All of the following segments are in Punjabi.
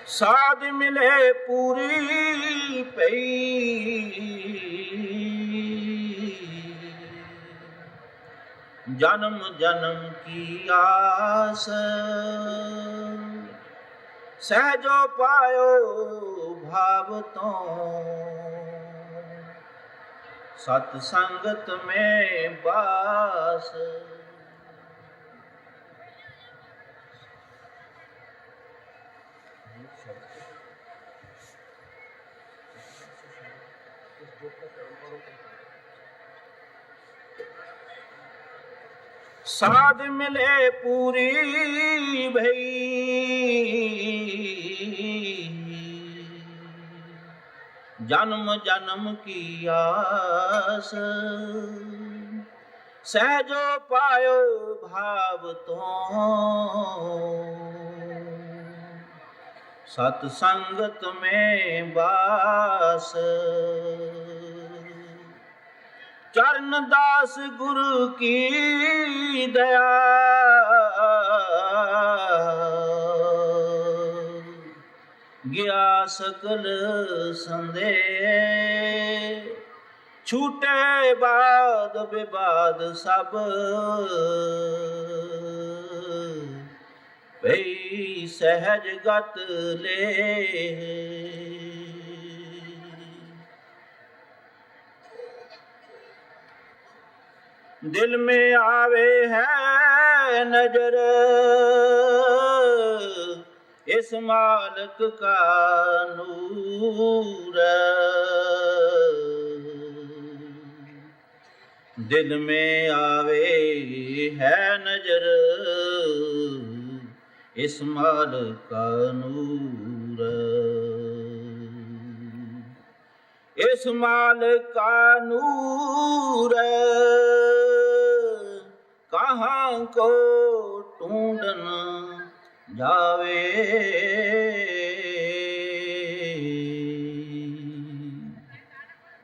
साध मिले पूरी पई, जन्म जन्म की आस, सहजो पायो भाव तो, सत्संगत में बास। साध मिले पूरी भई, जन्म जन्म की आस, सहजो पायो भाव तो, सत्संगत में बास। चरण दास गुरु की दया, गया सकल संदेह, छूटे बाद विवाद सब, भई सहज गत ले। दिल में आवे है नजर इस मालिक का नूर, दिल में आवे है नजर इस मालिक का नूर, इस मालिक का नूर कहाँ को ढूंढन जावे।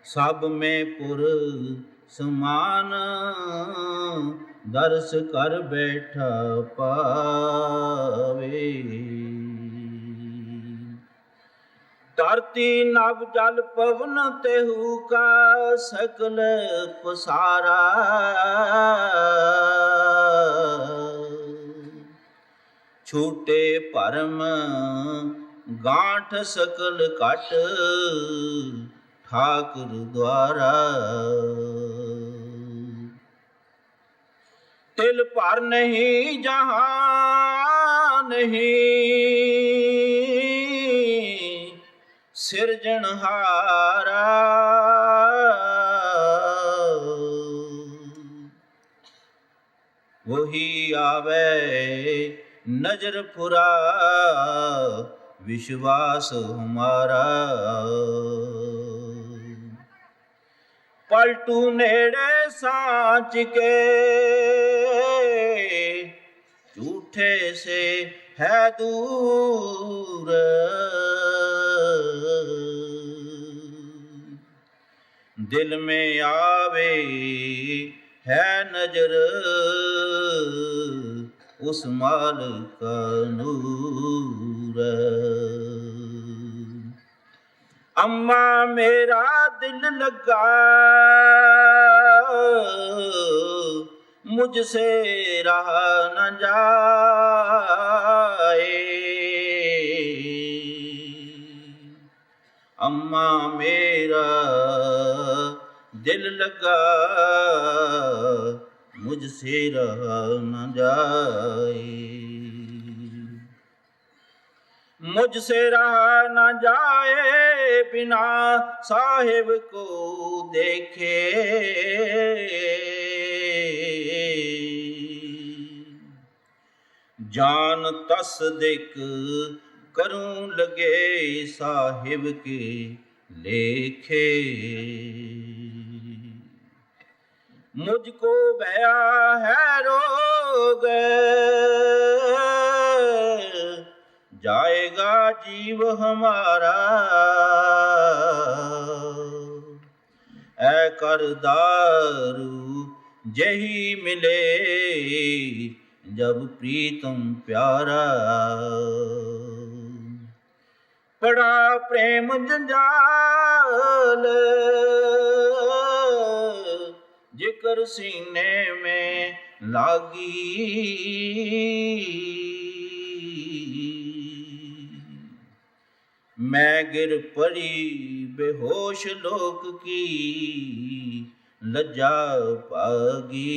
सब में पुर समान दर्श कर बैठा पावे। धरती नभ जल पवन तेहू का सकल पसारा, छूटे परम गांठ सकल कट ठाकुर द्वारा। तिल पर नहीं जहां नहीं सिरजनहारा, वही आवे नजर फुरा विश्वास हमारा। पलटू नेड़े सांच के झूठे से है दूर, दिल में आवे है नजर उस मालिक का नूर। अम्मा मेरा दिल लगा मुझसे रहा न जाए, अम्मा मेरा दिल लगा मुझसे रहा न जाए, मुझसे रहा न जाए बिना साहिब को देखे। जान तस्दीक करूं लगे साहिब के लेखे। मुझको भया है रोग जाएगा जीव हमारा, ऐ कर दारू जही मिले जब प्रीतम प्यारा। पड़ा प्रेम जंजाल, जिकर सीने में लागी। मैं गिर पड़ी बेहोश लोक की लज्जा पागी।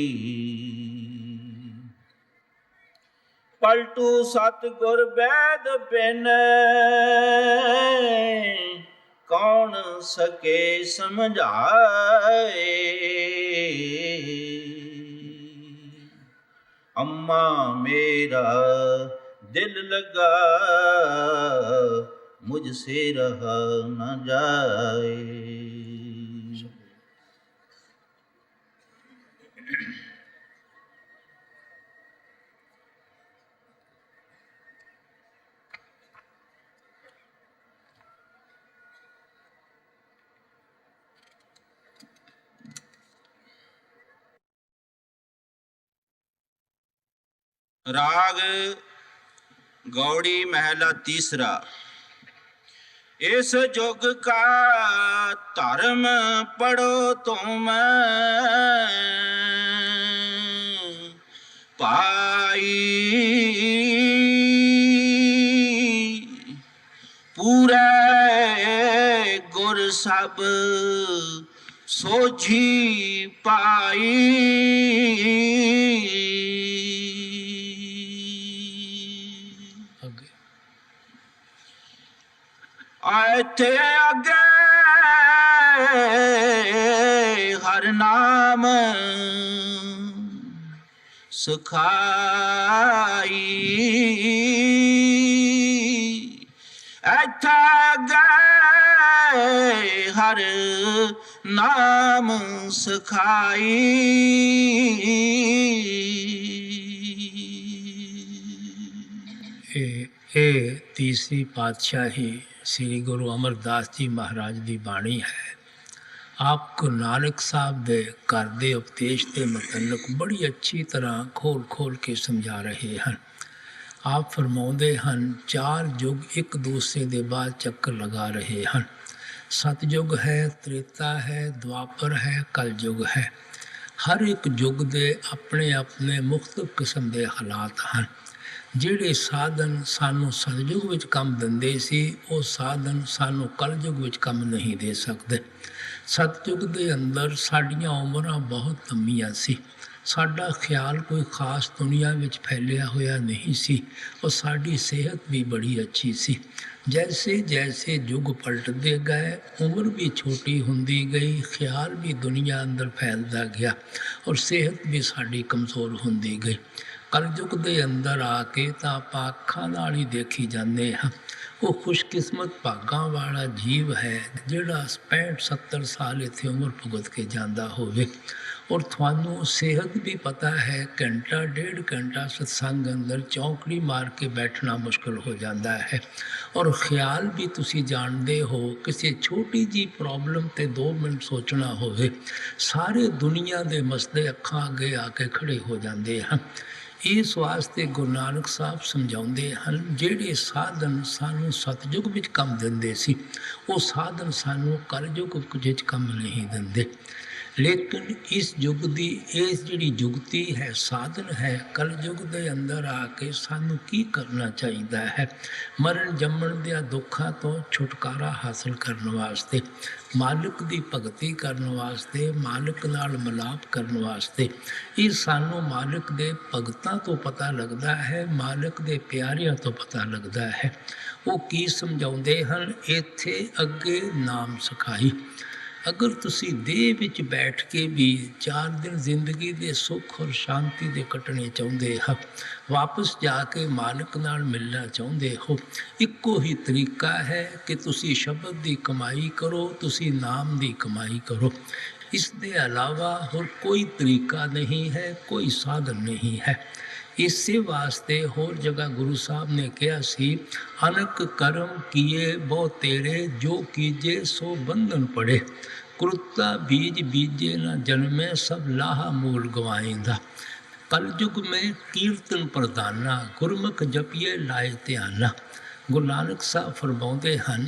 पलटू सतगुर वैद बिन कौन सके समझाए। अम्मा मेरा दिल लगा मुझसे रहा न जाए। राग गौड़ी महला तीसरा। इस जुग का धर्म पढ़ो तुम पाई। पूरे गुर सब सोझी पाई। इत्थे अगे हर नाम सुखाई। इत्थे अगे हर नाम सुखाई। ਇਹ ਤੀਸਰੀ ਪਾਤਸ਼ਾਹੀ ਸ੍ਰੀ ਗੁਰੂ ਅਮਰਦਾਸ ਜੀ ਮਹਾਰਾਜ ਦੀ ਬਾਣੀ ਹੈ। ਆਪ ਗੁਰੂ ਨਾਨਕ ਸਾਹਿਬ ਦੇ ਘਰ ਦੇ ਉਪਦੇਸ਼ ਦੇ ਮੁਤਲਕ ਬੜੀ ਅੱਛੀ ਤਰ੍ਹਾਂ ਖੋਲ ਕੇ ਸਮਝਾ ਰਹੇ ਹਨ। ਆਪ ਫਰਮਾਉਂਦੇ ਹਨ, 4 ਯੁੱਗ ਇੱਕ ਦੂਸਰੇ ਦੇ ਬਾਅਦ ਚੱਕਰ ਲਗਾ ਰਹੇ ਹਨ। ਸਤਯੁਗ ਹੈ, ਤ੍ਰੇਤਾ ਹੈ, ਦੁਆਪਰ ਹੈ, ਕਲਯੁਗ ਹੈ। ਹਰ ਇੱਕ ਯੁੱਗ ਦੇ ਆਪਣੇ ਆਪਣੇ ਮੁਖਤਲਿਫ ਕਿਸਮ ਦੇ ਹਾਲਾਤ ਹਨ। ਜਿਹੜੇ ਸਾਧਨ ਸਾਨੂੰ ਸਤਯੁਗ ਵਿੱਚ ਕੰਮ ਦਿੰਦੇ ਸੀ, ਉਹ ਸਾਧਨ ਸਾਨੂੰ ਕਲਯੁਗ ਵਿੱਚ ਕੰਮ ਨਹੀਂ ਦੇ ਸਕਦੇ। ਸਤਯੁਗ ਦੇ ਅੰਦਰ ਸਾਡੀਆਂ ਉਮਰਾਂ ਬਹੁਤ ਲੰਮੀਆਂ ਸੀ। ਸਾਡਾ ਖਿਆਲ ਕੋਈ ਖਾਸ ਦੁਨੀਆ ਵਿੱਚ ਫੈਲਿਆ ਹੋਇਆ ਨਹੀਂ ਸੀ। ਉਹ ਸਾਡੀ ਸਿਹਤ ਵੀ ਬੜੀ ਅੱਛੀ ਸੀ। ਜੈਸੇ ਜੈਸੇ ਯੁੱਗ ਪਲਟਦੇ ਗਏ, ਉਮਰ ਵੀ ਛੋਟੀ ਹੁੰਦੀ ਗਈ, ਖਿਆਲ ਵੀ ਦੁਨੀਆ ਅੰਦਰ ਫੈਲਦਾ ਗਿਆ ਔਰ ਸਿਹਤ ਵੀ ਸਾਡੀ ਕਮਜ਼ੋਰ ਹੁੰਦੀ ਗਈ। ਕਲਯੁਗ ਦੇ ਅੰਦਰ ਆ ਕੇ ਤਾਂ ਆਪਾਂ ਅੱਖਾਂ ਨਾਲ ਹੀ ਦੇਖੀ ਜਾਂਦੇ ਹਾਂ। ਉਹ ਖੁਸ਼ਕਿਸਮਤ ਭਾਗਾਂ ਵਾਲਾ ਜੀਵ ਹੈ ਜਿਹੜਾ 65-70 ਸਾਲ ਇੱਥੇ ਉਮਰ ਭੁਗਤ ਕੇ ਜਾਂਦਾ ਹੋਵੇ। ਔਰ ਤੁਹਾਨੂੰ ਸਿਹਤ ਵੀ ਪਤਾ ਹੈ, ਘੰਟਾ 1.5 ਘੰਟਾ ਸਤਸੰਗ ਅੰਦਰ ਚੌਂਕੜੀ ਮਾਰ ਕੇ ਬੈਠਣਾ ਮੁਸ਼ਕਲ ਹੋ ਜਾਂਦਾ ਹੈ। ਔਰ ਖਿਆਲ ਵੀ ਤੁਸੀਂ ਜਾਣਦੇ ਹੋ, ਕਿਸੇ ਛੋਟੀ ਜਿਹੀ ਪ੍ਰੋਬਲਮ 'ਤੇ 2 ਮਿੰਟ ਸੋਚਣਾ ਹੋਵੇ, ਸਾਰੇ ਦੁਨੀਆ ਦੇ ਮਸਲੇ ਅੱਖਾਂ ਅੱਗੇ ਆ ਕੇ ਖੜੇ ਹੋ ਜਾਂਦੇ ਹਨ। ਇਸ ਵਾਸਤੇ ਗੁਰੂ ਨਾਨਕ ਸਾਹਿਬ ਸਮਝਾਉਂਦੇ ਹਨ, ਜਿਹੜੇ ਸਾਧਨ ਸਾਨੂੰ ਸਤਯੁਗ ਵਿੱਚ ਕੰਮ ਦਿੰਦੇ ਸੀ, ਉਹ ਸਾਧਨ ਸਾਨੂੰ ਕਲਯੁਗ ਵਿੱਚ ਕੰਮ ਨਹੀਂ ਦਿੰਦੇ। ਲੇਕਿਨ ਇਸ ਯੁੱਗ ਦੀ ਇਸ ਜਿਹੜੀ ਜੁਗਤੀ ਹੈ, ਸਾਧਨ ਹੈ, ਕਲਯੁਗ ਦੇ ਅੰਦਰ ਆ ਕੇ ਸਾਨੂੰ ਕੀ ਕਰਨਾ ਚਾਹੀਦਾ ਹੈ? ਮਰਨ ਜੰਮਣ ਦੇ ਦੁੱਖਾਂ ਤੋਂ ਛੁਟਕਾਰਾ ਹਾਸਲ ਕਰਨ ਵਾਸਤੇ, ਮਾਲਕ ਦੀ ਭਗਤੀ ਕਰਨ ਵਾਸਤੇ, ਮਾਲਕ ਨਾਲ ਮਿਲਾਪ ਕਰਨ ਵਾਸਤੇ। ਇਹ ਸਾਨੂੰ ਮਾਲਕ ਦੇ ਭਗਤਾਂ ਤੋਂ ਪਤਾ ਲੱਗਦਾ ਹੈ, ਮਾਲਕ ਦੇ ਪਿਆਰਿਆਂ ਤੋਂ ਪਤਾ ਲੱਗਦਾ ਹੈ। ਉਹ ਕੀ ਸਮਝਾਉਂਦੇ ਹਨ? ਇੱਥੇ ਅੱਗੇ ਨਾਮ ਸਿਖਾਈ। ਅਗਰ ਤੁਸੀਂ ਦੇਹ ਵਿੱਚ ਬੈਠ ਕੇ ਵੀ 4 ਦਿਨ ਜ਼ਿੰਦਗੀ ਦੇ ਸੁੱਖ ਔਰ ਸ਼ਾਂਤੀ ਦੇ ਕੱਟਣੇ ਚਾਹੁੰਦੇ ਹੋ, ਵਾਪਸ ਜਾ ਕੇ ਮਾਲਕ ਨਾਲ ਮਿਲਣਾ ਚਾਹੁੰਦੇ ਹੋ, ਇੱਕੋ ਹੀ ਤਰੀਕਾ ਹੈ ਕਿ ਤੁਸੀਂ ਸ਼ਬਦ ਦੀ ਕਮਾਈ ਕਰੋ, ਤੁਸੀਂ ਨਾਮ ਦੀ ਕਮਾਈ ਕਰੋ। ਇਸ ਦੇ ਇਲਾਵਾ ਹੋਰ ਕੋਈ ਤਰੀਕਾ ਨਹੀਂ ਹੈ, ਕੋਈ ਸਾਧਨ ਨਹੀਂ ਹੈ। ਇਸੇ ਵਾਸਤੇ ਹੋਰ ਜਗ੍ਹਾ ਗੁਰੂ ਸਾਹਿਬ ਨੇ ਕਿਹਾ ਸੀ, ਅਨਕ ਕਰਮ ਕੀਏ ਬਹੁ ਤੇਰੇ, ਜੋ ਕੀਜੇ ਸੋ ਬੰਧਨ ਪੜੇ। ਕੁਰਤਾ ਬੀਜ ਬੀਜੇ ਨਾ ਜਨਮੇ, ਸਭ ਲਾਹਾ ਮੂਲ ਗਵਾਇਂਦਾ। ਕਲਯੁਗ में कीर्तन प्रधाना, गुरमुख जपिए लाए ध्याना। ਗੁਰੂ ਨਾਨਕ ਸਾਹਿਬ ਫਰਮਾਉਂਦੇ ਹਨ,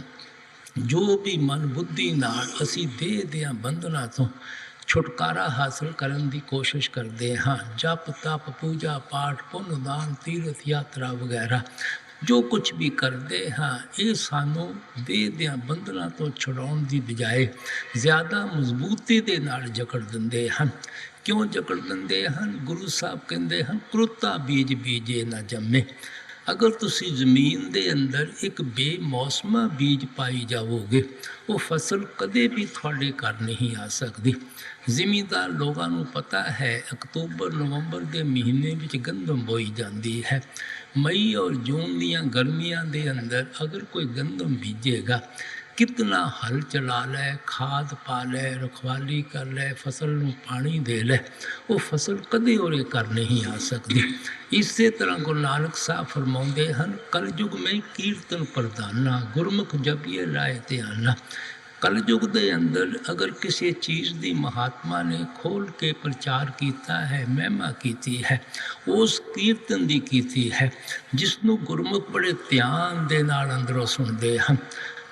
ਜੋ ਵੀ ਮਨ ਬੁੱਧੀ ਨਾਲ ਅਸੀਂ ਦੇਹ ਦੀਆਂ ਬੰਧਨਾਂ ਤੋਂ ਛੁਟਕਾਰਾ ਹਾਸਲ ਕਰਨ ਦੀ ਕੋਸ਼ਿਸ਼ ਕਰਦੇ ਹਾਂ, ਜਪ ਤਪ ਪੂਜਾ ਪਾਠ ਪੁੰਨ ਦਾਨ ਤੀਰਥ ਯਾਤਰਾ ਵਗੈਰਾ ਜੋ ਕੁਝ ਵੀ ਕਰਦੇ ਹਾਂ, ਇਹ ਸਾਨੂੰ ਦੇਹ ਦੀਆਂ ਬੰਧਨਾਂ ਤੋਂ ਛੁਡਾਉਣ ਦੀ ਬਜਾਏ ਜ਼ਿਆਦਾ ਮਜ਼ਬੂਤੀ ਦੇ ਨਾਲ ਜਕੜ ਦਿੰਦੇ ਹਨ। ਕਿਉਂ ਜਕੜ ਦਿੰਦੇ ਹਨ? ਗੁਰੂ ਸਾਹਿਬ ਕਹਿੰਦੇ ਹਨ, ਕਰੁੱਤਾ ਬੀਜ ਬੀਜੇ ਨਾ ਜੰਮੇ। ਅਗਰ ਤੁਸੀਂ ਜ਼ਮੀਨ ਦੇ ਅੰਦਰ ਇੱਕ ਬੇਮੌਸਮਾ ਬੀਜ ਪਾਈ ਜਾਵੋਗੇ, ਉਹ ਫਸਲ ਕਦੇ ਵੀ ਤੁਹਾਡੇ ਘਰ ਨਹੀਂ ਆ ਸਕਦੀ। ਜ਼ਿਮੀਂਦਾਰ ਲੋਕਾਂ ਨੂੰ ਪਤਾ ਹੈ, ਅਕਤੂਬਰ ਨਵੰਬਰ ਦੇ ਮਹੀਨੇ ਵਿੱਚ ਗੰਦਮ ਬੋਈ ਜਾਂਦੀ ਹੈ। ਮਈ ਔਰ ਜੂਨ ਦੀਆਂ ਗਰਮੀਆਂ ਦੇ ਅੰਦਰ ਅਗਰ ਕੋਈ ਗੰਦਮ ਬੀਜੇਗਾ, ਕਿਤਨਾ ਹਲ ਚਲਾ ਲੈ, ਖਾਦ ਪਾ ਲੈ, ਰਖਵਾਲੀ ਕਰ ਲੈ, ਫਸਲ ਨੂੰ ਪਾਣੀ ਦੇ ਲੈ, ਉਹ ਫਸਲ ਕਦੇ ਉਹਦੇ ਘਰ ਨਹੀਂ ਆ ਸਕਦੀ। ਇਸੇ ਤਰ੍ਹਾਂ ਗੁਰੂ ਨਾਨਕ ਸਾਹਿਬ ਫਰਮਾਉਂਦੇ ਹਨ, ਕਲਯੁਗ ਮੈਂ ਕੀਰਤਨ ਪ੍ਰਧਾਨਾ, ਗੁਰਮੁਖ ਜਪੀਏ ਲਾਏ ਧਿਆਨਾ। ਕਲਯੁਗ ਦੇ ਅੰਦਰ ਅਗਰ ਕਿਸੇ ਚੀਜ਼ ਦੀ ਮਹਾਤਮਾ ਨੇ ਖੋਲ੍ਹ ਕੇ ਪ੍ਰਚਾਰ ਕੀਤਾ ਹੈ, ਮਹਿਮਾ ਕੀਤੀ ਹੈ, ਉਸ ਕੀਰਤਨ ਦੀ ਕੀਤੀ ਹੈ, ਜਿਸ ਨੂੰ ਗੁਰਮੁਖ ਬੜੇ ਧਿਆਨ ਦੇ ਨਾਲ ਅੰਦਰੋਂ ਸੁਣਦੇ ਹਨ।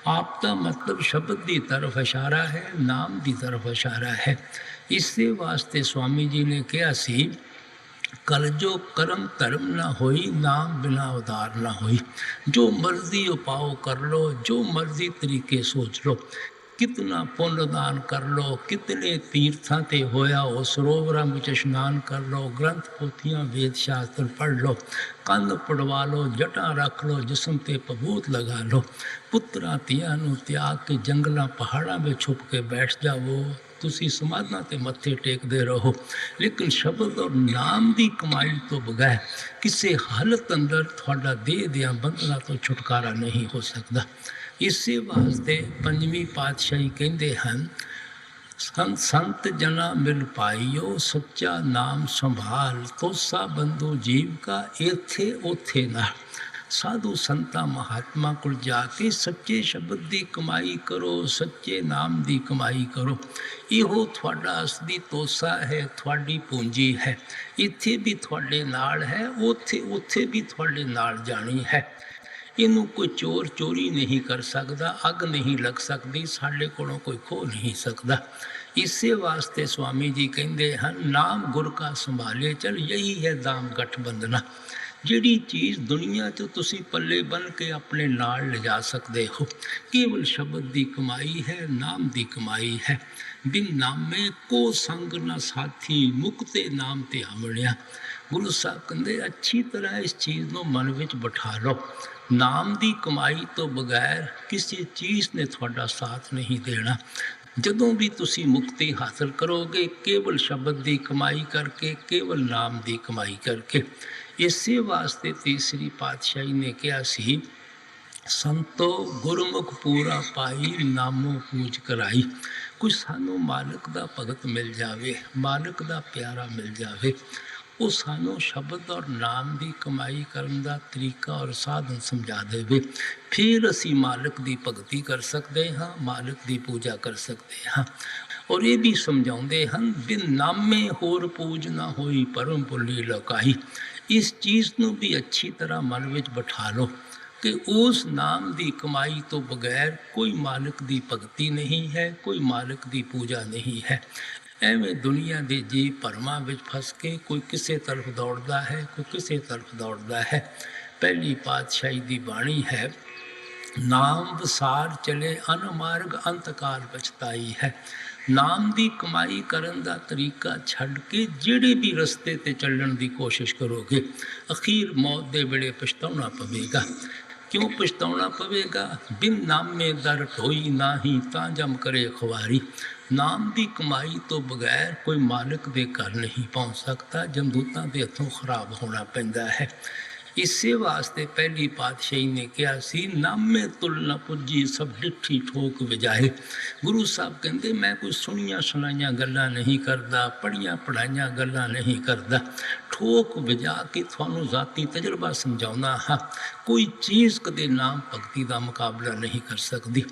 ਆਪ ਦਾ ਮਤਲਬ ਸ਼ਬਦ ਦੀ ਤਰਫ ਇਸ਼ਾਰਾ ਹੈ, ਨਾਮ ਦੀ ਤਰਫ ਇਸ਼ਾਰਾ ਹੈ। ਇਸੇ ਵਾਸਤੇ ਸਵਾਮੀ ਜੀ ਨੇ ਕਿਹਾ ਸੀ, ਕਲ ਜੋ ਕਰਮ ਧਰਮ ਨਾ ਹੋਈ, ਨਾਮ ਬਿਨਾ ਉਦਾਰ ਨਾ ਹੋਈ। ਜੋ ਮਰਜ਼ੀ ਉਪਾਓ ਕਰ ਲੋ, ਜੋ ਮਰਜ਼ੀ ਤਰੀਕੇ ਸੋਚ ਲੋ, ਕਿਤਨਾ ਪੁੰਨਦਾਨ ਕਰ ਲੋ, ਕਿਤਨੇ ਤੀਰਥਾਂ ਤੇ ਹੋਇਆ ਉਹ ਸਰੋਵਰਾਂ ਵਿੱਚ ਇਸ਼ਨਾਨ ਕਰ ਲੋ, ਗ੍ਰੰਥ ਪੋਥੀਆਂ ਵੇਦ ਸ਼ਾਸਤਰ ਪੜ੍ਹ ਲੋ, ਕੰਨ ਪੜਵਾ ਲੋ, ਜਟਾਂ ਰੱਖ ਲੋ, ਜਿਸਮ ਤੇ ਪਬੂਤ ਲਗਾ ਲੋ, ਪੁੱਤਰਾਂ ਧੀਆਂ ਨੂੰ ਤਿਆਗ ਕੇ ਜੰਗਲਾਂ ਪਹਾੜਾਂ ਵਿੱਚ ਛੁਪ ਕੇ ਬੈਠ ਜਾਵੋ, ਤੁਸੀਂ ਸਮਾਧਾਂ ਤੇ ਮੱਥੇ ਟੇਕਦੇ ਰਹੋ, ਲੇਕਿਨ ਸ਼ਬਦ ਔਰ ਨਾਮ ਦੀ ਕਮਾਈ ਤੋਂ ਬਗੈਰ ਕਿਸੇ ਹਾਲਤ ਅੰਦਰ ਤੁਹਾਡਾ ਦੇਹ ਦੀਆਂ ਬੰਧਨਾਂ ਤੋਂ ਛੁਟਕਾਰਾ ਨਹੀਂ ਹੋ ਸਕਦਾ। ਇਸੇ ਵਾਸਤੇ ਪੰਜਵੀਂ ਪਾਤਸ਼ਾਹੀ ਕਹਿੰਦੇ ਹਨ, ਸੰਤ ਜਨਾ ਮਿਲ ਪਾਈਓ, ਸੱਚਾ ਨਾਮ ਸੰਭਾਲ, ਤੋਸਾ ਬੰਦੋ ਜੀਵ ਕਾ ਇੱਥੇ ਉੱਥੇ ਨਾ। ਸਾਧੂ ਸੰਤਾਂ ਮਹਾਤਮਾ ਕੋਲ ਜਾ ਕੇ ਸੱਚੇ ਸ਼ਬਦ ਦੀ ਕਮਾਈ ਕਰੋ, ਸੱਚੇ ਨਾਮ ਦੀ ਕਮਾਈ ਕਰੋ। ਇਹੋ ਤੁਹਾਡਾ ਅਸਲੀ ਤੋਸਾ ਹੈ, ਤੁਹਾਡੀ ਪੂੰਜੀ ਹੈ। ਇੱਥੇ ਵੀ ਤੁਹਾਡੇ ਨਾਲ ਹੈ, ਉੱਥੇ ਵੀ ਤੁਹਾਡੇ ਨਾਲ ਜਾਣੀ ਹੈ। ਇਹਨੂੰ ਕੋਈ ਚੋਰ ਚੋਰੀ ਨਹੀਂ ਕਰ ਸਕਦਾ, ਅੱਗ ਨਹੀਂ ਲੱਗ ਸਕਦੀ, ਸਾਡੇ ਕੋਲੋਂ ਕੋਈ ਖੋਹ ਨਹੀਂ ਸਕਦਾ। ਇਸੇ ਵਾਸਤੇ ਸਵਾਮੀ ਜੀ ਕਹਿੰਦੇ ਹਨ, ਨਾਮ ਗੁਰ ਕਾ ਸੰਭਾਲੇ ਚਲ, ਯਹੀ ਹੈ ਦਾਮ ਗਠਬੰਧਨਾ। ਜਿਹੜੀ ਚੀਜ਼ ਦੁਨੀਆ 'ਚ ਤੁਸੀਂ ਪੱਲੇ ਬੰਨ੍ਹ ਕੇ ਆਪਣੇ ਨਾਲ ਲਿਜਾ ਸਕਦੇ ਹੋ, ਕੇਵਲ ਸ਼ਬਦ ਦੀ ਕਮਾਈ ਹੈ, ਨਾਮ ਦੀ ਕਮਾਈ ਹੈ। ਬਿਨ ਨਾਮੇ ਕੋ ਸੰਗ ਨਾ ਸਾਥੀ, ਮੁਕਤੇ ਨਾਮ ਤੇ ਆਵਣਿਆ। ਗੁਰੂ ਸਾਹਿਬ ਕਹਿੰਦੇ, ਅੱਛੀ ਤਰ੍ਹਾਂ ਇਸ ਚੀਜ਼ ਨੂੰ ਮਨ ਵਿੱਚ ਬਿਠਾ ਲਓ, ਨਾਮ ਦੀ ਕਮਾਈ ਤੋਂ ਬਗੈਰ ਕਿਸੇ ਚੀਜ਼ ਨੇ ਤੁਹਾਡਾ ਸਾਥ ਨਹੀਂ ਦੇਣਾ। ਜਦੋਂ ਵੀ ਤੁਸੀਂ ਮੁਕਤੀ ਹਾਸਲ ਕਰੋਗੇ, ਕੇਵਲ ਸ਼ਬਦ ਦੀ ਕਮਾਈ ਕਰਕੇ, ਕੇਵਲ ਨਾਮ ਦੀ ਕਮਾਈ ਕਰਕੇ। ਇਸੇ ਵਾਸਤੇ ਤੀਸਰੀ ਪਾਤਸ਼ਾਹੀ ਨੇ ਕਿਹਾ ਸੀ, ਸੰਤੋ ਗੁਰਮੁਖ ਪੂਰਾ ਪਾਈ, ਨਾਮੋ ਪੂਜ ਕਰਾਈ। ਕੋਈ ਸਾਨੂੰ ਮਾਲਕ ਦਾ ਭਗਤ ਮਿਲ ਜਾਵੇ, ਮਾਲਕ ਦਾ ਪਿਆਰਾ ਮਿਲ ਜਾਵੇ, ਉਹ ਸਾਨੂੰ ਸ਼ਬਦ ਔਰ ਨਾਮ ਦੀ ਕਮਾਈ ਕਰਨ ਦਾ ਤਰੀਕਾ ਔਰ ਸਾਧਨ ਸਮਝਾ ਦੇਵੇ, ਫਿਰ ਅਸੀਂ ਮਾਲਕ ਦੀ ਭਗਤੀ ਕਰ ਸਕਦੇ ਹਾਂ, ਮਾਲਕ ਦੀ ਪੂਜਾ ਕਰ ਸਕਦੇ ਹਾਂ। ਔਰ ਇਹ ਵੀ ਸਮਝਾਉਂਦੇ ਹਨ, ਬਿਨ ਨਾਮੇ ਹੋਰ ਪੂਜ ਨਾ ਹੋਈ, ਪਰਮ ਭੁੱਲੀ ਲੋਕਾਈ। ਇਸ ਚੀਜ਼ ਨੂੰ ਵੀ ਅੱਛੀ ਤਰ੍ਹਾਂ ਮਨ ਵਿੱਚ ਬਿਠਾ ਲਓ ਕਿ ਉਸ ਨਾਮ ਦੀ ਕਮਾਈ ਤੋਂ ਬਗੈਰ ਕੋਈ ਮਾਲਕ ਦੀ ਭਗਤੀ ਨਹੀਂ ਹੈ, ਕੋਈ ਮਾਲਕ ਦੀ ਪੂਜਾ ਨਹੀਂ ਹੈ। ਐਵੇਂ ਦੁਨੀਆ ਦੇ ਜੀਵ ਭਰਮਾਂ ਵਿੱਚ ਫਸ ਕੇ ਕੋਈ ਕਿਸੇ ਤਰਫ ਦੌੜਦਾ ਹੈ, ਕੋਈ ਕਿਸੇ ਤਰਫ ਦੌੜਦਾ ਹੈ। ਪਹਿਲੀ ਪਾਤਸ਼ਾਹੀ ਦੀ ਬਾਣੀ ਹੈ, ਨਾਮ ਵਿਸਾਰ ਚਲੇ ਅਨਮਾਰਗ, ਅੰਤਕਾਲ ਪਛਤਾਈ ਹੈ। ਨਾਮ ਦੀ ਕਮਾਈ ਕਰਨ ਦਾ ਤਰੀਕਾ ਛੱਡ ਕੇ ਜਿਹੜੇ ਵੀ ਰਸਤੇ ਤੇ ਚੱਲਣ ਦੀ ਕੋਸ਼ਿਸ਼ ਕਰੋਗੇ, ਅਖੀਰ ਮੌਤ ਦੇ ਵੇਲੇ ਪਛਤਾਉਣਾ ਪਵੇਗਾ। ਕਿਉਂ ਪਛਤਾਉਣਾ ਪਵੇਗਾ? ਬਿਨ ਨਾਮੇ ਦਰ ਢੋਈ ਨਾਹੀ, ਤਾਂ ਜਮ ਕਰੇ ਖੁਆਰੀ। ਨਾਮ ਦੀ ਕਮਾਈ ਤੋਂ ਬਗੈਰ ਕੋਈ ਮਾਲਕ ਦੇ ਘਰ ਨਹੀਂ ਪਹੁੰਚ ਸਕਦਾ, ਜਮਦੂਤਾਂ ਦੇ ਹੱਥੋਂ ਖਰਾਬ ਹੋਣਾ ਪੈਂਦਾ ਹੈ। ਇਸੇ ਵਾਸਤੇ ਪਹਿਲੀ ਪਾਤਸ਼ਾਹੀ ਨੇ ਕਿਹਾ ਸੀ, ਨਾਮੇ ਤੁਲ ਨਾ ਪੁੱਜੀ, ਸਭ ਡਿੱਠੀ ਠੋਕ ਵਜਾਏ। ਗੁਰੂ ਸਾਹਿਬ ਕਹਿੰਦੇ, ਮੈਂ ਕੋਈ ਸੁਣੀਆਂ ਸੁਣਾਈਆਂ ਗੱਲਾਂ ਨਹੀਂ ਕਰਦਾ, ਪੜ੍ਹੀਆਂ ਪੜ੍ਹਾਈਆਂ ਗੱਲਾਂ ਨਹੀਂ ਕਰਦਾ, ਠੋਕ ਵਜਾ ਕੇ ਤੁਹਾਨੂੰ ਜ਼ਾਤੀ ਤਜਰਬਾ ਸਮਝਾਉਣਾ ਹਾਂ। ਕੋਈ ਚੀਜ਼ ਕਦੇ ਨਾਮ ਭਗਤੀ ਦਾ ਮੁਕਾਬਲਾ ਨਹੀਂ ਕਰ ਸਕਦੀ।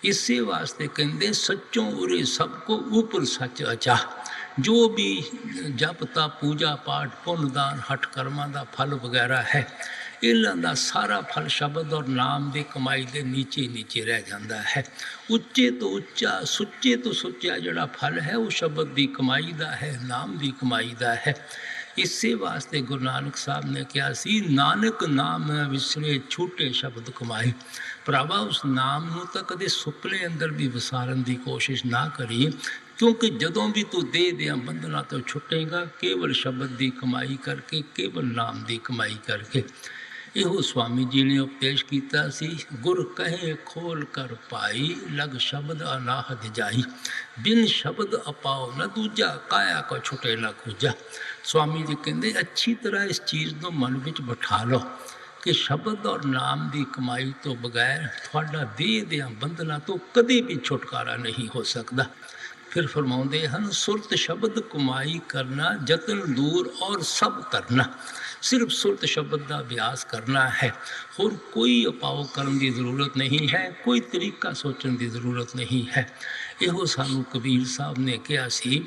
ਇਸੇ ਵਾਸਤੇ ਕਹਿੰਦੇ, ਸੱਚੋਂ ਉਰੇ ਸਭ ਕੋ ਉਪਰ ਸੱਚ ਅਚਾ। ਜੋ ਵੀ ਜਪ ਤਪ ਪੂਜਾ ਪਾਠ ਪੁੰਨ ਦਾਨ ਹੱਠ ਕਰਮਾਂ ਦਾ ਫਲ ਵਗੈਰਾ ਹੈ, इन्हां दा सारा फल शब्द और नाम की कमाई के नीचे नीचे रह जाता है। उच्चे तो उच्चा सुच्चे तो सुच्चा जिहड़ा फल है वो शब्द की कमाई का है, नाम की कमाई का है। इसे वास्ते गुरु नानक साहब ने कहा सी, नानक नाम विसरे छूटे शब्द कमाई। भरावा उस नाम नूं तां कदे सुपने अंदर भी विसारन की कोशिश ना करी, क्योंकि जदों भी तू देह दियां बंधनां तो छुटेगा केवल शब्द की कमाई करके, केवल नाम की कमाई करके। ਇਹੋ स्वामी जी ने उपदेश किया सी, गुर कहे खोल कर पाई लग शब्द अनाहद जाई, बिन शब्द अपाओ न दूजा काया को छुटे न खूजा। स्वामी जी कहते अच्छी तरह इस चीज़ को मन में बिठा लो कि शब्द और नाम की कमाई तो बगैर थोड़ा देह दियां बंधनां तो कभी भी छुटकारा नहीं हो सकता। फिर फरमाउंदे हन, सुरत शब्द कमाई करना जतन दूर और सब करना। सिर्फ सुरत शब्द का अभ्यास करना है, और कोई उपाव करने की ज़रूरत नहीं है, कोई तरीका सोचने की ज़रूरत नहीं है। यो सानू कबीर साहब ने कहा सी,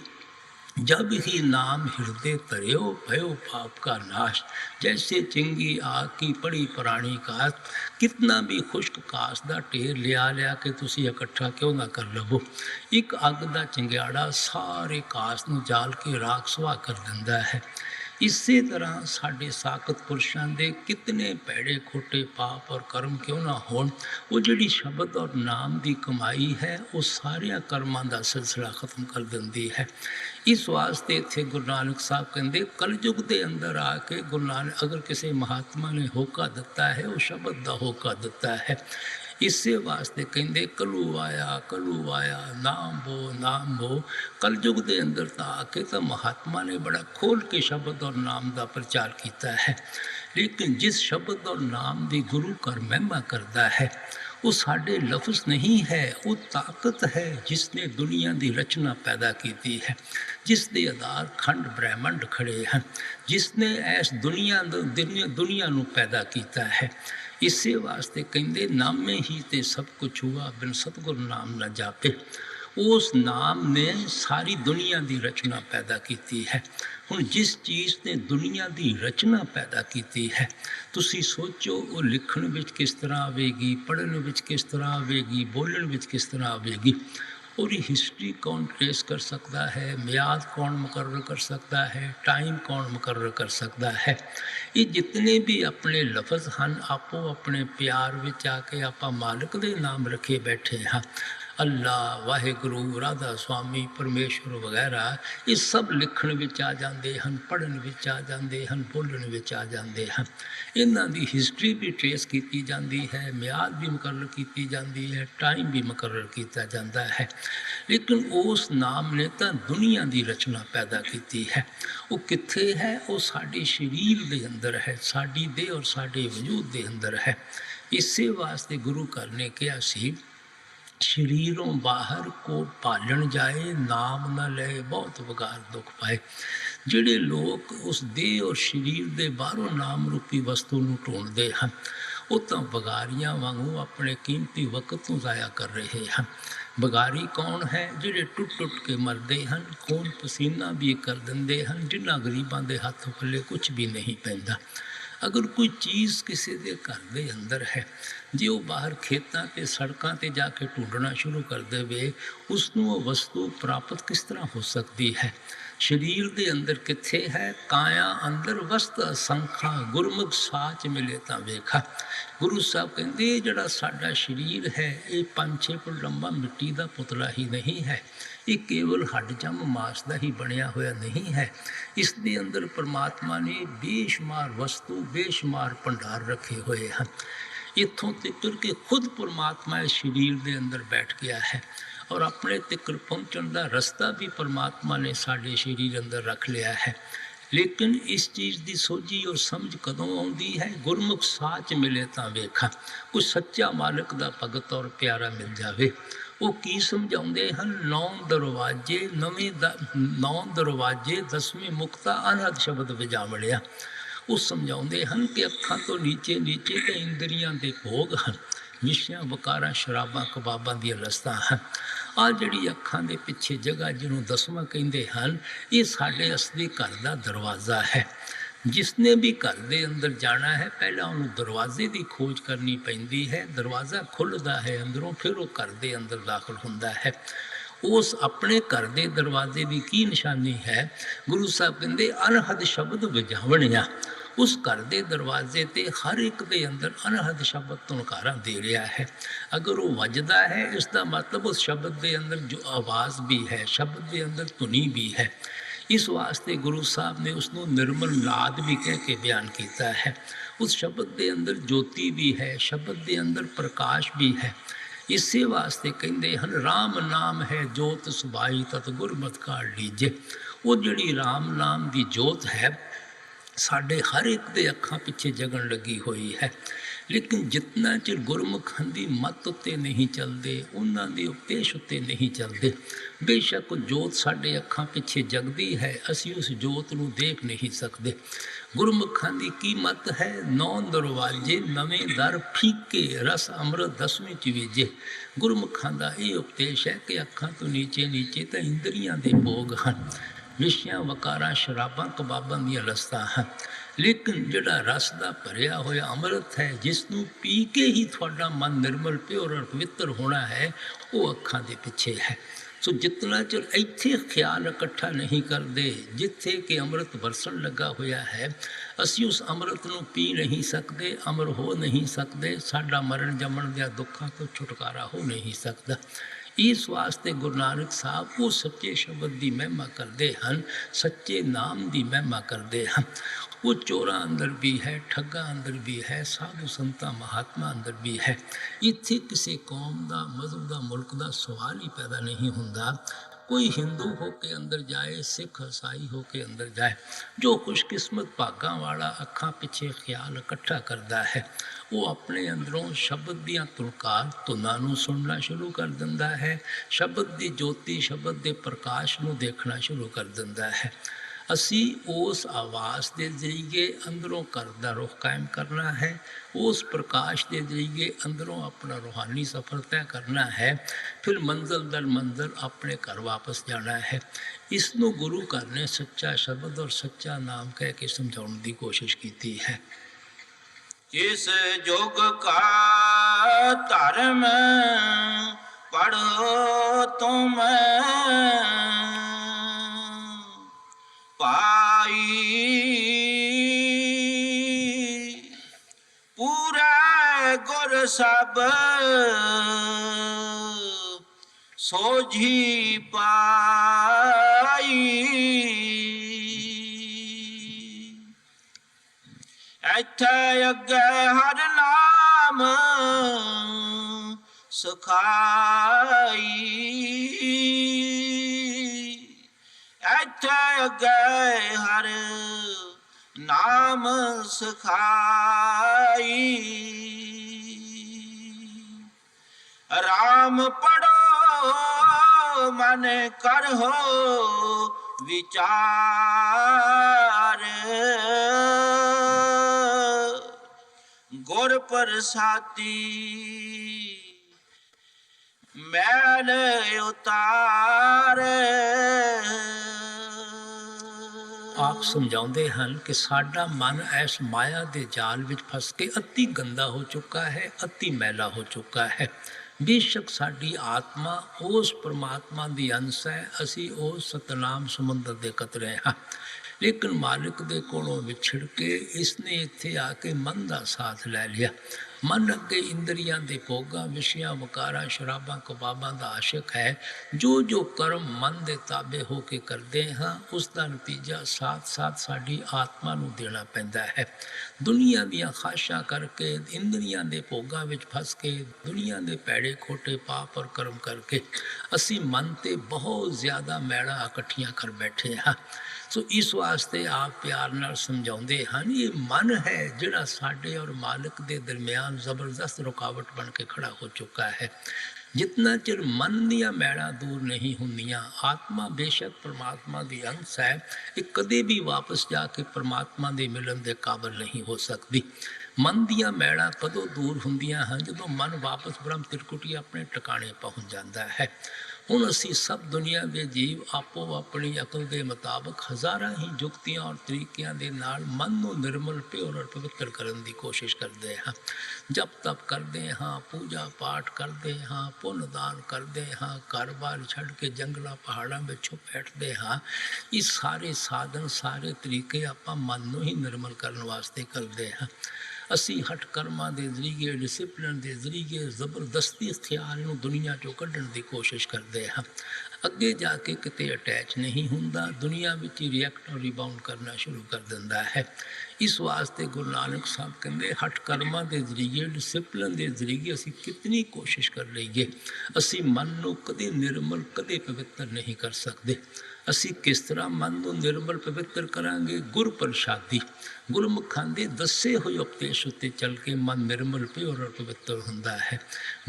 जब ही नाम हृदय तरियो भयो पाप का नाश, जैसे चिंगी आग की पड़ी पुरानी कास, कितना भी खुश्क कास का ढेर लिया लिया के तुसी इकट्ठा क्यों ना कर लवो, एक अग का चिंग्याड़ा सारे कास नूं जाल के राख सुहा कर दिंदा है। इसे तरह साढ़े साकत पुरुषों के कितने भैड़े खोटे पाप और कर्म क्यों ना होण, वो जिहड़ी शब्द और नाम की कमाई है वो सारिया कर्मां का सिलसिला खत्म कर देंदी है। इस वास्ते इत्थे गुरु नानक साहब कहते कलयुग के अंदर आके गुरु नानक अगर किसी महात्मा ने होका दिता है वो शब्द का होका दिता है। इसे वास्ते कहते कलू आया नाम बो। कलयुग के अंदर तो आके तो महात्मा ने बड़ा खोल के शब्द और नाम का प्रचार किया है, लेकिन जिस शब्द और नाम की गुरु कर महिमा करता है वो साढ़े लफ्ज़ नहीं है, वो ताकत है जिसने दुनिया की रचना पैदा की है, जिसके आधार खंड ब्रह्मंड खड़े हैं, जिसने ऐस दुनिया नू पैदा किया है। इसे वास्ते कहते नामे ही ते सब कुछ हुआ, बिन सतगुर नाम न जापे। उस नाम ने सारी दुनिया की रचना पैदा की है। हुण जिस चीज़ ने दुनिया की रचना पैदा की है, तुसी सोचो वो लिखण विच किस तरह आवेगी, पढ़न विच किस तरह आवेगी, बोलण विच किस तरह आवेगी। और हिस्ट्री कौन ट्रेस कर सकता है, मियाद कौन मुकर्रर कर सकता है, टाइम कौन मुकर्रर कर सकता है। ये जितने भी अपने लफ्ज़ हैं आपो अपने प्यार विच आके आपां मालिक दे नाम रखे बैठे हाँ, अल्लाह वाहिगुरु राधा स्वामी परमेश्वर वगैरह, ये सब लिखण विच आ जाते हैं, पढ़न विच आ जाते हैं, बोलण विच आ जाते हैं। इन्हां दी हिस्ट्री भी ट्रेस की जाती है, मियाद भी मुकर्रर की जाती है, टाइम भी मुकर्रर किया जाता है। लेकिन उस नाम ने तो दुनिया की रचना पैदा की है। वो कित्थे है? वो साडे शरीर के अंदर है, साडी देह और साडे वजूद के अंदर है। इसे वास्ते गुरु घर ने कहा सी, शरीरों बाहर को पालन जाए, नाम न ले बहुत वगार दुख पाए। जिहड़े लोग उस देह और शरीर के बाहरों नाम रूपी वस्तु नूं ढूंढते हैं, वो तो बगारियां वांगू अपने कीमती वक्त को ज़ाया कर रहे हैं। बगारी कौन है? जिहड़े टुट टुट के मरते हैं, खून पसीना भी कर देंगे हैं, जिन्हां गरीबां दे हत्थ पल्ले कुछ भी नहीं पैंदा। अगर कोई चीज़ किसी के घर के अंदर है, जो वो बाहर खेतों ते सड़कों ते जाके ढूंढना शुरू कर दे, उसनों वो वस्तु प्राप्त किस तरह हो सकती है? शरीर के अंदर कित्थे है? काया अंदर वस्त असंखा, गुरमुख साच मिले तो वेखा। गुरु साहब कहते जड़ा साडा शरीर है ये 5-6 फुट लंबा मिट्टी का पुतला ही नहीं है, ये केवल हड्ड जम मास का ही बनया हुआ नहीं है। इसके अंदर परमात्मा ने बेशुमार वस्तु, बेशुमार भंडार रखे हुए हैं। इत्थों तिकर के खुद परमात्मा इस शरीर के अंदर बैठ गया है, और अपने तिकर पहुँचने का रस्ता भी परमात्मा ने साढ़े शरीर अंदर रख लिया है। लेकिन इस चीज़ की सोझी और समझ कदों आती है? गुरमुख साच मिले तो वेखा। कुछ सच्चा मालिक का भगत और प्यारा मिल जाए। वो की समझाते हैं? 9 दरवाजे 10वें मुक्ता अनहद शब्द वजावड़िया। वो समझाते हैं कि अखां तो नीचे नीचे तो इंद्रियां के भोग हैं, विषयां वकारां शराबां कबाबां दी लस्तां हैं। आ जिहड़ी अखां दे पिछे जगह जिन्हों 10वां कहते हैं, ये साडे असली घर का दरवाज़ा है। जिसने भी घर ਦੇ ਅੰਦਰ ਜਾਣਾ ਹੈ ਪਹਿਲਾਂ ਉਹਨੂੰ ਦਰਵਾਜ਼ੇ ਦੀ ਖੋਜ ਕਰਨੀ ਪੈਂਦੀ ਹੈ। ਦਰਵਾਜ਼ਾ ਖੁੱਲ੍ਹਦਾ ਹੈ ਅੰਦਰੋਂ, ਫਿਰ ਉਹ ਘਰ ਦੇ ਅੰਦਰ ਦਾਖਲ ਹੁੰਦਾ ਹੈ। ਉਸ ਆਪਣੇ ਘਰ ਦੇ ਦਰਵਾਜ਼ੇ ਦੀ ਕੀ ਨਿਸ਼ਾਨੀ ਹੈ? ਗੁਰੂ ਸਾਹਿਬ ਕਹਿੰਦੇ ਅਨਹਦ ਸ਼ਬਦ ਵਜਾਵਣਿਆ। ਉਸ ਘਰ ਦੇ ਦਰਵਾਜ਼ੇ ਤੇ ਹਰ ਇੱਕ ਦੇ ਅੰਦਰ ਅਨਹਦ ਸ਼ਬਦ ਧੁਨਕਾਰਾਂ ਦੇ ਰਿਹਾ ਹੈ। ਅਗਰ ਉਹ ਵੱਜਦਾ ਹੈ, ਇਸ ਦਾ ਮਤਲਬ ਉਸ ਸ਼ਬਦ ਦੇ ਅੰਦਰ ਜੋ ਆਵਾਜ਼ ਵੀ ਹੈ, ਸ਼ਬਦ ਦੇ ਅੰਦਰ ਧੁਨੀ ਵੀ ਹੈ। ਇਸ ਵਾਸਤੇ ਗੁਰੂ ਸਾਹਿਬ ਨੇ ਉਸ ਨੂੰ ਨਿਰਮਲ ਨਾਦ ਵੀ ਕਹਿ ਕੇ ਬਿਆਨ ਕੀਤਾ ਹੈ। ਉਸ ਸ਼ਬਦ ਦੇ ਅੰਦਰ ਜੋਤੀ ਵੀ ਹੈ, ਸ਼ਬਦ ਦੇ ਅੰਦਰ ਪ੍ਰਕਾਸ਼ ਵੀ ਹੈ। ਇਸੇ ਵਾਸਤੇ ਕਹਿੰਦੇ ਹਨ ਰਾਮ ਨਾਮ ਹੈ ਜੋਤ ਸੁਭਾਈ ਤਤ ਗੁਰਮਤਿ ਕਾਲ ਲੀਜੇ। ਉਹ ਜਿਹੜੀ ਰਾਮ ਨਾਮ ਦੀ ਜੋਤ ਹੈ ਸਾਡੇ ਹਰ ਇੱਕ ਦੇ ਅੱਖਾਂ ਪਿੱਛੇ ਜਗਣ ਲੱਗੀ ਹੋਈ ਹੈ। ਲੇਕਿਨ ਜਿਤਨਾ ਚਿਰ ਗੁਰਮੁਖਾਂ ਦੀ ਮੱਤ ਉੱਤੇ ਨਹੀਂ ਚੱਲਦੇ, ਉਹਨਾਂ ਦੇ ਉਪਦੇਸ਼ ਉੱਤੇ ਨਹੀਂ ਚੱਲਦੇ, ਬੇਸ਼ੱਕ ਜੋਤ ਸਾਡੇ ਅੱਖਾਂ ਪਿੱਛੇ ਜਗਦੀ ਹੈ, ਅਸੀਂ ਉਸ ਜੋਤ ਨੂੰ ਦੇਖ ਨਹੀਂ ਸਕਦੇ। ਗੁਰਮੁਖਾਂ ਦੀ ਕੀ ਮੱਤ ਹੈ? 9 ਦਰਵਾਜ਼ੇ ਨਵੇਂ ਦਰ ਫੀਕੇ ਰਸ ਅੰਮ੍ਰਿਤ 10ਵੀਂ ਚ ਵੇਜੇ। ਗੁਰਮੁਖਾਂ ਦਾ ਇਹ ਉਪਦੇਸ਼ ਹੈ ਕਿ ਅੱਖਾਂ ਤੋਂ ਨੀਚੇ ਨੀਚੇ ਤਾਂ ਇੰਦਰੀਆਂ ਦੇ ਭੋਗ ਹਨ, ਵਿਸ਼ਿਆਂ ਵਕਾਰਾਂ ਸ਼ਰਾਬਾਂ ਕਬਾਬਾਂ ਦੀਆਂ ਲਸਤਾਂ ਹਨ। ਲੇਕਿਨ ਜਿਹੜਾ ਰਸ ਦਾ ਭਰਿਆ ਹੋਇਆ ਅੰਮ੍ਰਿਤ ਹੈ, ਜਿਸ ਨੂੰ ਪੀ ਕੇ ਹੀ ਤੁਹਾਡਾ ਮਨ ਨਿਰਮਲ ਪਿਓਰ ਔਰ ਪਵਿੱਤਰ ਹੋਣਾ ਹੈ, ਉਹ ਅੱਖਾਂ ਦੇ ਪਿੱਛੇ ਹੈ। ਸੋ ਜਿਤਨਾ ਚਿਰ ਇੱਥੇ ਖਿਆਲ ਇਕੱਠਾ ਨਹੀਂ ਕਰਦੇ ਜਿੱਥੇ ਕਿ ਅੰਮ੍ਰਿਤ ਵਰਸਣ ਲੱਗਾ ਹੋਇਆ ਹੈ, ਅਸੀਂ ਉਸ ਅੰਮ੍ਰਿਤ ਨੂੰ ਪੀ ਨਹੀਂ ਸਕਦੇ, ਅਮਰ ਹੋ ਨਹੀਂ ਸਕਦੇ, ਸਾਡਾ ਮਰਨ ਜੰਮਣ ਦੇ ਦੁੱਖਾਂ ਤੋਂ ਛੁਟਕਾਰਾ ਹੋ ਨਹੀਂ ਸਕਦਾ। ਇਸ ਵਾਸਤੇ ਗੁਰੂ ਨਾਨਕ ਸਾਹਿਬ ਉਹ ਸੱਚੇ ਸ਼ਬਦ ਦੀ ਮਹਿਮਾ ਕਰਦੇ ਹਨ, ਸੱਚੇ ਨਾਮ ਦੀ ਮਹਿਮਾ ਕਰਦੇ ਹਨ। ਉਹ ਚੋਰਾਂ ਅੰਦਰ ਵੀ ਹੈ, ਠੱਗਾਂ ਅੰਦਰ ਵੀ ਹੈ, ਸਾਧੂ ਸੰਤਾਂ ਮਹਾਤਮਾ ਅੰਦਰ ਵੀ ਹੈ। ਇੱਥੇ ਕਿਸੇ ਕੌਮ ਦਾ, ਮਜ਼ਹਬ ਦਾ, ਮੁਲਕ ਦਾ ਸਵਾਲ ਹੀ ਪੈਦਾ ਨਹੀਂ ਹੁੰਦਾ। ਕੋਈ ਹਿੰਦੂ ਹੋ ਕੇ ਅੰਦਰ ਜਾਏ, ਸਿੱਖ ਈਸਾਈ ਹੋ ਕੇ ਅੰਦਰ ਜਾਏ, ਜੋ ਖੁਸ਼ਕਿਸਮਤ ਭਾਗਾਂ ਵਾਲਾ ਅੱਖਾਂ ਪਿੱਛੇ ਖਿਆਲ ਇਕੱਠਾ ਕਰਦਾ ਹੈ, ਉਹ ਆਪਣੇ ਅੰਦਰੋਂ ਸ਼ਬਦ ਦੀਆਂ ਤੁਲਕਾਰ ਧੁਨਾਂ ਨੂੰ ਸੁਣਨਾ ਸ਼ੁਰੂ ਕਰ ਦਿੰਦਾ ਹੈ, ਸ਼ਬਦ ਦੀ ਜੋਤੀ, ਸ਼ਬਦ ਦੇ ਪ੍ਰਕਾਸ਼ ਨੂੰ ਦੇਖਣਾ ਸ਼ੁਰੂ ਕਰ ਦਿੰਦਾ ਹੈ। ਅਸੀਂ ਉਸ ਆਵਾਜ਼ ਦੇ ਜ਼ਰੀਏ ਅੰਦਰੋਂ ਘਰ ਦਾ ਰੁਖ ਕਾਇਮ ਕਰਨਾ ਹੈ, ਉਸ ਪ੍ਰਕਾਸ਼ ਦੇ ਜ਼ਰੀਏ ਅੰਦਰੋਂ ਆਪਣਾ ਰੂਹਾਨੀ ਸਫ਼ਰ ਤੈਅ ਕਰਨਾ ਹੈ, ਫਿਰ ਮੰਜ਼ਿਲ ਦਰ ਮੰਜ਼ਿਲ ਆਪਣੇ ਘਰ ਵਾਪਸ ਜਾਣਾ ਹੈ। ਇਸ ਨੂੰ ਗੁਰੂ ਘਰ ਨੇ ਸੱਚਾ ਸ਼ਬਦ ਔਰ ਸੱਚਾ ਨਾਮ ਕਹਿ ਕੇ ਸਮਝਾਉਣ ਦੀ ਕੋਸ਼ਿਸ਼ ਕੀਤੀ ਹੈ। ਜਿਸ ਜੁਗ ਕਾ ਧਰਮ ਪੜ੍ਹੋ ਤੁਮ ਪਾਈ, ਪੂਰਾ ਗੁਰ ਸਭ ਸੋਝੀ ਪਾਈ। ਇੱਥੇ ਅੱਗੇ ਹਰ ਨਾਮ ਸਖਾਈ, ਇੱਥੇ ਅੱਗੇ ਹਰ ਨਾਮ ਸਖਾਈ। ਰਾਮ ਪੜੋ ਮਨ ਕਰੋ ਵਿਚਾਰ, ਗੁਰ ਪ੍ਰਸਾਦੀ ਮੈਲ ਉਤਾਰ। ਆਪ ਸਮਝਾਉਂਦੇ ਹਨ ਕਿ ਸਾਡਾ ਮਨ ਇਸ ਮਾਇਆ ਦੇ ਜਾਲ ਵਿੱਚ ਫਸ ਕੇ ਅਤੀ ਗੰਦਾ ਹੋ ਚੁੱਕਾ ਹੈ, ਅਤੀ ਮੈਲਾ ਹੋ ਚੁੱਕਾ ਹੈ। ਬੇਸ਼ੱਕ ਸਾਡੀ ਆਤਮਾ ਉਸ ਪਰਮਾਤਮਾ ਦੀ ਅੰਸ਼ ਹੈ, ਅਸੀਂ ਉਸ ਸਤਨਾਮ ਸਮੁੰਦਰ ਦੇ ਕਤਰੇ ਹਾਂ, ਲੇਕਿਨ ਮਾਲਿਕ ਦੇ ਕੋਲੋਂ ਵਿਛੜ ਕੇ ਇਸਨੇ ਇੱਥੇ ਆ ਕੇ ਮਨ ਦਾ ਸਾਥ ਲੈ ਲਿਆ। ਮਨ ਅੱਗੇ ਇੰਦਰੀਆਂ ਦੇ ਭੋਗਾਂ, ਵਿਸ਼ਿਆਂ, ਵਕਾਰਾਂ, ਸ਼ਰਾਬਾਂ, ਕਬਾਬਾਂ ਦਾ ਆਸ਼ਿਕ ਹੈ। ਜੋ ਜੋ ਕਰਮ ਮਨ ਦੇ ਤਾਬੇ ਹੋ ਕੇ ਕਰਦੇ ਹਾਂ, ਉਸ ਦਾ ਨਤੀਜਾ ਸਾਥ ਸਾਥ ਸਾਡੀ ਆਤਮਾ ਨੂੰ ਦੇਣਾ ਪੈਂਦਾ ਹੈ। ਦੁਨੀਆ ਦੀਆਂ ਖਾਸ਼ਾਂ ਕਰਕੇ, ਇੰਦਰੀਆਂ ਦੇ ਭੋਗਾਂ ਵਿੱਚ ਫਸ ਕੇ, ਦੁਨੀਆ ਦੇ ਭੈੜੇ ਖੋਟੇ ਪਾਪ ਔਰ ਕਰਮ ਕਰਕੇ ਅਸੀਂ ਮਨ 'ਤੇ ਬਹੁਤ ਜ਼ਿਆਦਾ ਮੈਲਾਂ ਇਕੱਠੀਆਂ ਕਰ ਬੈਠੇ ਹਾਂ। ਸੋ ਇਸ ਵਾਸਤੇ ਆਪ ਪਿਆਰ ਨਾਲ ਸਮਝਾਉਂਦੇ ਹਨ, ਇਹ ਮਨ ਹੈ ਜਿਹੜਾ ਸਾਡੇ ਔਰ ਮਾਲਿਕ ਦੇ ਦਰਮਿਆਨ ਜ਼ਬਰਦਸਤ ਰੁਕਾਵਟ ਬਣ ਕੇ ਖੜਾ ਹੋ ਚੁੱਕਾ ਹੈ। ਜਿਤਨਾ ਚਿਰ ਮਨ ਦੀਆਂ ਮੈਲਾਂ ਦੂਰ ਨਹੀਂ ਹੁੰਦੀਆਂ, ਆਤਮਾ ਬੇਸ਼ੱਕ ਪਰਮਾਤਮਾ ਦੀ ਅੰਸ਼ ਹੈ, ਇਹ ਕਦੇ ਵੀ ਵਾਪਸ ਜਾ ਕੇ ਪਰਮਾਤਮਾ ਦੇ ਮਿਲਣ ਦੇ ਕਾਬਲ ਨਹੀਂ ਹੋ ਸਕਦੀ। ਮਨ ਦੀਆਂ ਮੈਲਾਂ ਕਦੋਂ ਦੂਰ ਹੁੰਦੀਆਂ ਹਨ? ਜਦੋਂ ਮਨ ਵਾਪਸ ਬ੍ਰਹਮ ਤਿਰਕੁਟੀ ਆਪਣੇ ਟਿਕਾਣੇ ਪਹੁੰਚ ਜਾਂਦਾ ਹੈ। ਹੁਣ ਅਸੀਂ ਸਭ ਦੁਨੀਆ ਦੇ ਜੀਵ ਆਪੋ ਆਪਣੀ ਅਕਲ ਦੇ ਮੁਤਾਬਕ ਹਜ਼ਾਰਾਂ ਹੀ ਜੁਗਤੀਆਂ ਔਰ ਤਰੀਕਿਆਂ ਦੇ ਨਾਲ ਮਨ ਨੂੰ ਨਿਰਮਲ ਪਿਓਰ ਔਰ ਪਵਿੱਤਰ ਕਰਨ ਦੀ ਕੋਸ਼ਿਸ਼ ਕਰਦੇ ਹਾਂ। ਜਪ ਤਪ ਕਰਦੇ ਹਾਂ, ਪੂਜਾ ਪਾਠ ਕਰਦੇ ਹਾਂ, ਪੁੰਨ ਦਾਨ ਕਰਦੇ ਹਾਂ, ਘਰ-ਬਾਰ ਛੱਡ ਕੇ ਜੰਗਲਾਂ ਪਹਾੜਾਂ ਵਿੱਚ ਛੁਪ ਬੈਠਦੇ ਹਾਂ। ਇਹ ਸਾਰੇ ਸਾਧਨ, ਸਾਰੇ ਤਰੀਕੇ ਆਪਾਂ ਮਨ ਨੂੰ ਹੀ ਨਿਰਮਲ ਕਰਨ ਵਾਸਤੇ ਕਰਦੇ ਹਾਂ। ਅਸੀਂ ਹੱਠ ਕਰਮਾਂ ਦੇ ਜ਼ਰੀਏ, ਡਿਸਿਪਲਿਨ ਦੇ ਜ਼ਰੀਏ ਜ਼ਬਰਦਸਤੀ ਖਿਆਲ ਨੂੰ ਦੁਨੀਆ 'ਚੋਂ ਕੱਢਣ ਦੀ ਕੋਸ਼ਿਸ਼ ਕਰਦੇ ਹਾਂ। ਅੱਗੇ ਜਾ ਕੇ ਕਿਤੇ ਅਟੈਚ ਨਹੀਂ ਹੁੰਦਾ, ਦੁਨੀਆ ਵਿੱਚ ਹੀ ਰਿਐਕਟ ਔਰ ਰਿਬਾਊਂਡ ਕਰਨਾ ਸ਼ੁਰੂ ਕਰ ਦਿੰਦਾ ਹੈ। ਇਸ ਵਾਸਤੇ ਗੁਰੂ ਨਾਨਕ ਸਾਹਿਬ ਕਹਿੰਦੇ ਹੱਠ ਕਰਮਾਂ ਦੇ ਜ਼ਰੀਏ, ਡਿਸਿਪਲਿਨ ਦੇ ਜ਼ਰੀਏ ਅਸੀਂ ਕਿਤਨੀ ਕੋਸ਼ਿਸ਼ ਕਰ ਲਈਏ, ਅਸੀਂ ਮਨ ਨੂੰ ਕਦੇ ਨਿਰਮਲ, ਕਦੇ ਪਵਿੱਤਰ ਨਹੀਂ ਕਰ ਸਕਦੇ। ਅਸੀਂ ਕਿਸ ਤਰ੍ਹਾਂ ਮਨ ਨੂੰ ਨਿਰਮਲ ਪਵਿੱਤਰ ਕਰਾਂਗੇ? ਗੁਰ ਪ੍ਰਸ਼ਾਦੀ, ਗੁਰਮੁਖਾਂ ਦੇ ਦੱਸੇ ਹੋਏ ਉਪਦੇਸ਼ ਉੱਤੇ ਚੱਲ ਕੇ ਮਨ ਨਿਰਮਲ ਪਿਓਰ ਔਰ ਪਵਿੱਤਰ ਹੁੰਦਾ ਹੈ।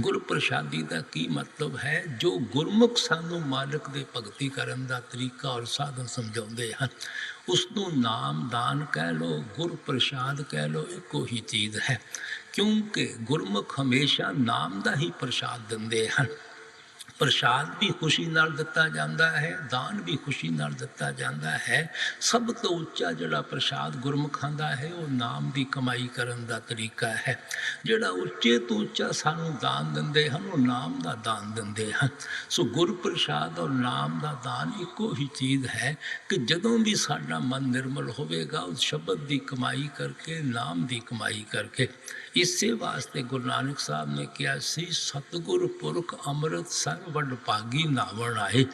ਗੁਰ ਪ੍ਰਸ਼ਾਦੀ ਦਾ ਕੀ ਮਤਲਬ ਹੈ? ਜੋ ਗੁਰਮੁਖ ਸਾਨੂੰ ਮਾਲਕ ਦੇ ਭਗਤੀ ਕਰਨ ਦਾ ਤਰੀਕਾ ਔਰ ਸਾਧਨ ਸਮਝਾਉਂਦੇ ਹਨ, ਉਸ ਨੂੰ ਨਾਮ ਦਾਨ ਕਹਿ ਲਓ, ਗੁਰ ਪ੍ਰਸ਼ਾਦ ਕਹਿ ਲਓ, ਇੱਕੋ ਹੀ ਚੀਜ਼ ਹੈ। ਕਿਉਂਕਿ ਗੁਰਮੁਖ ਹਮੇਸ਼ਾ ਨਾਮ ਦਾ ਹੀ ਪ੍ਰਸ਼ਾਦ ਦਿੰਦੇ ਹਨ। ਪ੍ਰਸ਼ਾਦ ਵੀ ਖੁਸ਼ੀ ਨਾਲ ਦਿੱਤਾ ਜਾਂਦਾ ਹੈ, ਦਾਨ ਵੀ ਖੁਸ਼ੀ ਨਾਲ ਦਿੱਤਾ ਜਾਂਦਾ ਹੈ। ਸਭ ਤੋਂ ਉੱਚਾ ਜਿਹੜਾ ਪ੍ਰਸ਼ਾਦ ਗੁਰਮੁਖਾਂ ਦਾ ਹੈ ਉਹ ਨਾਮ ਦੀ ਕਮਾਈ ਕਰਨ ਦਾ ਤਰੀਕਾ ਹੈ। ਜਿਹੜਾ ਉੱਚੇ ਤੋਂ ਉੱਚਾ ਸਾਨੂੰ ਦਾਨ ਦਿੰਦੇ ਹਨ ਉਹ ਨਾਮ ਦਾ ਦਾਨ ਦਿੰਦੇ ਹਨ। ਸੋ ਗੁਰ ਪ੍ਰਸ਼ਾਦ ਔਰ ਨਾਮ ਦਾ ਦਾਨ ਇੱਕੋ ਹੀ ਚੀਜ਼ ਹੈ ਕਿ ਜਦੋਂ ਵੀ ਸਾਡਾ ਮਨ ਨਿਰਮਲ ਹੋਵੇਗਾ ਉਸ ਸ਼ਬਦ ਦੀ ਕਮਾਈ ਕਰਕੇ, ਨਾਮ ਦੀ ਕਮਾਈ ਕਰਕੇ। ਇਸੇ ਵਾਸਤੇ ਗੁਰੂ ਨਾਨਕ ਸਾਹਿਬ ਨੇ ਕਿਹਾ ਸੀ, ਸਤਿਗੁਰ ਪੁਰਖ ਅੰਮ੍ਰਿਤ ਸਰ ਵੱਡ ਭਾਗੀ ਨਾਵਣ ਆਏ।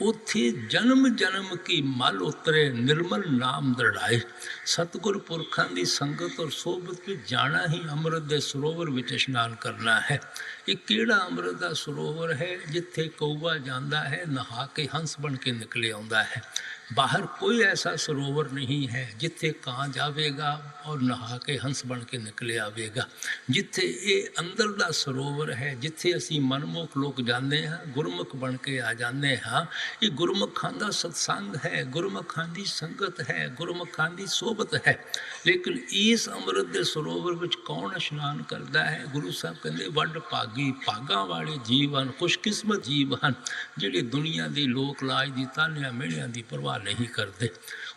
ਉੱਥੇ ਜਨਮ ਜਨਮ ਕੀ ਮਲ ਉਤਰੇ, ਨਿਰਮਲ ਨਾਮ ਦ੍ਰਿੜਾਏ। ਸਤਿਗੁਰ ਪੁਰਖਾਂ ਦੀ ਸੰਗਤ ਔਰ ਸੋਬਤ ਵਿੱਚ ਜਾਣਾ ਹੀ ਅੰਮ੍ਰਿਤ ਦੇ ਸਰੋਵਰ ਵਿੱਚ ਇਸ਼ਨਾਨ ਕਰਨਾ ਹੈ। ਇਹ ਕਿਹੜਾ ਅੰਮ੍ਰਿਤ ਦਾ ਸਰੋਵਰ ਹੈ? ਜਿੱਥੇ ਕਊਆ ਜਾਂਦਾ ਹੈ, ਨਹਾ ਕੇ ਹੰਸ ਬਣ ਕੇ ਨਿਕਲੇ ਆਉਂਦਾ ਹੈ। ਬਾਹਰ ਕੋਈ ਐਸਾ ਸਰੋਵਰ ਨਹੀਂ ਹੈ ਜਿੱਥੇ ਕਾਂ ਜਾਵੇਗਾ ਔਰ ਨਹਾ ਕੇ ਹੰਸ ਬਣ ਕੇ ਨਿਕਲੇ ਆਵੇਗਾ। ਜਿੱਥੇ ਇਹ ਅੰਦਰ ਦਾ ਸਰੋਵਰ ਹੈ, ਜਿੱਥੇ ਅਸੀਂ ਮਨਮੁਖ ਲੋਕ ਜਾਂਦੇ ਹਾਂ, ਗੁਰਮੁਖ ਬਣ ਕੇ ਆ ਜਾਂਦੇ ਹਾਂ, ਇਹ ਗੁਰਮੁਖਾਂ ਦਾ ਸਤਸੰਗ ਹੈ, ਗੁਰਮੁਖਾਂ ਦੀ ਸੰਗਤ ਹੈ, ਗੁਰਮੁਖਾਂ ਦੀ ਸੋਬਤ ਹੈ। ਲੇਕਿਨ ਇਸ ਅੰਮ੍ਰਿਤ ਦੇ ਸਰੋਵਰ ਵਿੱਚ ਕੌਣ ਇਸ਼ਨਾਨ ਕਰਦਾ ਹੈ? ਗੁਰੂ ਸਾਹਿਬ ਕਹਿੰਦੇ ਵੱਡ ਭਾਗੀ, ਭਾਗਾਂ ਵਾਲੇ ਜੀਵ ਹਨ, ਖੁਸ਼ਕਿਸਮਤ ਜੀਵ ਹਨ, ਜਿਹੜੇ ਦੁਨੀਆ ਦੀ ਲੋਕ ਲਾਜ ਦੀ ਤਾਨਿਆਂ ਮਿਹਣਿਆਂ ਦੀ ਪਰਵਾਹ ਨਹੀਂ ਕਰਦੇ।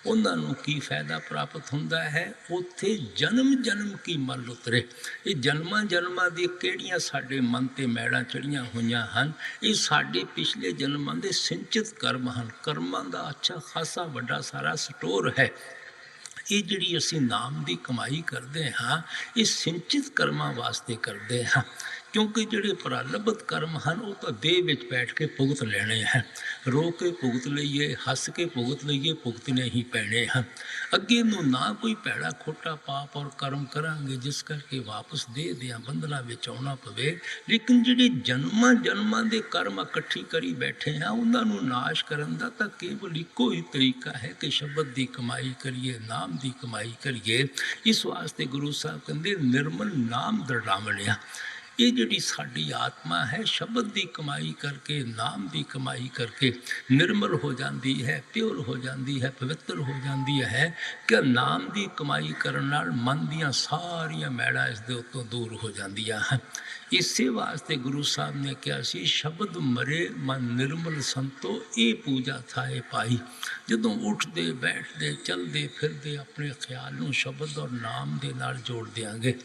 ਉਹਨਾਂ ਨੂੰ ਕੀ ਫਾਇਦਾ ਪ੍ਰਾਪਤ ਹੁੰਦਾ ਹੈ? ਉੱਥੇ ਜਨਮ ਜਨਮ ਕੀ ਮਲ ਉਤਰੇ। ਇਹ ਜਨਮਾਂ ਜਨਮਾਂ ਦੀ ਕਿਹੜੀਆਂ ਸਾਡੇ ਮਨ 'ਤੇ ਮੈਲਾਂ ਚੜ੍ਹੀਆਂ ਹੋਈਆਂ ਹਨ, ਇਹ ਸਾਡੇ ਪਿਛਲੇ ਜਨਮਾਂ ਦੇ ਸਿੰਚਿਤ ਕਰਮ ਹਨ। ਕਰਮਾਂ ਦਾ ਅੱਛਾ ਖਾਸਾ ਵੱਡਾ ਸਾਰਾ ਸਟੋਰ ਹੈ। ਇਹ ਜਿਹੜੀ ਅਸੀਂ ਨਾਮ ਦੀ ਕਮਾਈ ਕਰਦੇ ਹਾਂ, ਇਹ ਸਿੰਚਿਤ ਕਰਮਾਂ ਵਾਸਤੇ ਕਰਦੇ ਹਾਂ। ਕਿਉਂਕਿ ਜਿਹੜੇ ਪ੍ਰਾਰਬਧ ਕਰਮ ਹਨ ਉਹ ਤਾਂ ਦੇਹ ਵਿੱਚ ਬੈਠ ਕੇ ਭੁਗਤ ਲੈਣੇ ਹਨ। ਰੋ ਕੇ ਭੁਗਤ ਲਈਏ, ਹੱਸ ਕੇ ਭੁਗਤ ਲਈਏ, ਭੁਗਤਣੇ ਹੀ ਪੈਣੇ ਹਨ। ਅੱਗੇ ਨੂੰ ਨਾ ਕੋਈ ਭੈੜਾ ਖੋਟਾ ਪਾਪ ਔਰ ਕਰਮ ਕਰਾਂਗੇ ਜਿਸ ਕਰਕੇ ਵਾਪਸ ਦੇਹ ਦੀਆਂ ਬੰਧਨਾਂ ਵਿੱਚ ਆਉਣਾ ਪਵੇ। ਲੇਕਿਨ ਜਿਹੜੇ ਜਨਮਾਂ ਜਨਮਾਂ ਦੇ ਕਰਮ ਇਕੱਠੀ ਕਰੀ ਬੈਠੇ ਹਾਂ, ਉਹਨਾਂ ਨੂੰ ਨਾਸ਼ ਕਰਨ ਦਾ ਤਾਂ ਕੇਵਲ ਇੱਕੋ ਹੀ ਤਰੀਕਾ ਹੈ ਕਿ ਸ਼ਬਦ ਦੀ ਕਮਾਈ ਕਰੀਏ, ਨਾਮ ਦੀ ਕਮਾਈ ਕਰੀਏ। ਇਸ ਵਾਸਤੇ ਗੁਰੂ ਸਾਹਿਬ ਕਹਿੰਦੇ ਨਿਰਮਲ ਨਾਮ ਦ੍ਰਿੜਾਵਣਿਆ। ਇਹ ਜਿਹੜੀ ਸਾਡੀ ਆਤਮਾ ਹੈ, ਸ਼ਬਦ ਦੀ ਕਮਾਈ ਕਰਕੇ, ਨਾਮ ਦੀ ਕਮਾਈ ਕਰਕੇ ਨਿਰਮਲ ਹੋ ਜਾਂਦੀ ਹੈ, ਪਿਓਰ ਹੋ ਜਾਂਦੀ ਹੈ, ਪਵਿੱਤਰ ਹੋ ਜਾਂਦੀ ਹੈ। ਕਿ ਨਾਮ ਦੀ ਕਮਾਈ ਕਰਨ ਨਾਲ ਮਨ ਦੀਆਂ ਸਾਰੀਆਂ ਮੈਲਾਂ ਇਸ ਦੇ ਉੱਤੋਂ ਦੂਰ ਹੋ ਜਾਂਦੀਆਂ ਹਨ। ਇਸੇ ਵਾਸਤੇ ਗੁਰੂ ਸਾਹਿਬ ਨੇ ਕਿਹਾ ਸੀ, ਸ਼ਬਦ ਮਰੇ ਮਨ ਨਿਰਮਲ ਸੰਤੋ, ਇਹ ਪੂਜਾ ਥਾਏ ਪਾਈ। ਜਦੋਂ ਉੱਠਦੇ, ਬੈਠਦੇ, ਚੱਲਦੇ ਫਿਰਦੇ ਆਪਣੇ ਖਿਆਲ ਨੂੰ ਸ਼ਬਦ ਔਰ ਨਾਮ ਦੇ ਨਾਲ ਜੋੜ ਦਿਆਂਗੇ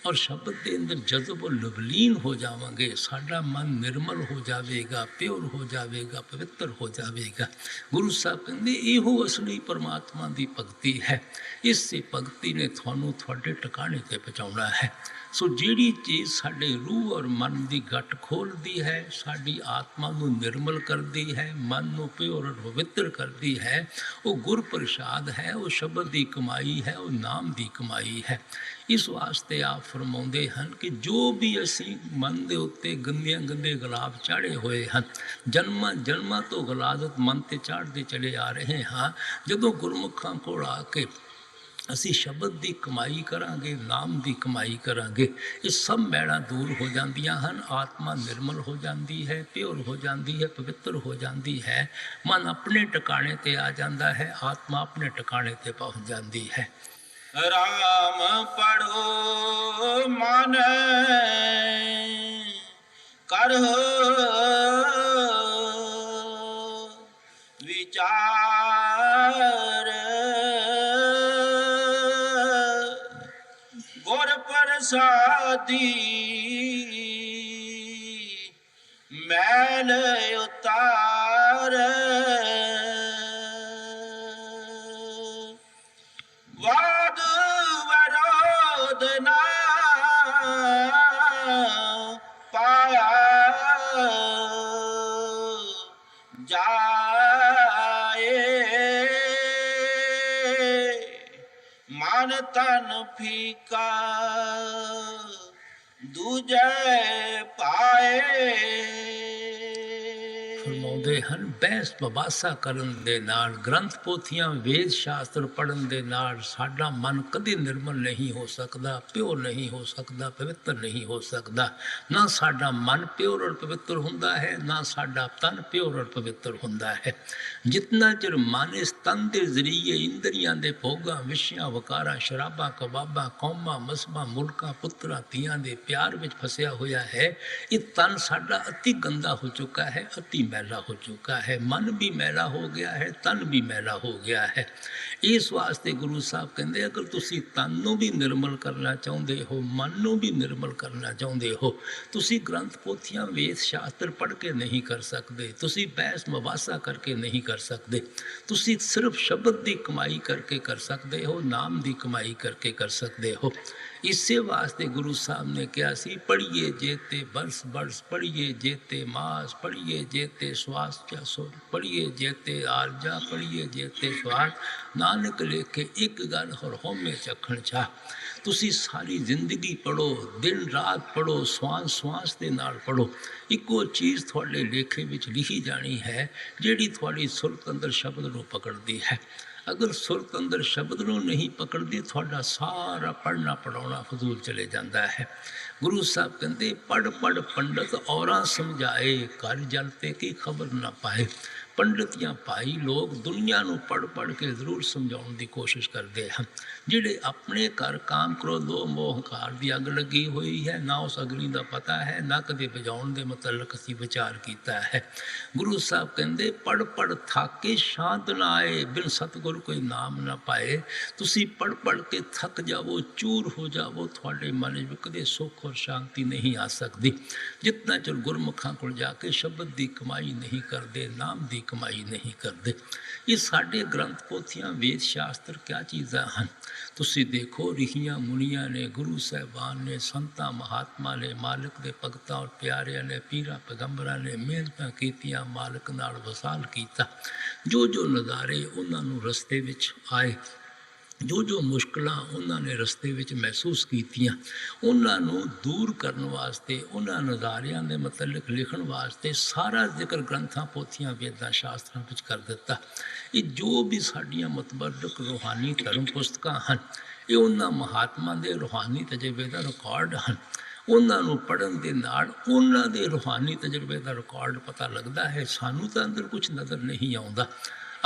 ਔਰ ਸ਼ਬਦ ਦੇ ਅੰਦਰ ਜਦੋਂ ਲਵਲੀਨ ਹੋ ਜਾਵਾਂਗੇ, ਸਾਡਾ ਮਨ ਨਿਰਮਲ ਹੋ ਜਾਵੇਗਾ, ਪਿਓਰ ਹੋ ਜਾਵੇਗਾ, ਪਵਿੱਤਰ ਹੋ ਜਾਵੇਗਾ। ਗੁਰੂ ਸਾਹਿਬ ਕਹਿੰਦੇ ਇਹੋ ਅਸਲੀ ਪਰਮਾਤਮਾ ਦੀ ਭਗਤੀ ਹੈ। ਇਸੇ ਭਗਤੀ ਨੇ ਤੁਹਾਨੂੰ ਤੁਹਾਡੇ ਟਿਕਾਣੇ 'ਤੇ ਪਹੁੰਚਾਉਣਾ ਹੈ। ਸੋ ਜਿਹੜੀ ਚੀਜ਼ ਸਾਡੇ ਰੂਹ ਔਰ ਮਨ ਦੀ ਗੱਟ ਖੋਲ੍ਹਦੀ ਹੈ, ਸਾਡੀ ਆਤਮਾ ਨੂੰ ਨਿਰਮਲ ਕਰਦੀ ਹੈ, ਮਨ ਨੂੰ ਪਿਓਰ ਔਰ ਪਵਿੱਤਰ ਕਰਦੀ ਹੈ, ਉਹ ਗੁਰ ਪ੍ਰਸ਼ਾਦ ਹੈ, ਉਹ ਸ਼ਬਦ ਦੀ ਕਮਾਈ ਹੈ, ਉਹ ਨਾਮ ਦੀ ਕਮਾਈ ਹੈ। ਇਸ ਵਾਸਤੇ ਆਪ ਫਰਮਾਉਂਦੇ ਹਨ ਕਿ ਜੋ ਵੀ ਅਸੀਂ ਮਨ ਦੇ ਉੱਤੇ ਗੰਦੇ ਗੁਲਾਬ ਚਾੜੇ ਹੋਏ ਹਨ, ਜਨਮਾਂ ਜਨਮਾਂ ਤੋਂ ਗਲਾਜ਼ਤ ਮਨ 'ਤੇ ਚਾੜਦੇ ਚਲੇ ਆ ਰਹੇ ਹਾਂ, ਜਦੋਂ ਗੁਰਮੁਖਾਂ ਕੋਲ ਆ ਕੇ ਅਸੀਂ ਸ਼ਬਦ ਦੀ ਕਮਾਈ ਕਰਾਂਗੇ, ਨਾਮ ਦੀ ਕਮਾਈ ਕਰਾਂਗੇ, ਇਹ ਸਭ ਮੈਲਾਂ ਦੂਰ ਹੋ ਜਾਂਦੀਆਂ ਹਨ। ਆਤਮਾ ਨਿਰਮਲ ਹੋ ਜਾਂਦੀ ਹੈ, ਪਿਓਰ ਹੋ ਜਾਂਦੀ ਹੈ, ਪਵਿੱਤਰ ਹੋ ਜਾਂਦੀ ਹੈ। ਮਨ ਆਪਣੇ ਟਿਕਾਣੇ 'ਤੇ ਆ ਜਾਂਦਾ ਹੈ, ਆਤਮਾ ਆਪਣੇ ਟਿਕਾਣੇ 'ਤੇ ਪਹੁੰਚ ਜਾਂਦੀ ਹੈ। ਰਾਮ ਪੜੋ ਮਨ ਕਰਹੁ ਗੁਰ ਪ੍ਰਸਾਦੀ ਮੈਲ ਉਤਾਰ ਵਾਦ ਵਿਰੋਧ ਨਾ ਪਾਇਆ ਜਾਏ ਮਨ ਤਨ ਫੀਕਾ ਦੂਜੇ ਪਾਏ। ਫਰਮਾਉਂਦੇ ਹਨ ਬਹਿਸ ਬਬਾਸਾ ਕਰਨ ਦੇ ਨਾਲ, ਗ੍ਰੰਥ ਪੋਥੀਆਂ ਵੇਦ ਸ਼ਾਸਤਰ ਪੜ੍ਹਨ ਦੇ ਨਾਲ ਸਾਡਾ ਮਨ ਕਦੇ ਨਿਰਮਲ ਨਹੀਂ ਹੋ ਸਕਦਾ, ਪਿਓਰ ਨਹੀਂ ਹੋ ਸਕਦਾ, ਪਵਿੱਤਰ ਨਹੀਂ ਹੋ ਸਕਦਾ। ਨਾ ਸਾਡਾ ਮਨ ਪਿਓਰ ਔਰ ਪਵਿੱਤਰ ਹੁੰਦਾ ਹੈ, ਨਾ ਸਾਡਾ ਤਨ ਪਿਓਰ ਔਰ ਪਵਿੱਤਰ ਹੁੰਦਾ ਹੈ। ਜਿਤਨਾ ਚਿਰ ਮਨ ਇਸ ਤਨ ਦੇ ਜ਼ਰੀਏ ਇੰਦਰੀਆਂ ਦੇ ਭੋਗਾਂ, ਵਿਸ਼ਿਆਂ, ਵਕਾਰਾਂ, ਸ਼ਰਾਬਾਂ, ਕਬਾਬਾਂ, ਕੌਮਾਂ, ਮਸਬਾਂ, ਮੁਲਕਾਂ, ਪੁੱਤਰਾਂ, ਧੀਆਂ ਦੇ ਪਿਆਰ ਵਿੱਚ ਫਸਿਆ ਹੋਇਆ ਹੈ, ਇਹ ਤਨ ਸਾਡਾ ਅਤੀ ਗੰਦਾ ਹੋ ਚੁੱਕਾ ਹੈ, ਅਤੀ ਮੈਲਾ ਹੋ ਚੁੱਕਾ ਹੈ। ਮਨ ਵੀ ਮੈਲਾ ਹੋ ਗਿਆ ਹੈ, ਤਨ ਵੀ ਮੈਲਾ ਹੋ ਗਿਆ ਹੈ। ਇਸ ਵਾਸਤੇ ਗੁਰੂ ਸਾਹਿਬ ਕਹਿੰਦੇ ਅਗਰ ਤੁਸੀਂ ਤਨ ਨੂੰ ਵੀ ਨਿਰਮਲ ਕਰਨਾ ਚਾਹੁੰਦੇ ਹੋ, ਮਨ ਨੂੰ ਵੀ ਨਿਰਮਲ ਕਰਨਾ ਚਾਹੁੰਦੇ ਹੋ, ਤੁਸੀਂ ਗ੍ਰੰਥ ਪੋਥੀਆਂ ਵੇਦ ਸ਼ਾਸਤਰ ਪੜ੍ਹ ਕੇ ਨਹੀਂ ਕਰ ਸਕਦੇ, ਤੁਸੀਂ ਬਹਿਸ ਮਬਾਸਾ ਕਰਕੇ ਨਹੀਂ ਕਰ ਸਕਦੇ, ਤੁਸੀਂ ਸਿਰਫ ਸ਼ਬਦ ਦੀ ਕਮਾਈ ਕਰਕੇ ਕਰ ਸਕਦੇ ਹੋ, ਨਾਮ ਦੀ ਕਮਾਈ ਕਰਕੇ ਕਰ ਸਕਦੇ ਹੋ। ਇਸੇ ਵਾਸਤੇ ਗੁਰੂ ਸਾਹਿਬ ਨੇ ਕਿਹਾ ਸੀ ਪੜ੍ਹੀਏ ਜੇਤੇ ਬਰਸ ਬਰਸ, ਪੜ੍ਹੀਏ ਜੇਤੇ ਮਾਸ, ਪੜ੍ਹੀਏ ਜੇਤੇ ਸਵਾਸ ਚਾਸੋ, ਪੜ੍ਹੀਏ ਜੇਤੇ ਆਰਜਾ, ਪੜ੍ਹੀਏ ਜੇਤੇ ਸਵਾਸ, ਨਾਨਕ ਲੇਖੇ ਇੱਕ ਗੱਲ ਹਰ ਹੋਮੇ ਚੱਖਣ ਚਾਹ। ਤੁਸੀਂ ਸਾਰੀ ਜ਼ਿੰਦਗੀ ਪੜ੍ਹੋ, ਦਿਨ ਰਾਤ ਪੜ੍ਹੋ, ਸਵਾਸ ਦੇ ਨਾਲ ਪੜ੍ਹੋ, ਇੱਕੋ ਚੀਜ਼ ਤੁਹਾਡੇ ਲੇਖੇ ਵਿੱਚ ਲਿਖੀ ਜਾਣੀ ਹੈ ਜਿਹੜੀ ਤੁਹਾਡੀ ਸੁਰਤ ਅੰਦਰ ਸ਼ਬਦ ਨੂੰ ਪਕੜਦੀ ਹੈ। ਅਗਰ ਸੁਰਤ ਅੰਦਰ ਸ਼ਬਦ ਨੂੰ ਨਹੀਂ ਪਕੜਦੀ, ਤੁਹਾਡਾ ਸਾਰਾ ਪੜ੍ਹਨਾ ਪੜਾਉਣਾ ਫਜ਼ੂਲ ਚਲੇ ਜਾਂਦਾ ਹੈ। ਗੁਰੂ ਸਾਹਿਬ ਕਹਿੰਦੇ ਪੜ੍ਹ ਪੜ੍ਹ ਪੰਡਤ ਔਰਾਂ ਸਮਝਾਏ, ਘਰ ਜਲ ਤੇ ਕੀ ਖਬਰ ਨਾ ਪਾਏ। ਪੰਡਤ ਜਾਂ ਭਾਈ ਲੋਕ ਦੁਨੀਆ ਨੂੰ ਪੜ੍ਹ ਪੜ੍ਹ ਕੇ ਜ਼ਰੂਰ ਸਮਝਾਉਣ ਦੀ ਕੋਸ਼ਿਸ਼ ਕਰਦੇ ਹਨ। ਜਿਹੜੇ ਆਪਣੇ ਘਰ ਕਾਮ ਕ੍ਰੋਧ ਲੋਭ ਮੋਹ ਹੰਕਾਰ ਦੀ ਅੱਗ ਲੱਗੀ ਹੋਈ ਹੈ, ਨਾ ਉਸ ਅਗਨੀ ਦਾ ਪਤਾ ਹੈ, ਨਾ ਕਦੇ ਬੁਝਾਉਣ ਦੇ ਮੁਤਲਕ ਅਸੀਂ ਵਿਚਾਰ ਕੀਤਾ ਹੈ। ਗੁਰੂ ਸਾਹਿਬ ਕਹਿੰਦੇ ਪੜ੍ਹ ਪੜ੍ਹ ਥੱਕੇ ਸ਼ਾਂਤ ਨਾ ਆਏ, ਬਿਨ ਸਤਿਗੁਰ ਕੋਈ ਨਾਮ ਨਾ ਪਾਏ। ਤੁਸੀਂ ਪੜ੍ਹ ਪੜ੍ਹ ਕੇ ਥੱਕ ਜਾਵੋ, ਚੂਰ ਹੋ ਜਾਵੋ, ਤੁਹਾਡੇ ਮਨ ਵਿੱਚ ਕਦੇ ਸੁੱਖ ਔਰ ਸ਼ਾਂਤੀ ਨਹੀਂ ਆ ਸਕਦੀ। ਜਿਤਨਾ ਚਿਰ ਗੁਰਮੁਖਾਂ ਕੋਲ ਜਾ ਕੇ ਸ਼ਬਦ ਦੀ ਕਮਾਈ ਨਹੀਂ ਕਰਦੇ, ਨਾਮ ਦੀ ਕਮਾਈ ਨਹੀਂ ਕਰਦੇ। ਇਹ ਸਾਡੇ ਗ੍ਰੰਥ ਪੋਥੀਆਂ ਵੇਦ ਸ਼ਾਸਤਰ ਕਿਆ ਚੀਜ਼ਾਂ ਹਨ। ਤੁਸੀਂ ਦੇਖੋ ਰਿਸ਼ੀਆਂ ਮੁਨੀਆਂ ਨੇ, ਗੁਰੂ ਸਾਹਿਬਾਨ ਨੇ, ਸੰਤਾਂ ਮਹਾਤਮਾ ਨੇ, ਮਾਲਕ ਦੇ ਭਗਤਾਂ ਔਰ ਪਿਆਰਿਆਂ ਨੇ, ਪੀਰਾਂ ਪੈਗੰਬਰਾਂ ਨੇ ਮਿਹਨਤਾਂ ਕੀਤੀਆਂ, ਮਾਲਕ ਨਾਲ ਵਸਾਲ ਕੀਤਾ। ਜੋ ਜੋ ਨਜ਼ਾਰੇ ਉਹਨਾਂ ਨੂੰ ਰਸਤੇ ਵਿੱਚ ਆਏ, ਜੋ ਜੋ ਮੁਸ਼ਕਲਾਂ ਉਹਨਾਂ ਨੇ ਰਸਤੇ ਵਿੱਚ ਮਹਿਸੂਸ ਕੀਤੀਆਂ, ਉਹਨਾਂ ਨੂੰ ਦੂਰ ਕਰਨ ਵਾਸਤੇ, ਉਹਨਾਂ ਨਜ਼ਾਰਿਆਂ ਦੇ ਮੁਤਲਕ ਲਿਖਣ ਵਾਸਤੇ ਸਾਰਾ ਜ਼ਿਕਰ ਗ੍ਰੰਥਾਂ ਪੋਥੀਆਂ ਵੇਦਾਂ ਸ਼ਾਸਤਰਾਂ ਵਿੱਚ ਕਰ ਦਿੱਤਾ। ਇਹ ਜੋ ਵੀ ਸਾਡੀਆਂ ਮਤਬਰਕ ਰੂਹਾਨੀ ਧਰਮ ਪੁਸਤਕਾਂ ਹਨ, ਇਹ ਉਹਨਾਂ ਮਹਾਤਮਾ ਦੇ ਰੂਹਾਨੀ ਤਜਰਬੇ ਦਾ ਰਿਕਾਰਡ ਹਨ। ਉਹਨਾਂ ਨੂੰ ਪੜ੍ਹਨ ਦੇ ਨਾਲ ਉਹਨਾਂ ਦੇ ਰੂਹਾਨੀ ਤਜਰਬੇ ਦਾ ਰਿਕਾਰਡ ਪਤਾ ਲੱਗਦਾ ਹੈ। ਸਾਨੂੰ ਤਾਂ ਅੰਦਰ ਕੁਝ ਨਜ਼ਰ ਨਹੀਂ ਆਉਂਦਾ।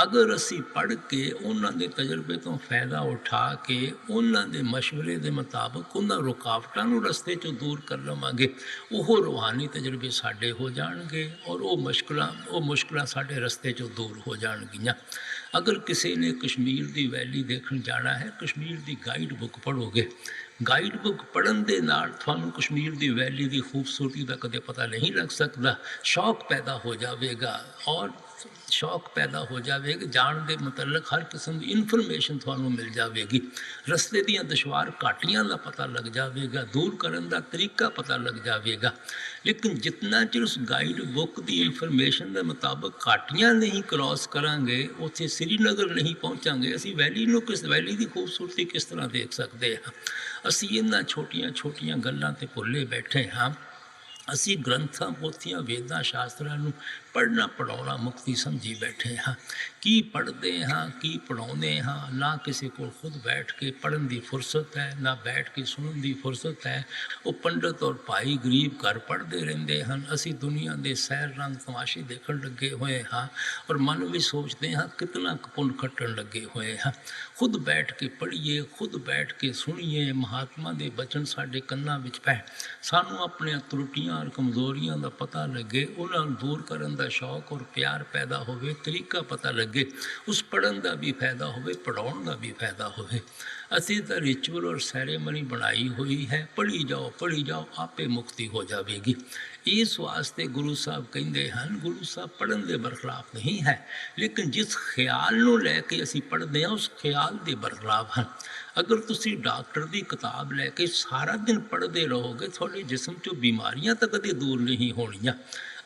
ਅਗਰ ਅਸੀਂ ਪੜ੍ਹ ਕੇ ਉਹਨਾਂ ਦੇ ਤਜਰਬੇ ਤੋਂ ਫਾਇਦਾ ਉਠਾ ਕੇ ਉਹਨਾਂ ਦੇ ਮਸ਼ਵਰੇ ਦੇ ਮੁਤਾਬਕ ਉਹਨਾਂ ਰੁਕਾਵਟਾਂ ਨੂੰ ਰਸਤੇ 'ਚੋਂ ਦੂਰ ਕਰ ਲਵਾਂਗੇ, ਉਹ ਰੂਹਾਨੀ ਤਜਰਬੇ ਸਾਡੇ ਹੋ ਜਾਣਗੇ ਔਰ ਉਹ ਮੁਸ਼ਕਲਾਂ ਸਾਡੇ ਰਸਤੇ 'ਚੋਂ ਦੂਰ ਹੋ ਜਾਣਗੀਆਂ। ਅਗਰ ਕਿਸੇ ਨੇ ਕਸ਼ਮੀਰ ਦੀ ਵੈਲੀ ਦੇਖਣ ਜਾਣਾ ਹੈ, ਕਸ਼ਮੀਰ ਦੀ ਗਾਈਡ ਬੁੱਕ ਪੜ੍ਹੋਗੇ। ਗਾਈਡ ਬੁੱਕ ਪੜ੍ਹਨ ਦੇ ਨਾਲ ਤੁਹਾਨੂੰ ਕਸ਼ਮੀਰ ਦੀ ਵੈਲੀ ਦੀ ਖੂਬਸੂਰਤੀ ਦਾ ਕਦੇ ਪਤਾ ਨਹੀਂ ਲੱਗ ਸਕਦਾ। ਸ਼ੌਕ ਪੈਦਾ ਹੋ ਜਾਵੇਗਾ ਔਰ ਸ਼ੌਕ ਪੈਦਾ ਹੋ ਜਾਵੇਗਾ, ਜਾਣ ਦੇ ਮੁਤਲਕ ਹਰ ਕਿਸਮ ਦੀ ਇਨਫੋਰਮੇਸ਼ਨ ਤੁਹਾਨੂੰ ਮਿਲ ਜਾਵੇਗੀ। ਰਸਤੇ ਦੀਆਂ ਦੁਸ਼ਵਾਰ ਘਾਟੀਆਂ ਦਾ ਪਤਾ ਲੱਗ ਜਾਵੇਗਾ, ਦੂਰ ਕਰਨ ਦਾ ਤਰੀਕਾ ਪਤਾ ਲੱਗ ਜਾਵੇਗਾ। ਲੇਕਿਨ ਜਿਤਨਾ ਚਿਰ ਉਸ ਗਾਈਡ ਬੁੱਕ ਦੀ ਇਨਫੋਰਮੇਸ਼ਨ ਦੇ ਮੁਤਾਬਕ ਘਾਟੀਆਂ ਨਹੀਂ ਕ੍ਰੋਸ ਕਰਾਂਗੇ, ਉੱਥੇ ਸ੍ਰੀਨਗਰ ਨਹੀਂ ਪਹੁੰਚਾਂਗੇ, ਅਸੀਂ ਵੈਲੀ ਦੀ ਖੂਬਸੂਰਤੀ ਕਿਸ ਤਰ੍ਹਾਂ ਦੇਖ ਸਕਦੇ ਹਾਂ। ਅਸੀਂ ਇਹਨਾਂ ਛੋਟੀਆਂ ਛੋਟੀਆਂ ਗੱਲਾਂ 'ਤੇ ਭੁੱਲੇ ਬੈਠੇ ਹਾਂ। ਅਸੀਂ ਗ੍ਰੰਥਾਂ ਪੋਥੀਆਂ ਵੇਦਾਂ ਸ਼ਾਸਤਰਾਂ ਨੂੰ ਪੜ੍ਹਨਾ ਪੜ੍ਹਾਉਣਾ ਮੁਕਤੀ ਸਮਝੀ ਬੈਠੇ ਹਾਂ। ਕੀ ਪੜ੍ਹਦੇ ਹਾਂ, ਕੀ ਪੜ੍ਹਾਉਂਦੇ ਹਾਂ, ਨਾ ਕਿਸੇ ਕੋਲ ਖੁਦ ਬੈਠ ਕੇ ਪੜ੍ਹਨ ਦੀ ਫੁਰਸਤ ਹੈ, ਨਾ ਬੈਠ ਕੇ ਸੁਣਨ ਦੀ ਫੁਰਸਤ ਹੈ। ਉਹ ਪੰਡਤ ਔਰ ਭਾਈ ਗਰੀਬ ਘਰ ਪੜ੍ਹਦੇ ਰਹਿੰਦੇ ਹਨ। ਅਸੀਂ ਦੁਨੀਆ ਦੇ ਸੈਰ ਰੰਗ ਤਮਾਸ਼ੇ ਦੇਖਣ ਲੱਗੇ ਹੋਏ ਹਾਂ ਔਰ ਮਨ ਵਿੱਚ ਸੋਚਦੇ ਹਾਂ ਕਿਤਨਾ ਪੁੰਨ ਖੱਟਣ ਲੱਗੇ ਹੋਏ ਹਾਂ। ਖੁਦ ਬੈਠ ਕੇ ਪੜ੍ਹੀਏ, ਖੁਦ ਬੈਠ ਕੇ ਸੁਣੀਏ, ਮਹਾਤਮਾ ਦੇ ਬਚਨ ਸਾਡੇ ਕੰਨਾਂ ਵਿੱਚ ਪੈ, ਸਾਨੂੰ ਆਪਣੀਆਂ ਤਰੁੱਟੀਆਂ ਔਰ ਕਮਜ਼ੋਰੀਆਂ ਦਾ ਪਤਾ ਲੱਗੇ, ਉਹਨਾਂ ਨੂੰ ਦੂਰ ਕਰਨ ਦਾ ਦਾ ਸ਼ੌਕ ਔਰ ਪਿਆਰ ਪੈਦਾ ਹੋਵੇ, ਤਰੀਕਾ ਪਤਾ ਲੱਗੇ, ਉਸ ਪੜ੍ਹਨ ਦਾ ਵੀ ਫਾਇਦਾ ਹੋਵੇ, ਪੜ੍ਹਾਉਣ ਦਾ ਵੀ ਫਾਇਦਾ ਹੋਵੇ। ਅਸੀਂ ਤਾਂ ਰਿਚੁਅਲ ਔਰ ਸੈਰੇਮਨੀ ਬਣਾਈ ਹੋਈ ਹੈ, ਪੜ੍ਹੀ ਜਾਓ, ਆਪੇ ਮੁਕਤੀ ਹੋ ਜਾਵੇਗੀ। ਇਸ ਵਾਸਤੇ ਗੁਰੂ ਸਾਹਿਬ ਕਹਿੰਦੇ ਹਨ, ਗੁਰੂ ਸਾਹਿਬ ਪੜ੍ਹਨ ਦੇ ਬਰਖਲਾਫ ਨਹੀਂ ਹੈ, ਲੇਕਿਨ ਜਿਸ ਖਿਆਲ ਨੂੰ ਲੈ ਕੇ ਅਸੀਂ ਪੜ੍ਹਦੇ ਹਾਂ ਉਸ ਖਿਆਲ ਦੇ ਬਰਖਲਾਫ ਹਨ। ਅਗਰ ਤੁਸੀਂ ਡਾਕਟਰ ਦੀ ਕਿਤਾਬ ਲੈ ਕੇ ਸਾਰਾ ਦਿਨ ਪੜ੍ਹਦੇ ਰਹੋਗੇ, ਤੁਹਾਡੇ ਜਿਸਮ 'ਚੋਂ ਬਿਮਾਰੀਆਂ ਤਾਂ ਕਦੇ ਦੂਰ ਨਹੀਂ ਹੋਣੀਆਂ।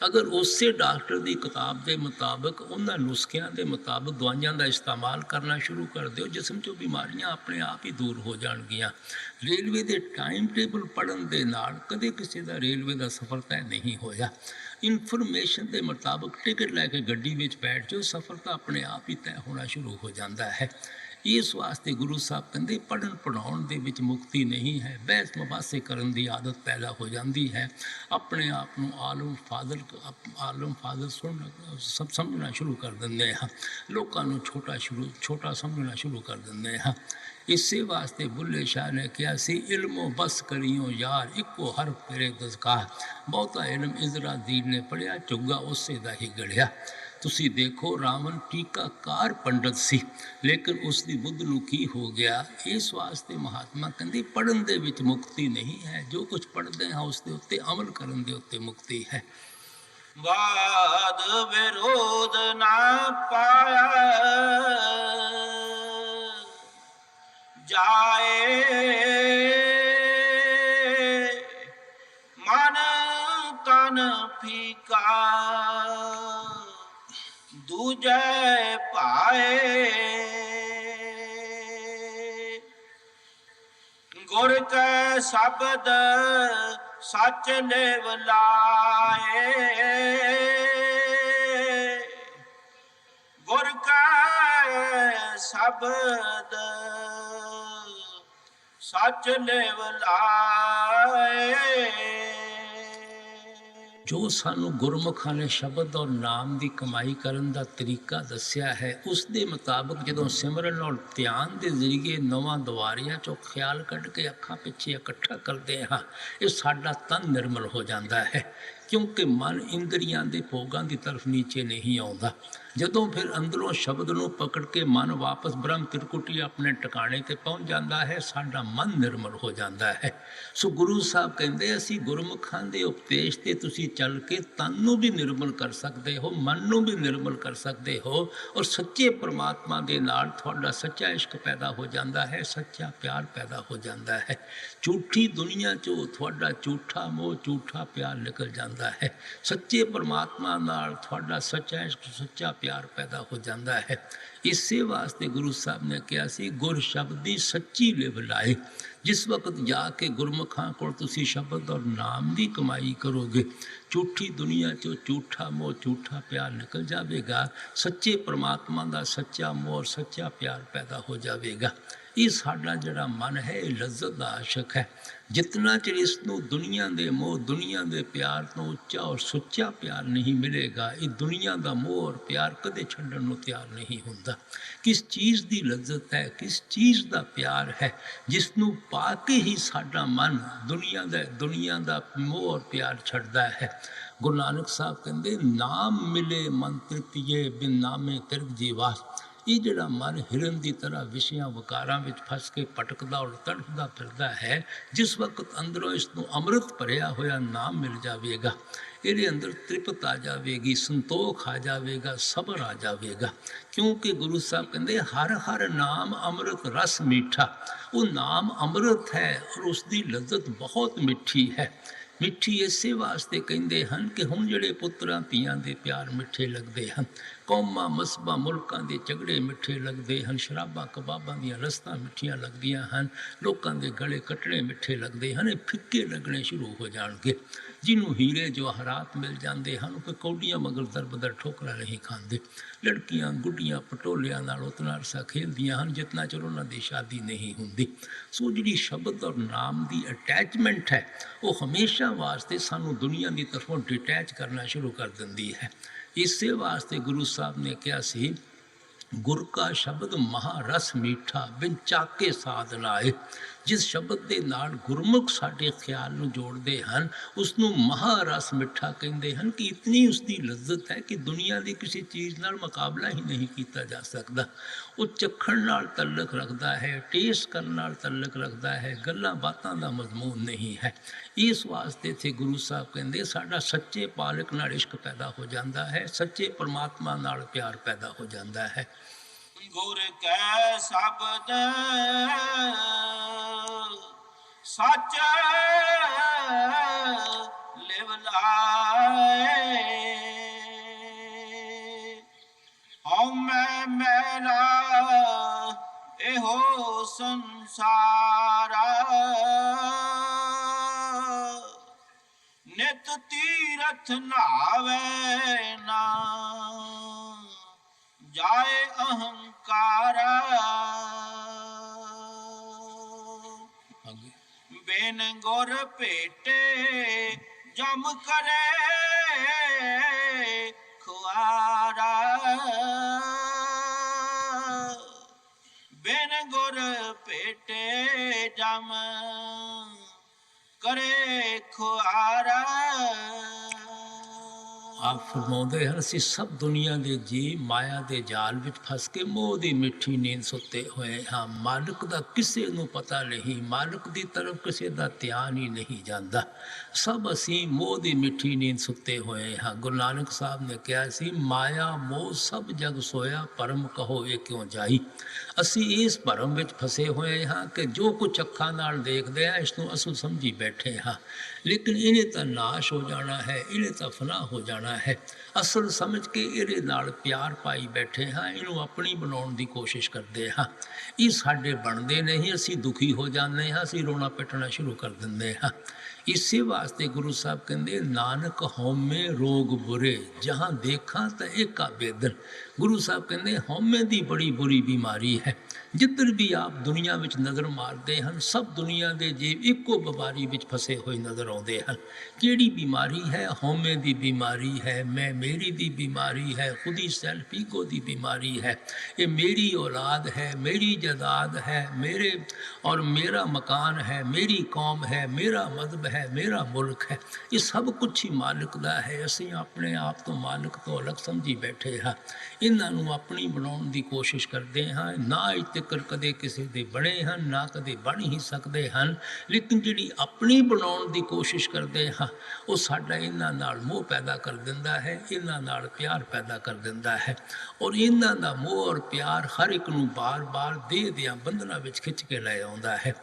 ਅਗਰ ਉਸੇ ਡਾਕਟਰ ਦੀ ਕਿਤਾਬ ਦੇ ਮੁਤਾਬਕ, ਉਹਨਾਂ ਨੁਸਖਿਆਂ ਦੇ ਮੁਤਾਬਕ ਦਵਾਈਆਂ ਦਾ ਇਸਤੇਮਾਲ ਕਰਨਾ ਸ਼ੁਰੂ ਕਰ ਦਿਓ, ਜਿਸਮ 'ਚੋਂ ਬਿਮਾਰੀਆਂ ਆਪਣੇ ਆਪ ਹੀ ਦੂਰ ਹੋ ਜਾਣਗੀਆਂ। ਰੇਲਵੇ ਦੇ ਟਾਈਮ ਟੇਬਲ ਪੜ੍ਹਨ ਦੇ ਨਾਲ ਕਦੇ ਕਿਸੇ ਦਾ ਰੇਲਵੇ ਦਾ ਸਫ਼ਰ ਤੈਅ ਨਹੀਂ ਹੋਇਆ। ਇਨਫੋਰਮੇਸ਼ਨ ਦੇ ਮੁਤਾਬਕ ਟਿਕਟ ਲੈ ਕੇ ਗੱਡੀ ਵਿੱਚ ਬੈਠ ਜਾਓ, ਸਫ਼ਰ ਤਾਂ ਆਪਣੇ ਆਪ ਹੀ ਤੈਅ ਹੋਣਾ ਸ਼ੁਰੂ ਹੋ ਜਾਂਦਾ ਹੈ। ਇਸ ਵਾਸਤੇ ਗੁਰੂ ਸਾਹਿਬ ਕਹਿੰਦੇ ਪੜ੍ਹਨ ਪੜ੍ਹਾਉਣ ਦੇ ਵਿੱਚ ਮੁਕਤੀ ਨਹੀਂ ਹੈ। ਬਹਿਸ ਮੁਬਾਸੇ ਕਰਨ ਦੀ ਆਦਤ ਪੈਦਾ ਹੋ ਜਾਂਦੀ ਹੈ। ਆਪਣੇ ਆਪ ਨੂੰ ਆਲਮ ਫਾਜ਼ਲ ਸਮਝਣਾ ਸ਼ੁਰੂ ਕਰ ਦਿੰਦੇ ਹਾਂ। ਲੋਕਾਂ ਨੂੰ ਛੋਟਾ ਸਮਝਣਾ ਸ਼ੁਰੂ ਕਰ ਦਿੰਦੇ ਹਾਂ। ਇਸੇ ਵਾਸਤੇ ਬੁੱਲੇ ਸ਼ਾਹ ਨੇ ਕਿਹਾ ਸੀ, ਇਲਮੋ ਬਸ ਕਰੀਓ ਯਾਰ, ਇੱਕੋ ਹਰਫ ਤੇਰੇ ਦਸਕਾਰ। ਬਹੁਤਾ ਇਲਮ ਇਜ਼ਰਾਦੀਲ ਨੇ ਪੜ੍ਹਿਆ, ਝੁੱਗਾ ਉਸੇ ਦਾ ਹੀ ਗੜਿਆ। ਤੁਸੀਂ ਦੇਖੋ, ਰਾਵਣ ਟੀਕਾਕਾਰ ਪੰਡਤ ਸੀ, ਲੇਕਿਨ ਉਸ ਦੀ ਬੁੱਧ ਨੂੰ ਕੀ ਹੋ ਗਿਆ। ਇਸ ਵਾਸਤੇ ਮਹਾਤਮਾ ਕਹਿੰਦੇ ਪੜ੍ਹਨ ਦੇ ਵਿੱਚ ਮੁਕਤੀ ਨਹੀਂ ਹੈ, ਜੋ ਕੁਝ ਪੜ੍ਹਦੇ ਹਾਂ ਉਸ ਦੇ ਉੱਤੇ ਅਮਲ ਕਰਨ ਦੇ ਉੱਤੇ ਮੁਕਤੀ ਹੈ। ਵਾਦ ਵਿਰੋਧ ਨਾ ਪਾਇਆ ਜਾਏ, ਮਨ ਤਨ ਫੀਕਾ ਦੂਜੇ ਭਾਏ। ਗੁਰ ਕੈ ਸ਼ਬਦ ਸੱਚ ਲਿਵ ਲਾਏ, ਗੁਰ ਕੈ ਸ਼ਬਦ ਸੱਚ ਲਿਵ ਲਾਏ। ਜੋ ਸਾਨੂੰ ਗੁਰਮੁਖਾਂ ਨੇ ਸ਼ਬਦ ਔਰ ਨਾਮ ਦੀ ਕਮਾਈ ਕਰਨ ਦਾ ਤਰੀਕਾ ਦੱਸਿਆ ਹੈ, ਉਸ ਦੇ ਮੁਤਾਬਕ ਜਦੋਂ ਸਿਮਰਨ ਔਰ ਧਿਆਨ ਦੇ ਜ਼ਰੀਏ ਨਵਾਂ ਦੁਆਰਿਆਂ 'ਚੋਂ ਖਿਆਲ ਕੱਢ ਕੇ ਅੱਖਾਂ ਪਿੱਛੇ ਇਕੱਠਾ ਕਰਦੇ ਹਾਂ, ਇਹ ਸਾਡਾ ਤਨ ਨਿਰਮਲ ਹੋ ਜਾਂਦਾ ਹੈ। ਕਿਉਂਕਿ ਮਨ ਇੰਦਰੀਆਂ ਦੇ ਭੋਗਾਂ ਦੀ ਤਰਫ ਨੀਚੇ ਨਹੀਂ ਆਉਂਦਾ। ਜਦੋਂ ਫਿਰ ਅੰਦਰੋਂ ਸ਼ਬਦ ਨੂੰ ਪਕੜ ਕੇ ਮਨ ਵਾਪਸ ਬ੍ਰਹਮ ਤਿਰਕੁਟੀ ਆਪਣੇ ਟਿਕਾਣੇ 'ਤੇ ਪਹੁੰਚ ਜਾਂਦਾ ਹੈ, ਸਾਡਾ ਮਨ ਨਿਰਮਲ ਹੋ ਜਾਂਦਾ ਹੈ। ਸੋ ਗੁਰੂ ਸਾਹਿਬ ਕਹਿੰਦੇ, ਅਸੀਂ ਗੁਰਮੁਖਾਂ ਦੇ ਉਪਦੇਸ਼ 'ਤੇ ਤੁਸੀਂ ਚੱਲ ਕੇ ਤਨ ਨੂੰ ਵੀ ਨਿਰਮਲ ਕਰ ਸਕਦੇ ਹੋ, ਮਨ ਨੂੰ ਵੀ ਨਿਰਮਲ ਕਰ ਸਕਦੇ ਹੋ, ਔਰ ਸੱਚੇ ਪਰਮਾਤਮਾ ਦੇ ਨਾਲ ਤੁਹਾਡਾ ਸੱਚਾ ਇਸ਼ਕ ਪੈਦਾ ਹੋ ਜਾਂਦਾ ਹੈ, ਸੱਚਾ ਪਿਆਰ ਪੈਦਾ ਹੋ ਜਾਂਦਾ ਹੈ। ਝੂਠੀ ਦੁਨੀਆ 'ਚੋਂ ਤੁਹਾਡਾ ਝੂਠਾ ਮੋਹ, ਝੂਠਾ ਪਿਆਰ ਨਿਕਲ ਜਾਂਦਾ ਹੈ। ਸੱਚੇ ਪਰਮਾਤਮਾ ਨਾਲ ਤੁਹਾਡਾ ਸੱਚਾ ਇਸ਼ਕ, ਸੱਚਾ ਪਿਆਰ ਪੈਦਾ ਹੋ ਜਾਂਦਾ ਹੈ। ਇਸੇ ਵਾਸਤੇ ਗੁਰੂ ਸਾਹਿਬ ਨੇ ਕਿਹਾ ਸੀ, ਗੁਰ ਸ਼ਬਦ ਦੀ ਸੱਚੀ ਲਿਵ ਲਾਏ। ਜਿਸ ਵਕਤ ਜਾ ਕੇ ਗੁਰਮੁਖਾਂ ਕੋਲ ਤੁਸੀਂ ਸ਼ਬਦ ਔਰ ਨਾਮ ਦੀ ਕਮਾਈ ਕਰੋਗੇ, ਝੂਠੀ ਦੁਨੀਆ 'ਚੋਂ ਝੂਠਾ ਮੋਹ, ਝੂਠਾ ਪਿਆਰ ਨਿਕਲ ਜਾਵੇਗਾ। ਸੱਚੇ ਪਰਮਾਤਮਾ ਦਾ ਸੱਚਾ ਮੋਹ, ਸੱਚਾ ਪਿਆਰ ਪੈਦਾ ਹੋ ਜਾਵੇਗਾ। ਇਹ ਸਾਡਾ ਜਿਹੜਾ ਮਨ ਹੈ, ਇਹ ਲੱਜ਼ਤ ਦਾ ਆਸ਼ਕ ਹੈ। ਜਿਤਨਾ ਚਿਰ ਇਸ ਨੂੰ ਦੁਨੀਆ ਦੇ ਮੋਹ, ਦੁਨੀਆ ਦੇ ਪਿਆਰ ਤੋਂ ਉੱਚਾ ਔਰ ਸੁੱਚਾ ਪਿਆਰ ਨਹੀਂ ਮਿਲੇਗਾ, ਇਹ ਦੁਨੀਆ ਦਾ ਮੋਹ ਔਰ ਪਿਆਰ ਕਦੇ ਛੱਡਣ ਨੂੰ ਤਿਆਰ ਨਹੀਂ ਹੁੰਦਾ। ਕਿਸ ਚੀਜ਼ ਦੀ ਲੱਜ਼ਤ ਹੈ, ਕਿਸ ਚੀਜ਼ ਦਾ ਪਿਆਰ ਹੈ, ਜਿਸ ਨੂੰ ਪਾ ਕੇ ਹੀ ਸਾਡਾ ਮਨ ਦੁਨੀਆ ਦਾ ਮੋਹ ਔਰ ਪਿਆਰ ਛੱਡਦਾ ਹੈ। ਗੁਰੂ ਨਾਨਕ ਸਾਹਿਬ ਕਹਿੰਦੇ, ਨਾਮ ਮਿਲੇ ਮਨ ਤ੍ਰਿਪਤੀਏ, ਬਿਨ ਨਾਮੇ ਤਿਰਕ ਜੀਵਾਸ। ਇਹ ਜਿਹੜਾ ਮਨ ਹਿਰਨ ਦੀ ਤਰ੍ਹਾਂ ਵਿਸ਼ਿਆਂ ਵਿਕਾਰਾਂ ਵਿੱਚ ਫਸ ਕੇ ਭਟਕਦਾ ਔਰ ਤੜਫਦਾ ਫਿਰਦਾ ਹੈ, ਜਿਸ ਵਕਤ ਅੰਦਰੋਂ ਇਸ ਨੂੰ ਅੰਮ੍ਰਿਤ ਭਰਿਆ ਹੋਇਆ ਨਾਮ ਮਿਲ ਜਾਵੇਗਾ, ਇਹਦੇ ਅੰਦਰ ਤ੍ਰਿਪਤ ਆ ਜਾਵੇਗੀ, ਸੰਤੋਖ ਆ ਜਾਵੇਗਾ, ਸਬਰ ਆ ਜਾਵੇਗਾ। ਕਿਉਂਕਿ ਗੁਰੂ ਸਾਹਿਬ ਕਹਿੰਦੇ, ਹਰ ਹਰ ਨਾਮ ਅੰਮ੍ਰਿਤ ਰਸ ਮੀਠਾ। ਉਹ ਨਾਮ ਅੰਮ੍ਰਿਤ ਹੈ ਔਰ ਉਸ ਦੀ ਲੱਜ਼ਤ ਬਹੁਤ ਮਿੱਠੀ ਹੈ। ਮਿੱਠੀ ਇਸੇ ਵਾਸਤੇ ਕਹਿੰਦੇ ਹਨ ਕਿ ਹੁਣ ਜਿਹੜੇ ਪੁੱਤਰਾਂ ਧੀਆਂ ਦੇ ਪਿਆਰ ਮਿੱਠੇ ਲੱਗਦੇ ਹਨ, ਕੌਮਾਂ ਮਸਬਾਂ ਮੁਲਕਾਂ ਦੇ ਝਗੜੇ ਮਿੱਠੇ ਲੱਗਦੇ ਹਨ, ਸ਼ਰਾਬਾਂ ਕਬਾਬਾਂ ਦੀਆਂ ਰਸਤਾਂ ਮਿੱਠੀਆਂ ਲੱਗਦੀਆਂ ਹਨ, ਲੋਕਾਂ ਦੇ ਗਲੇ ਕੱਟਣੇ ਮਿੱਠੇ ਲੱਗਦੇ ਹਨ, ਇਹ ਫਿੱਕੇ ਲੱਗਣੇ ਸ਼ੁਰੂ ਹੋ ਜਾਣਗੇ। ਜਿਹਨੂੰ ਹੀਰੇ ਜਵਾਹਰਾਤ ਮਿਲ ਜਾਂਦੇ ਹਨ, ਉਹ ਕੌਡੀਆਂ ਮਗਰ ਦਰਬਦਰ ਠੋਕਰਾਂ ਨਹੀਂ ਖਾਂਦੇ। ਲੜਕੀਆਂ ਗੁੱਡੀਆਂ ਪਟੋਲਿਆਂ ਨਾਲ ਉਤਨਾ ਅਰਸਾ ਖੇਲਦੀਆਂ ਹਨ, ਜਿਤਨਾ ਚਿਰ ਉਹਨਾਂ ਦੀ ਸ਼ਾਦੀ ਨਹੀਂ ਹੁੰਦੀ। ਸੋ ਜਿਹੜੀ ਸ਼ਬਦ ਔਰ ਨਾਮ ਦੀ ਅਟੈਚਮੈਂਟ ਹੈ, ਉਹ ਹਮੇਸ਼ਾ ਵਾਸਤੇ ਸਾਨੂੰ ਦੁਨੀਆ ਦੀ ਤਰਫੋਂ ਡਿਟੈਚ ਕਰਨਾ ਸ਼ੁਰੂ ਕਰ ਦਿੰਦੀ ਹੈ। ਇਸੇ ਵਾਸਤੇ ਗੁਰੂ ਸਾਹਿਬ ਨੇ ਕਿਹਾ ਸੀ, ਗੁਰ ਕਾ ਸ਼ਬਦ ਮਹਾਰਸ ਮੀਠਾ, ਬਿਨ ਚਾਕੇ ਸਾਧ ਲਾਏ। ਜਿਸ ਸ਼ਬਦ ਦੇ ਨਾਲ ਗੁਰਮੁਖ ਸਾਡੇ ਖਿਆਲ ਨੂੰ ਜੋੜਦੇ ਹਨ ਉਸ ਨੂੰ ਮਹਾਰਸ ਮਿੱਠਾ ਕਹਿੰਦੇ ਹਨ ਕਿ ਇਤਨੀ ਉਸ ਦੀ ਲਜ਼ਤ ਹੈ ਕਿ ਦੁਨੀਆ ਦੀ ਕਿਸੇ ਚੀਜ਼ ਨਾਲ ਮੁਕਾਬਲਾ ਹੀ ਨਹੀਂ ਕੀਤਾ ਜਾ ਸਕਦਾ। ਉਹ ਚੱਖਣ ਨਾਲ ਤਲਕ ਰੱਖਦਾ ਹੈ, ਟੇਸਟ ਕਰਨ ਨਾਲ ਤਲਕ ਰੱਖਦਾ ਹੈ, ਗੱਲਾਂ ਬਾਤਾਂ ਦਾ ਮਜ਼ਮੂਨ ਨਹੀਂ ਹੈ। ਇਸ ਵਾਸਤੇ ਇੱਥੇ ਗੁਰੂ ਸਾਹਿਬ ਕਹਿੰਦੇ ਸਾਡਾ ਸੱਚੇ ਪਾਲਕ ਨਾਲ ਇਸ਼ਕ ਪੈਦਾ ਹੋ ਜਾਂਦਾ ਹੈ, ਸੱਚੇ ਪਰਮਾਤਮਾ ਨਾਲ ਪਿਆਰ ਪੈਦਾ ਹੋ ਜਾਂਦਾ ਹੈ। ਗੁਰ ਕੈ ਸ਼ਬਦ ਸੱਚ ਲਿਵ ਲਾਏ, ਹਉਮੈ ਮੈਲਾ ਇਹੋ ਸੰਸਾਰ, ਨਿਤ ਤੀਰਥ ਨਾਵੇ ਨਾ ਜਾਏ ਅਹੰਕਾਰ, ਬਿਨ ਗੁਰ ਭੇਟੇ ਜਮ ਕਰੇ ਖੁਆਰਾ, ਬਿਨ ਗੁਰ ਭੇਟੇ ਜਮ ਕਰੇ ਖੁਆਰਾ। ਆਪ ਫਰਮਾਉਂਦੇ ਹਨ ਅਸੀਂ ਸਭ ਦੁਨੀਆ ਦੇ ਜੀ ਮਾਇਆ ਦੇ ਜਾਲ ਵਿੱਚ ਫਸ ਕੇ ਮੋਹ ਦੀ ਮਿੱਠੀ ਨੀਂਦ ਸੁੱਤੇ ਹੋਏ ਹਾਂ। ਮਾਲਕ ਦਾ ਕਿਸੇ ਨੂੰ ਪਤਾ ਨਹੀਂ, ਮਾਲਕ ਦੀ ਤਰਫ ਕਿਸੇ ਦਾ ਧਿਆਨ ਹੀ ਨਹੀਂ ਜਾਂਦਾ। ਸਭ ਅਸੀਂ ਮੋਹ ਦੀ ਮਿੱਠੀ ਨੀਂਦ ਸੁੱਤੇ ਹੋਏ ਹਾਂ। ਗੁਰੂ ਨਾਨਕ ਸਾਹਿਬ ਨੇ ਕਿਹਾ ਸੀ ਮਾਇਆ ਮੋਹ ਸਭ ਜਗ ਸੋਇਆ, ਭਰਮ ਕਹੋ ਇਹ ਕਿਉਂ ਜਾਈ। ਅਸੀਂ ਇਸ ਭਰਮ ਵਿੱਚ ਫਸੇ ਹੋਏ ਹਾਂ ਕਿ ਜੋ ਕੁਛ ਅੱਖਾਂ ਨਾਲ ਦੇਖਦੇ ਹਾਂ ਇਸ ਨੂੰ ਅਸਲ ਸਮਝੀ ਬੈਠੇ ਹਾਂ, ਲੇਕਿਨ ਇਹਨੇ ਤਾਂ ਨਾਸ਼ ਹੋ ਜਾਣਾ ਹੈ, ਇਹਨੇ ਤਾਂ ਫਨਾ ਹੋ ਜਾਣਾ ਹੈ। ਅਸਲ ਸਮਝ ਕੇ ਇਹਦੇ ਨਾਲ ਪਿਆਰ ਪਾਈ ਬੈਠੇ ਹਾਂ, ਇਹਨੂੰ ਆਪਣੀ ਬਣਾਉਣ ਦੀ ਕੋਸ਼ਿਸ਼ ਕਰਦੇ ਹਾਂ। ਇਹ ਸਾਡੇ ਬਣਦੇ ਨਹੀਂ, ਅਸੀਂ ਦੁਖੀ ਹੋ ਜਾਂਦੇ ਹਾਂ, ਅਸੀਂ ਰੋਣਾ ਪਿੱਟਣਾ ਸ਼ੁਰੂ ਕਰ ਦਿੰਦੇ ਹਾਂ। ਇਸੇ ਵਾਸਤੇ ਗੁਰੂ ਸਾਹਿਬ ਕਹਿੰਦੇ ਨਾਨਕ ਹਉਮੈ ਰੋਗ ਬੁਰੇ, ਜਹਾਂ ਦੇਖਾਂ ਤਾਂ ਏਕਾ ਬੇਦਨ। ਗੁਰੂ ਸਾਹਿਬ ਕਹਿੰਦੇ ਹਉਮੈ ਦੀ ਬੜੀ ਬੁਰੀ ਬਿਮਾਰੀ ਹੈ। ਜਿੱਧਰ ਵੀ ਆਪ ਦੁਨੀਆ ਵਿੱਚ ਨਜ਼ਰ ਮਾਰਦੇ ਹਨ ਸਭ ਦੁਨੀਆ ਦੇ ਜੀਵ ਇੱਕੋ ਬਿਮਾਰੀ ਵਿੱਚ ਫਸੇ ਹੋਏ ਨਜ਼ਰ ਆਉਂਦੇ ਹਨ। ਕਿਹੜੀ ਬਿਮਾਰੀ ਹੈ? ਹਉਮੈ ਦੀ ਬਿਮਾਰੀ ਹੈ, ਮੈਂ ਮੇਰੀ ਦੀ ਬਿਮਾਰੀ ਹੈ, ਖੁਦੀ ਸੈਲਫ ਈਗੋ ਦੀ ਬਿਮਾਰੀ ਹੈ। ਇਹ ਮੇਰੀ ਔਲਾਦ ਹੈ, ਮੇਰੀ ਜਾਇਦਾਦ ਹੈ, ਮੇਰੇ ਔਰ ਮੇਰਾ ਮਕਾਨ ਹੈ, ਮੇਰੀ ਕੌਮ ਹੈ, ਮੇਰਾ ਮਜ਼ਹਬ ਹੈ, ਮੇਰਾ ਮੁਲਕ ਹੈ। ਇਹ ਸਭ ਕੁਛ ਹੀ ਮਾਲਕ ਦਾ ਹੈ। ਅਸੀਂ ਆਪਣੇ ਆਪ ਤੋਂ ਮਾਲਕ ਤੋਂ ਅਲੱਗ ਸਮਝੀ ਬੈਠੇ ਹਾਂ। ਇਹਨਾਂ ਨੂੰ ਆਪਣੀ ਬਣਾਉਣ ਦੀ ਕੋਸ਼ਿਸ਼ ਕਰਦੇ ਹਾਂ। ਨਾ ਅੱਜ ਤੱਕ ਕਦੇ ਕਿਸੇ ਦੇ ਬਣੇ ਹਨ, ਨਾ ਕਦੇ ਬਣ ਹੀ ਸਕਦੇ ਹਨ, ਲੇਕਿਨ ਜਿਹੜੀ ਆਪਣੀ ਬਣਾਉਣ ਦੀ ਕੋਸ਼ਿਸ਼ ਕਰਦੇ ਹਾਂ ਉਹ ਸਾਡਾ ਇਹਨਾਂ ਨਾਲ ਮੋਹ ਪੈਦਾ ਕਰ ਦਿੰਦਾ ਹੈ, ਇਹਨਾਂ ਨਾਲ ਪਿਆਰ ਪੈਦਾ ਕਰ ਦਿੰਦਾ ਹੈ। ਔਰ ਇਹਨਾਂ ਦਾ ਮੋਹ ਔਰ ਪਿਆਰ ਹਰ ਇੱਕ ਨੂੰ ਬਾਰ-ਬਾਰ ਦੇਹ ਦਿਆਂ ਬੰਧਨਾਂ ਵਿੱਚ ਖਿੱਚ ਕੇ ਲੈ ਆਉਂਦਾ ਹੈ।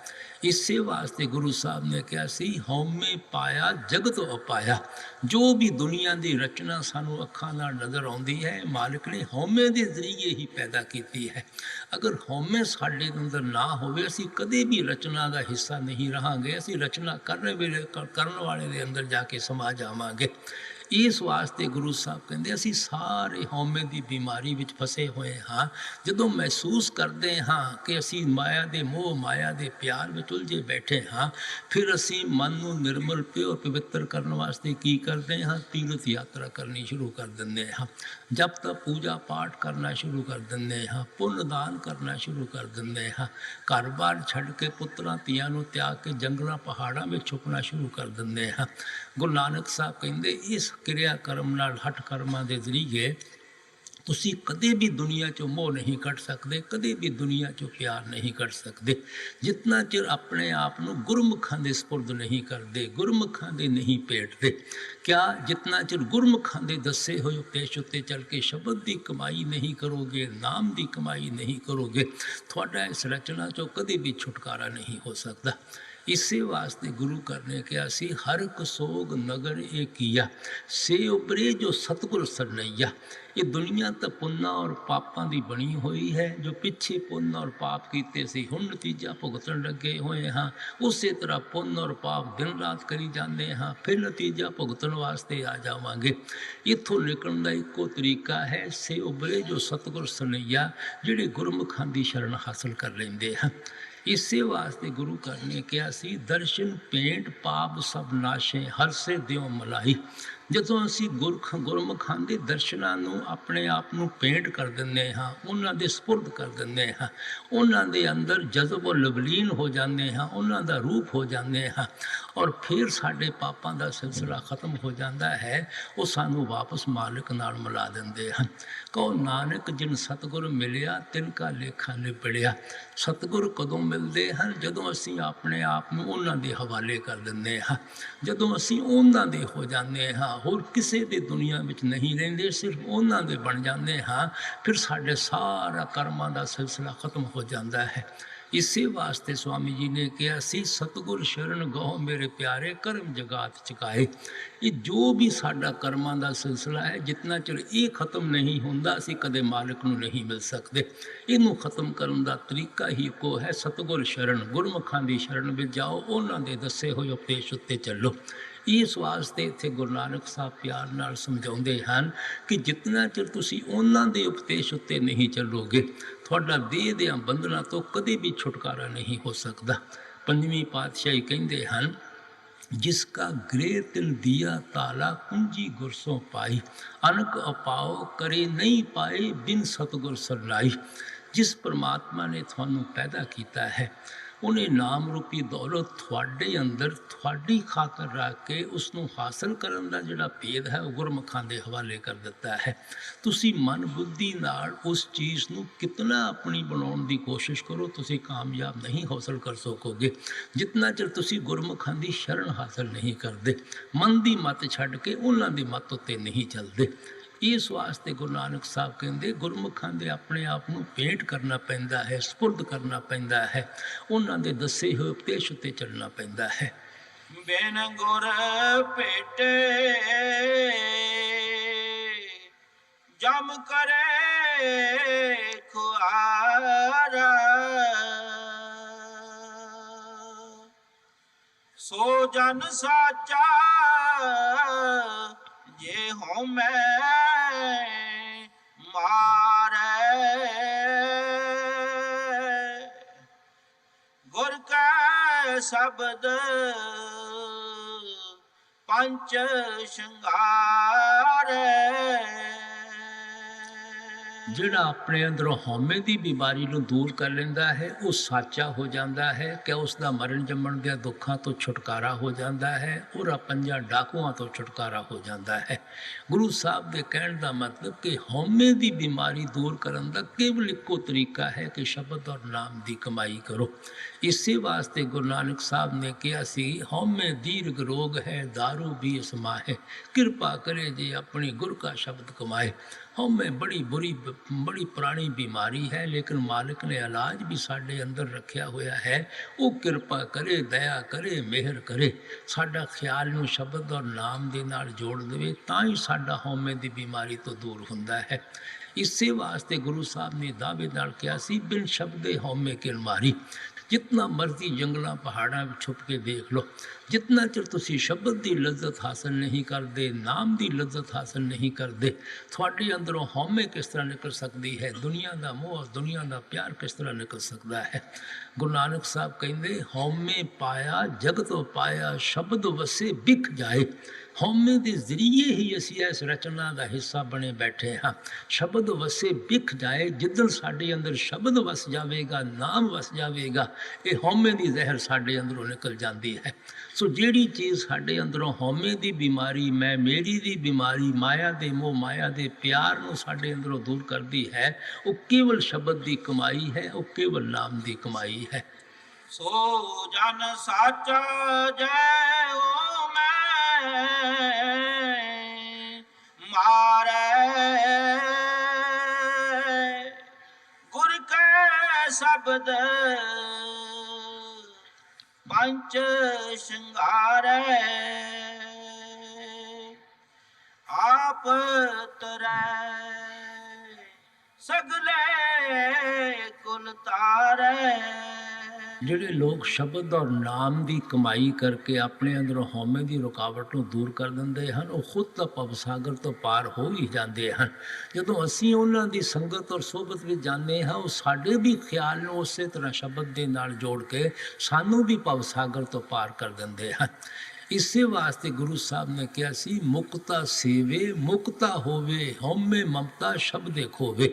ਇਸੇ ਵਾਸਤੇ ਗੁਰੂ ਸਾਹਿਬ ਨੇ ਕਿਹਾ ਸੀ ਹਉਮੈ ਪਾਇਆ ਜਗਤ ਉਪਾਇਆ। ਜੋ ਵੀ ਦੁਨੀਆ ਦੀ ਰਚਨਾ ਸਾਨੂੰ ਅੱਖਾਂ ਨਾਲ ਨਜ਼ਰ ਆਉਂਦੀ ਹੈ ਮਾਲਕ ਨੇ ਹਉਮੈ ਦੇ ਜ਼ਰੀਏ ਹੀ ਪੈਦਾ ਕੀਤੀ ਹੈ। ਅਗਰ ਹਉਮੈ ਸਾਡੇ ਅੰਦਰ ਨਾ ਹੋਵੇ ਅਸੀਂ ਕਦੇ ਵੀ ਰਚਨਾ ਦਾ ਹਿੱਸਾ ਨਹੀਂ ਰਹਾਂਗੇ, ਅਸੀਂ ਰਚਨਾ ਕਰਨ ਵਾਲੇ ਦੇ ਅੰਦਰ ਜਾ ਕੇ ਸਮਾ ਜਾਵਾਂਗੇ। ਇਸ ਵਾਸਤੇ ਗੁਰੂ ਸਾਹਿਬ ਕਹਿੰਦੇ ਅਸੀਂ ਸਾਰੇ ਹਉਮੈ ਦੀ ਬਿਮਾਰੀ ਵਿੱਚ ਫਸੇ ਹੋਏ ਹਾਂ। ਜਦੋਂ ਮਹਿਸੂਸ ਕਰਦੇ ਹਾਂ ਕਿ ਅਸੀਂ ਮਾਇਆ ਦੇ ਮੋਹ ਮਾਇਆ ਦੇ ਪਿਆਰ ਵਿੱਚ ਉਲਝੇ ਬੈਠੇ ਹਾਂ, ਫਿਰ ਅਸੀਂ ਮਨ ਨੂੰ ਨਿਰਮਲ ਪਿਓਰ ਪਵਿੱਤਰ ਕਰਨ ਵਾਸਤੇ ਕੀ ਕਰਦੇ ਹਾਂ? ਤੀਰਥ ਯਾਤਰਾ ਕਰਨੀ ਸ਼ੁਰੂ ਕਰ ਦਿੰਦੇ ਹਾਂ, ਜਪ ਤਪ ਪੂਜਾ ਪਾਠ ਕਰਨਾ ਸ਼ੁਰੂ ਕਰ ਦਿੰਦੇ ਹਾਂ, ਪੁੰਨ ਦਾਨ ਕਰਨਾ ਸ਼ੁਰੂ ਕਰ ਦਿੰਦੇ ਹਾਂ, ਘਰ-ਬਾਰ ਛੱਡ ਕੇ ਪੁੱਤਰਾਂ ਧੀਆਂ ਨੂੰ ਤਿਆਗ ਕੇ ਜੰਗਲਾਂ ਪਹਾੜਾਂ ਵਿੱਚ ਛੁਪਣਾ ਸ਼ੁਰੂ ਕਰ ਦਿੰਦੇ ਹਾਂ। ਗੁਰੂ ਨਾਨਕ ਸਾਹਿਬ ਕਹਿੰਦੇ ਇਸ ਕਿਰਿਆ ਕਰਮ ਨਾਲ ਹੱਠ ਕਰਮਾਂ ਦੇ ਜ਼ਰੀਏ ਤੁਸੀਂ ਕਦੇ ਵੀ ਦੁਨੀਆ 'ਚੋਂ ਮੋਹ ਨਹੀਂ ਕੱਢ ਸਕਦੇ, ਕਦੇ ਵੀ ਦੁਨੀਆ 'ਚੋਂ ਪਿਆਰ ਨਹੀਂ ਕੱਢ ਸਕਦੇ। ਜਿਤਨਾ ਚਿਰ ਆਪਣੇ ਆਪ ਨੂੰ ਗੁਰਮੁਖਾਂ ਦੇ ਸਪੁਰਦ ਨਹੀਂ ਕਰਦੇ, ਗੁਰਮੁਖਾਂ ਦੇ ਨਹੀਂ ਭੇਟਦੇ। ਕਿਆ ਜਿਤਨਾ ਚਿਰ ਗੁਰਮੁਖਾਂ ਦੇ ਦੱਸੇ ਹੋਏ ਉਪਦੇਸ਼ ਉੱਤੇ ਚੱਲ ਕੇ ਸ਼ਬਦ ਦੀ ਕਮਾਈ ਨਹੀਂ ਕਰੋਗੇ, ਨਾਮ ਦੀ ਕਮਾਈ ਨਹੀਂ ਕਰੋਗੇ, ਤੁਹਾਡਾ ਇਸ ਰਚਨਾ 'ਚੋਂ ਕਦੇ ਵੀ ਛੁਟਕਾਰਾ ਨਹੀਂ ਹੋ ਸਕਦਾ। ਇਸੇ ਵਾਸਤੇ ਗੁਰੂ ਘਰ ਨੇ ਕਿਹਾ ਸੀ ਹਰ ਕਸੋਗ ਨਗਰ ਇਹ ਕੀਆ ਸੇ ਉਪਰੇ ਜੋ ਸਤਿਗੁਰ ਸਰਨਈਆ। ਇਹ ਦੁਨੀਆ ਤਾਂ ਪੁੰਨਾਂ ਔਰ ਪਾਪਾਂ ਦੀ ਬਣੀ ਹੋਈ ਹੈ। ਜੋ ਪਿੱਛੇ ਪੁੰਨ ਔਰ ਪਾਪ ਕੀਤੇ ਸੀ ਹੁਣ ਨਤੀਜਾ ਭੁਗਤਣ ਲੱਗੇ ਹੋਏ ਹਾਂ, ਉਸੇ ਤਰ੍ਹਾਂ ਪੁੰਨ ਔਰ ਪਾਪ ਦਿਨ ਰਾਤ ਕਰੀ ਜਾਂਦੇ ਹਾਂ, ਫਿਰ ਨਤੀਜਾ ਭੁਗਤਣ ਵਾਸਤੇ ਆ ਜਾਵਾਂਗੇ। ਇੱਥੋਂ ਨਿਕਲਣ ਦਾ ਇੱਕੋ ਤਰੀਕਾ ਹੈ ਸੇ ਉਪਰੇ ਜੋ ਸਤਿਗੁਰ ਸਰਨਈਆ, ਜਿਹੜੇ ਗੁਰਮੁਖਾਂ ਦੀ ਸ਼ਰਨ ਹਾਸਲ ਕਰ ਲੈਂਦੇ ਹਨ। ਇਸੇ ਵਾਸਤੇ ਗੁਰੂ ਘਰ ਨੇ ਕਿਹਾ ਸੀ ਦਰਸ਼ਨ ਪੇਂਟ ਪਾਪ ਸਭ ਨਾਸ਼ੇ ਹਰ ਸੇ ਦਿਓ ਮਲਾਈ। ਜਦੋਂ ਅਸੀਂ ਗੁਰਮੁਖਾਂ ਦੇ ਦਰਸ਼ਨਾਂ ਨੂੰ ਆਪਣੇ ਆਪ ਨੂੰ ਪੇਂਟ ਕਰ ਦਿੰਦੇ ਹਾਂ, ਉਹਨਾਂ ਦੇ ਸਪੁਰਦ ਕਰ ਦਿੰਦੇ ਹਾਂ, ਉਹਨਾਂ ਦੇ ਅੰਦਰ ਜਜ਼ਬ ਲਵਲੀਨ ਹੋ ਜਾਂਦੇ ਹਾਂ, ਉਹਨਾਂ ਦਾ ਰੂਪ ਹੋ ਜਾਂਦੇ ਹਾਂ, ਔਰ ਫਿਰ ਸਾਡੇ ਪਾਪਾਂ ਦਾ ਸਿਲਸਿਲਾ ਖਤਮ ਹੋ ਜਾਂਦਾ ਹੈ। ਉਹ ਸਾਨੂੰ ਵਾਪਸ ਮਾਲਿਕ ਨਾਲ ਮਿਲਾ ਦਿੰਦੇ ਹਨ। ਕਹੋ ਨਾਨਕ ਜਿਨ ਸਤਿਗੁਰ ਮਿਲਿਆ ਤਿਨ ਕਾ ਲੇਖਾ ਨਿਬੜਿਆ। ਸਤਿਗੁਰ ਕਦੋਂ ਮਿਲਦੇ ਹਨ? ਜਦੋਂ ਅਸੀਂ ਆਪਣੇ ਆਪ ਨੂੰ ਉਹਨਾਂ ਦੇ ਹਵਾਲੇ ਕਰ ਦਿੰਦੇ ਹਾਂ, ਜਦੋਂ ਅਸੀਂ ਉਹਨਾਂ ਦੇ ਹੋ ਜਾਂਦੇ ਹਾਂ, ਹੋਰ ਕਿਸੇ ਦੇ ਦੁਨੀਆ ਵਿੱਚ ਨਹੀਂ ਰਹਿੰਦੇ, ਸਿਰਫ ਉਹਨਾਂ ਦੇ ਬਣ ਜਾਂਦੇ ਹਾਂ, ਫਿਰ ਸਾਡੇ ਸਾਰਾ ਕਰਮਾਂ ਦਾ ਸਿਲਸਿਲਾ ਖਤਮ ਹੋ ਜਾਂਦਾ ਹੈ। ਇਸੇ ਵਾਸਤੇ ਸਵਾਮੀ ਜੀ ਨੇ ਕਿਹਾ ਸੀ, ਸਤਿਗੁਰ ਸ਼ਰਨ ਗਹੁ ਮੇਰੇ ਪਿਆਰੇ ਕਰਮ ਜਗਾਤ ਚੁਕਾਏ। ਇਹ ਜੋ ਵੀ ਸਾਡਾ ਕਰਮਾਂ ਦਾ ਸਿਲਸਿਲਾ ਹੈ, ਜਿਤਨਾ ਚਿਰ ਇਹ ਖਤਮ ਨਹੀਂ ਹੁੰਦਾ, ਅਸੀਂ ਕਦੇ ਮਾਲਕ ਨੂੰ ਨਹੀਂ ਮਿਲ ਸਕਦੇ। ਇਹਨੂੰ ਖਤਮ ਕਰਨ ਦਾ ਤਰੀਕਾ ਹੀ ਇੱਕੋ ਹੈ, ਸਤਿਗੁਰ ਸ਼ਰਨ, ਗੁਰਮੁਖਾਂ ਦੀ ਸ਼ਰਨ ਵਿੱਚ ਜਾਓ, ਉਹਨਾਂ ਦੇ ਦੱਸੇ ਹੋਏ ਉਪਦੇਸ਼ ਉੱਤੇ ਚੱਲੋ। ਇਸ ਵਾਸਤੇ ਇੱਥੇ ਗੁਰੂ ਨਾਨਕ ਸਾਹਿਬ ਪਿਆਰ ਨਾਲ ਸਮਝਾਉਂਦੇ ਹਨ ਕਿ ਜਿਤਨਾ ਚਿਰ ਤੁਸੀਂ ਉਹਨਾਂ ਦੇ ਉਪਦੇਸ਼ ਉੱਤੇ ਨਹੀਂ ਚੱਲੋਗੇ, ਤੁਹਾਡਾ ਦੇਹ ਦੀਆਂ ਬੰਧਨਾਂ ਤੋਂ ਕਦੇ ਵੀ ਛੁਟਕਾਰਾ ਨਹੀਂ ਹੋ ਸਕਦਾ। ਪੰਜਵੀਂ ਪਾਤਸ਼ਾਹੀ ਕਹਿੰਦੇ ਹਨ, ਜਿਸ ਕਾ ਗ੍ਰਹਿ ਤਿਲ ਦਿਆ ਤਾਲਾ ਕੁੰਜੀ ਗੁਰਸੋਂ ਪਾਈ, ਅਨਕ ਅਪਾਓ ਕਰੇ ਨਹੀਂ ਪਾਏ ਬਿਨ ਸਤਿਗੁਰ ਸਰਨਾਈ। ਜਿਸ ਪਰਮਾਤਮਾ ਨੇ ਤੁਹਾਨੂੰ ਪੈਦਾ ਕੀਤਾ ਹੈ, ਉਹਨੇ ਨਾਮ ਰੂਪੀ ਦੌਲਤ ਤੁਹਾਡੇ ਅੰਦਰ ਤੁਹਾਡੀ ਖਾਤਰ ਰੱਖ ਕੇ ਉਸ ਨੂੰ ਹਾਸਲ ਕਰਨ ਦਾ ਜਿਹੜਾ ਭੇਦ ਹੈ ਉਹ ਗੁਰਮੁਖਾਂ ਦੇ ਹਵਾਲੇ ਕਰ ਦਿੱਤਾ ਹੈ। ਤੁਸੀਂ ਮਨ ਬੁੱਧੀ ਨਾਲ ਉਸ ਚੀਜ਼ ਨੂੰ ਕਿਤਨਾ ਆਪਣੀ ਬਣਾਉਣ ਦੀ ਕੋਸ਼ਿਸ਼ ਕਰੋ, ਤੁਸੀਂ ਕਾਮਯਾਬ ਨਹੀਂ ਹਾਸਲ ਕਰ ਸਕੋਗੇ ਜਿਤਨਾ ਚਿਰ ਤੁਸੀਂ ਗੁਰਮੁਖਾਂ ਦੀ ਸ਼ਰਨ ਹਾਸਲ ਨਹੀਂ ਕਰਦੇ, ਮਨ ਦੀ ਮੱਤ ਛੱਡ ਕੇ ਉਹਨਾਂ ਦੀ ਮੱਤ ਉੱਤੇ ਨਹੀਂ ਚੱਲਦੇ। ਇਸ ਵਾਸਤੇ ਗੁਰੂ ਨਾਨਕ ਸਾਹਿਬ ਕਹਿੰਦੇ, ਗੁਰਮੁਖਾਂ ਦੇ ਆਪਣੇ ਆਪ ਨੂੰ ਪੇਂਟ ਕਰਨਾ ਪੈਂਦਾ ਹੈ, ਸਪੁਰਦ ਕਰਨਾ ਪੈਂਦਾ ਹੈ, ਉਹਨਾਂ ਦੇ ਦੱਸੇ ਹੋਏ ਉਪਦੇਸ਼ ਉੱਤੇ ਚੱਲਣਾ ਪੈਂਦਾ ਹੈ। ਬਿਨ ਗੁਰ ਭੇਟੇ ਜਮ ਕਰੇ ਖੁਆਰਾ, ਸੋ ਜਨ ਸਾਚਾ ਜੇ ਹੋ ਮੈਂ ਮਾਰੇ। ਗੁਰ ਕਾ ਸ਼ਬਦ ਪੰਚ ਸ਼ਿੰਗਾਰੇ। ਜਿਹੜਾ ਆਪਣੇ ਅੰਦਰੋਂ ਹਉਮੈ ਦੀ ਬਿਮਾਰੀ ਨੂੰ ਦੂਰ ਕਰ ਲੈਂਦਾ ਹੈ, ਉਹ ਸਾਚਾ ਹੋ ਜਾਂਦਾ ਹੈ ਕਿ ਉਸ ਦਾ ਮਰਨ ਜੰਮਣ ਦੇ ਦੁੱਖਾਂ ਤੋਂ ਛੁਟਕਾਰਾ ਹੋ ਜਾਂਦਾ ਹੈ, ਉਹਦਾ ਪੰਜਾਂ ਡਾਕੂਆਂ ਤੋਂ ਛੁਟਕਾਰਾ ਹੋ ਜਾਂਦਾ ਹੈ। ਗੁਰੂ ਸਾਹਿਬ ਦੇ ਕਹਿਣ ਦਾ ਮਤਲਬ ਕਿ ਹਉਮੈ ਦੀ ਬਿਮਾਰੀ ਦੂਰ ਕਰਨ ਦਾ ਕੇਵਲ ਇੱਕੋ ਤਰੀਕਾ ਹੈ ਕਿ ਸ਼ਬਦ ਔਰ ਨਾਮ ਦੀ ਕਮਾਈ ਕਰੋ। ਇਸੇ ਵਾਸਤੇ ਗੁਰੂ ਨਾਨਕ ਸਾਹਿਬ ਨੇ ਕਿਹਾ ਸੀ, ਹਉਮੈ ਦੀਰਘ ਰੋਗ ਹੈ दारू भी समाहे, ਕਿਰਪਾ ਕਰੇ ਜੇ ਆਪਣੀ ਗੁਰ ਕਾ ਸ਼ਬਦ ਕਮਾਏ। ਹਉਮੈ ਬੜੀ ਪੁਰਾਣੀ ਬਿਮਾਰੀ ਹੈ, ਲੇਕਿਨ ਮਾਲਿਕ ਨੇ ਇਲਾਜ ਵੀ ਸਾਡੇ ਅੰਦਰ ਰੱਖਿਆ ਹੋਇਆ ਹੈ। ਉਹ ਕਿਰਪਾ ਕਰੇ, ਦਇਆ ਕਰੇ, ਮਿਹਰ ਕਰੇ, ਸਾਡਾ ਖਿਆਲ ਨੂੰ ਸ਼ਬਦ ਔਰ ਨਾਮ ਦੇ ਨਾਲ ਜੋੜ ਦੇਵੇ, ਤਾਂ ਹੀ ਸਾਡਾ ਹਉਮੈ ਦੀ ਬਿਮਾਰੀ ਤੋਂ ਦੂਰ ਹੁੰਦਾ ਹੈ। ਇਸੇ ਵਾਸਤੇ ਗੁਰੂ ਸਾਹਿਬ ਨੇ ਦਾਅਵੇ ਨਾਲ ਕਿਹਾ ਸੀ, ਬਿਨ ਸ਼ਬਦੇ ਹਉਮੈ ਕਿਲ ਮਾਰੀ। ਜਿਤਨਾ ਮਰਜ਼ੀ ਜੰਗਲਾਂ ਪਹਾੜਾਂ ਵਿੱਚ ਛੁਪ ਕੇ ਦੇਖ ਲਓ, ਜਿਤਨਾ ਚਿਰ ਤੁਸੀਂ ਸ਼ਬਦ ਦੀ ਲੱਜ਼ਤ ਹਾਸਲ ਨਹੀਂ ਕਰਦੇ, ਨਾਮ ਦੀ ਲੱਜ਼ਤ ਹਾਸਲ ਨਹੀਂ ਕਰਦੇ, ਤੁਹਾਡੇ ਅੰਦਰੋਂ ਹਉਮੈ ਕਿਸ ਤਰ੍ਹਾਂ ਨਿਕਲ ਸਕਦੀ ਹੈ, ਦੁਨੀਆ ਦਾ ਮੋਹ, ਦੁਨੀਆ ਦਾ ਪਿਆਰ ਕਿਸ ਤਰ੍ਹਾਂ ਨਿਕਲ ਸਕਦਾ ਹੈ। ਗੁਰੂ ਨਾਨਕ ਸਾਹਿਬ ਕਹਿੰਦੇ, ਹਉਮੈ ਪਾਇਆ ਜਗਤ ਪਾਇਆ, ਸ਼ਬਦ ਵਸੇ ਬਿਖ ਜਾਏ। ਹਉਮੈ ਦੇ ਜ਼ਰੀਏ ਹੀ ਅਸੀਂ ਇਸ ਰਚਨਾ ਦਾ ਹਿੱਸਾ ਬਣੇ ਬੈਠੇ ਹਾਂ। ਸ਼ਬਦ ਵਸੇ ਬਿਖ ਜਾਏ, ਜਿੱਦਣ ਸਾਡੇ ਅੰਦਰ ਸ਼ਬਦ ਵਸ ਜਾਵੇਗਾ, ਨਾਮ ਵਸ ਜਾਵੇਗਾ, ਇਹ ਹਉਮੈ ਦੀ ਜ਼ਹਿਰ ਸਾਡੇ ਅੰਦਰੋਂ ਨਿਕਲ ਜਾਂਦੀ ਹੈ। ਸੋ ਜਿਹੜੀ ਚੀਜ਼ ਸਾਡੇ ਅੰਦਰੋਂ ਹਉਮੈ ਦੀ ਬਿਮਾਰੀ, ਮੈਂ ਮੇਰੀ ਦੀ ਬਿਮਾਰੀ, ਮਾਇਆ ਦੇ ਮੋਹ, ਮਾਇਆ ਦੇ ਪਿਆਰ ਨੂੰ ਸਾਡੇ ਅੰਦਰੋਂ ਦੂਰ ਕਰਦੀ ਹੈ, ਉਹ ਕੇਵਲ ਸ਼ਬਦ ਦੀ ਕਮਾਈ ਹੈ, ਉਹ ਕੇਵਲ ਨਾਮ ਦੀ ਕਮਾਈ ਹੈ। ਸੋ ਜਨ ਸਾਚਾ ਜੈ ਓ ਮੈਂ ਮਾਰੇ। ਗੁਰ ਕੈ ਸ਼ਬਦ ਪੰਚ ਸ਼ਿੰਗਾਰੇ। ਆਪ ਤਰੈ ਸਗਲੇ ਕੁਲ ਤਾਰੇ। ਜਿਹੜੇ ਲੋਕ ਸ਼ਬਦ ਔਰ ਨਾਮ ਦੀ ਕਮਾਈ ਕਰਕੇ ਆਪਣੇ ਅੰਦਰੋਂ ਹਉਮੈ ਦੀ ਰੁਕਾਵਟ ਨੂੰ ਦੂਰ ਕਰ ਦਿੰਦੇ ਹਨ, ਉਹ ਖੁਦ ਤਾਂ ਭਵਸਾਗਰ ਤੋਂ ਪਾਰ ਹੋ ਹੀ ਜਾਂਦੇ ਹਨ। ਜਦੋਂ ਅਸੀਂ ਉਹਨਾਂ ਦੀ ਸੰਗਤ ਔਰ ਸੋਬਤ ਵਿੱਚ ਜਾਂਦੇ ਹਾਂ, ਉਹ ਸਾਡੇ ਵੀ ਖਿਆਲ ਨੂੰ ਉਸੇ ਤਰ੍ਹਾਂ ਸ਼ਬਦ ਦੇ ਨਾਲ ਜੋੜ ਕੇ ਸਾਨੂੰ ਵੀ ਭਵਸਾਗਰ ਤੋਂ ਪਾਰ ਕਰ ਦਿੰਦੇ ਹਨ। ਇਸੇ ਵਾਸਤੇ ਗੁਰੂ ਸਾਹਿਬ ਨੇ ਕਿਹਾ ਸੀ ਮੁਕਤਾ ਸੇਵੇ ਮੁਕਤਾ ਹੋਵੇ ਹਉਮੈ ਮਮਤਾ ਸ਼ਬਦੇ ਖੋਵੇ।